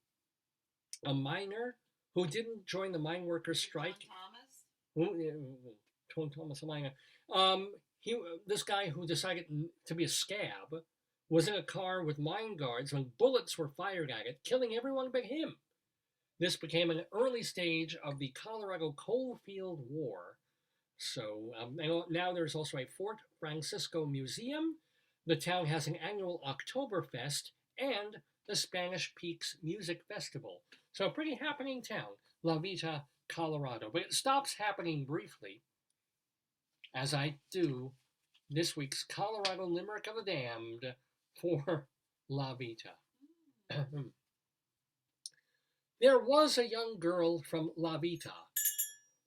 a miner who didn't join the mine workers' strike. Thomas a miner. This guy who decided to be a scab was in a car with mine guards when bullets were fired at it, killing everyone but him. This became an early stage of the Colorado Coalfield War. So now there's also a Fort Francisco Museum. The town has an annual Oktoberfest and the Spanish Peaks Music Festival. So a pretty happening town, La Veta, Colorado. But it stops happening briefly as I do this week's Colorado Limerick of the Damned for La Veta. There was a young girl from La Veta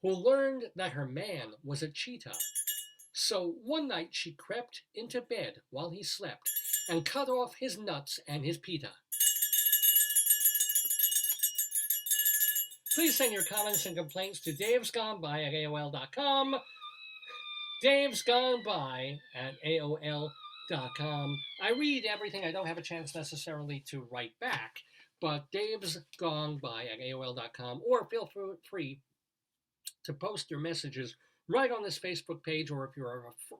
who learned that her man was a cheetah. So one night she crept into bed while he slept and cut off his nuts and his pita. Please send your comments and complaints to davesgoneby@aol.com. davesgoneby@aol.com. I read everything. I don't have a chance necessarily to write back, but davesgoneby@aol.com, or feel free to post your messages right on this Facebook page, or if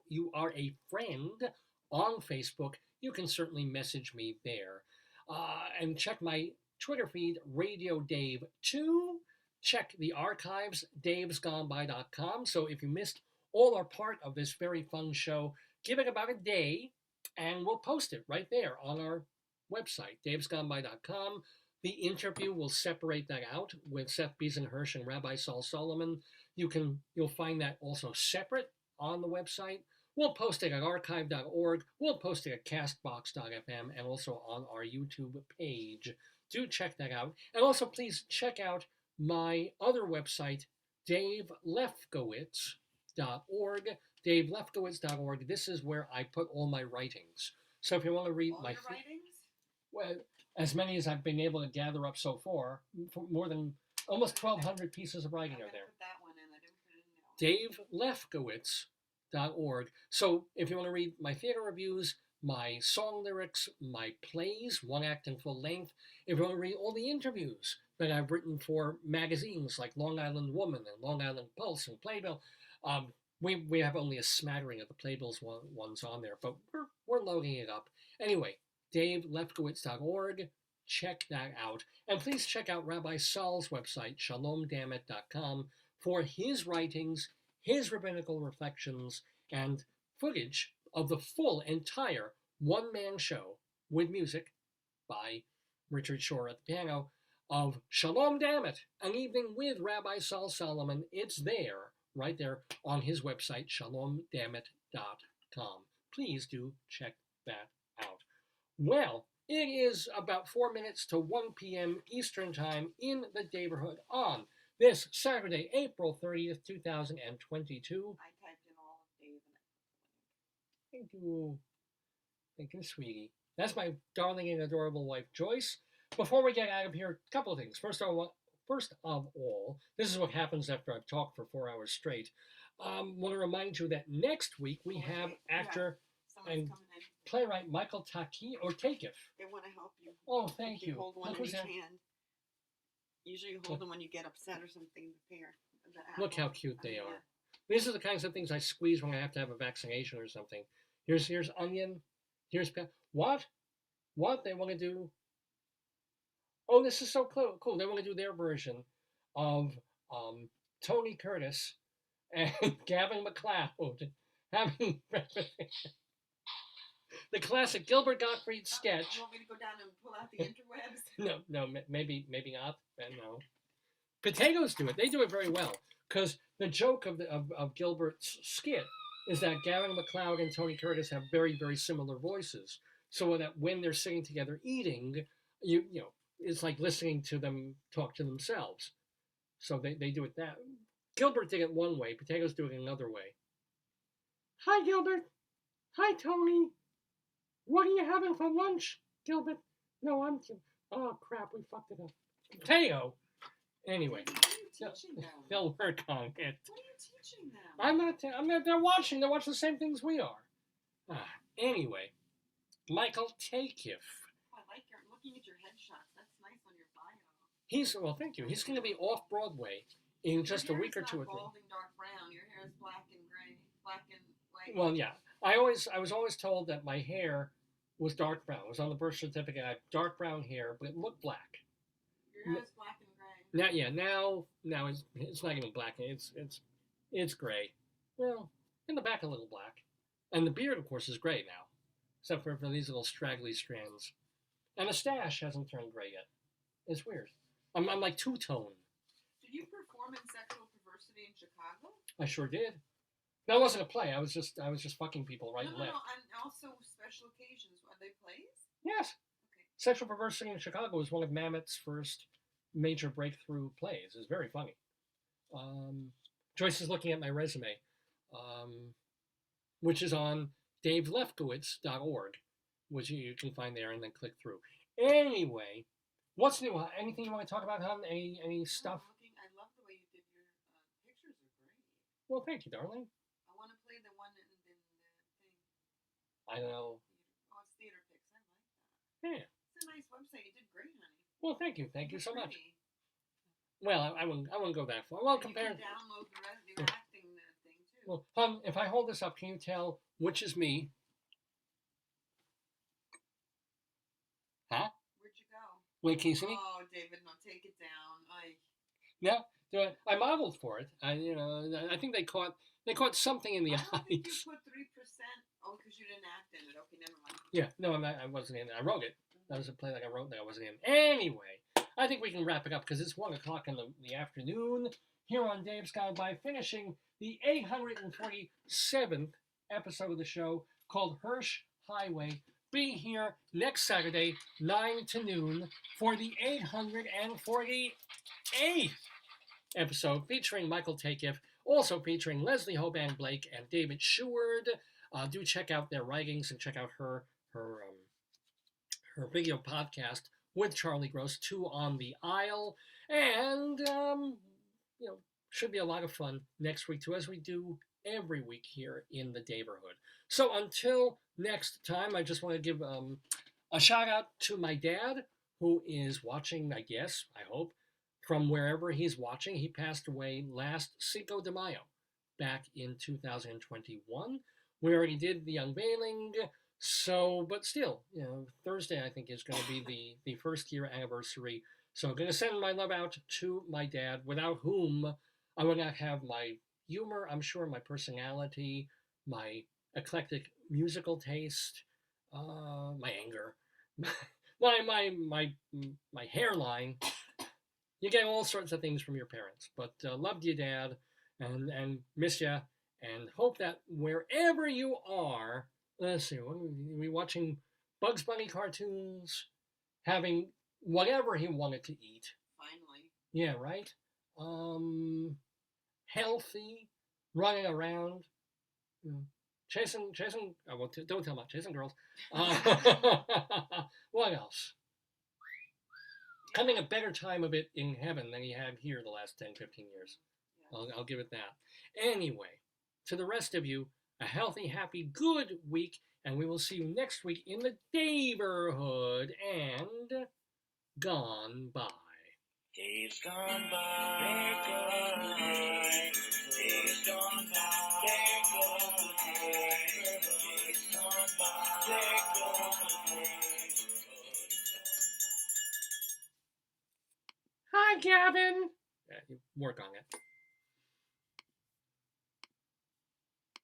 you are a friend on Facebook, you can certainly message me there. And check my Twitter feed, Radio Dave 2. Check the archives, davesgoneby.com. So if you missed all or part of this very fun show, give it about a day, and we'll post it right there on our website, davesgoneby.com. The interview will separate that out with Seth Bisen-Hirsch and Rabbi Saul Solomon. You'll find that also separate on the website. We'll post it at archive.org. We'll post it at castbox.fm and also on our YouTube page. Do check that out. And also please check out my other website, davelefkowitz.org. davelefkowitz.org. This is where I put all my writings. So if you want to read All my your writings? well, as many as I've been able to gather up so far, more than almost 1,200 pieces of writing are there. Put that one in. I didn't put it in there. davelefkowitz.org. So if you want to read my theater reviews, my song lyrics, my plays, one act and full length, if you want to read all the interviews that I've written for magazines like Long Island Woman and Long Island Pulse and Playbill, we have only a smattering of the Playbills ones on there, but we're loading it up. Anyway, davelefkowitz.org. Check that out. And please check out Rabbi Saul's website, shalomdammit.com, for his writings, his rabbinical reflections, and footage of the full entire one-man show with music by Richard Shore at the piano of Shalom Dammit, an evening with Rabbi Saul Solomon. It's there, right there on his website, shalomdammit.com. Please do check that out. Well, it is about 4 minutes to 1 p.m. Eastern Time in the neighborhood on this Saturday, April 30th, 2022. I typed in all of Dave and Thank you. Thank you, sweetie. That's my darling and adorable wife, Joyce. Before we get out of here, a couple of things. First of all, this is what happens after I've talked for 4 hours straight. Want to remind you that next week we have actor someone's and coming in. playwright Michael Takif. They want to help you. Oh, thank you. Hold one Look in who's each there. hand. Usually you hold them when you get upset or something. Look how cute they are. These are the kinds of things I squeeze when I have to have a vaccination or something. Here's Onion. Here's what? What they want to do? Oh, this is so cool. They want to do their version of Tony Curtis and Gavin MacLeod having the classic Gilbert Gottfried sketch. You want me to go down and pull out the interwebs? No, maybe not. No. Potatoes do it. They do it very well because the joke of Gilbert's skit is that Gavin MacLeod and Tony Curtis have very, very similar voices. So that when they're sitting together eating, you know, it's like listening to them talk to themselves. So they do it that. Gilbert did it one way. Potatoes do it another way. Hi, Gilbert. Hi, Tony. What are you having for lunch, Gilbert? No, oh, crap, we fucked it up. Potato. Anyway, What are you teaching them? they'll work on it. What are you teaching them? I'm not, they're watching the same things we are. Anyway, Michael Takiff. Oh, I like I'm looking at your headshots. That's nice on your bio. Well, thank you. He's going to be off Broadway in just a week or two or three. Your hair is not bald and dark brown. Your hair is black and gray, black and white. Well, yeah. I was always told that my hair was dark brown. It was on the birth certificate. I had dark brown hair, but it looked black. Your hair is black and gray. Now it's not even black. It's gray. Well, in the back a little black, and the beard, of course, is gray now, except for these little straggly strands. And the stash hasn't turned gray yet. It's weird. I'm like two-tone. Did you perform in Sexual Perversity in Chicago? I sure did. That wasn't a play. I was just fucking people right and left. No, and also special occasions. Are they plays? Yes. Okay. Sexual Perversity in Chicago was one of Mamet's first major breakthrough plays. It's very funny. Joyce is looking at my resume, which is on davelefkowitz.org, which you can find there and then click through. Anyway, what's new? Anything you want to talk about, hon? Any stuff? I love the way you did your pictures are great. Well, thank you, darling. I want to play the one in the thing. I don't know. Oh, it's Theater Picks. I like that. Yeah. It's a nice website. You did great, honey. Well, thank you. Thank you so much. Pretty. Well, I wouldn't go that far. Well, You compared. can download the acting thing too. Well, hon, if I hold this up, can you tell which is me? Huh? Where'd you go? Wait, can you see me? Oh, David, no, take it down. Yeah, I modeled for it. I think they caught something in the I don't think you eyes. put 3%. Oh, because you didn't act in it. Okay, never mind. Yeah, no, I wasn't in it. I wrote it. That was a play that I wrote that I wasn't in. Anyway, I think we can wrap it up because it's 1 o'clock in the afternoon here on Dave's Gone By, finishing the 847th episode of the show called HERSH Highway. Be here next Saturday, 9 to noon, for the 848th episode featuring Michael Takiff, also featuring Leslie Hoban Blake and David Sheward. Do check out their writings and check out her video podcast with Charlie Gross, 2 on the Aisle, and should be a lot of fun next week too, as we do every week here in the Daverhood. So until next time, I just want to give a shout out to my dad, who is watching, I guess, I hope, from wherever he's watching. He passed away last Cinco de Mayo, back in 2021. We already did the unveiling, but still, Thursday I think is going to be the first year anniversary. So I'm going to send my love out to my dad, without whom I would not have my humor, I'm sure, my personality, my eclectic musical taste, my anger, my hairline. You get all sorts of things from your parents. But loved you, Dad, and miss you, and hope that wherever you are, let's see, we watching Bugs Bunny cartoons, having whatever he wanted to eat. Finally. Yeah, right? Healthy, running around, chasing, don't tell me, chasing girls. What else? Having a better time of it in heaven than he had here the last 10, 15 years. I'll give it that. Anyway, to the rest of you, a healthy, happy, good week, and we will see you next week in the Daverhood and Gone By. Days gone by, they're gone by. Days gone by, they're gone by. Days gone by, they're gone by. Hi, Gavin. Yeah, you work on it.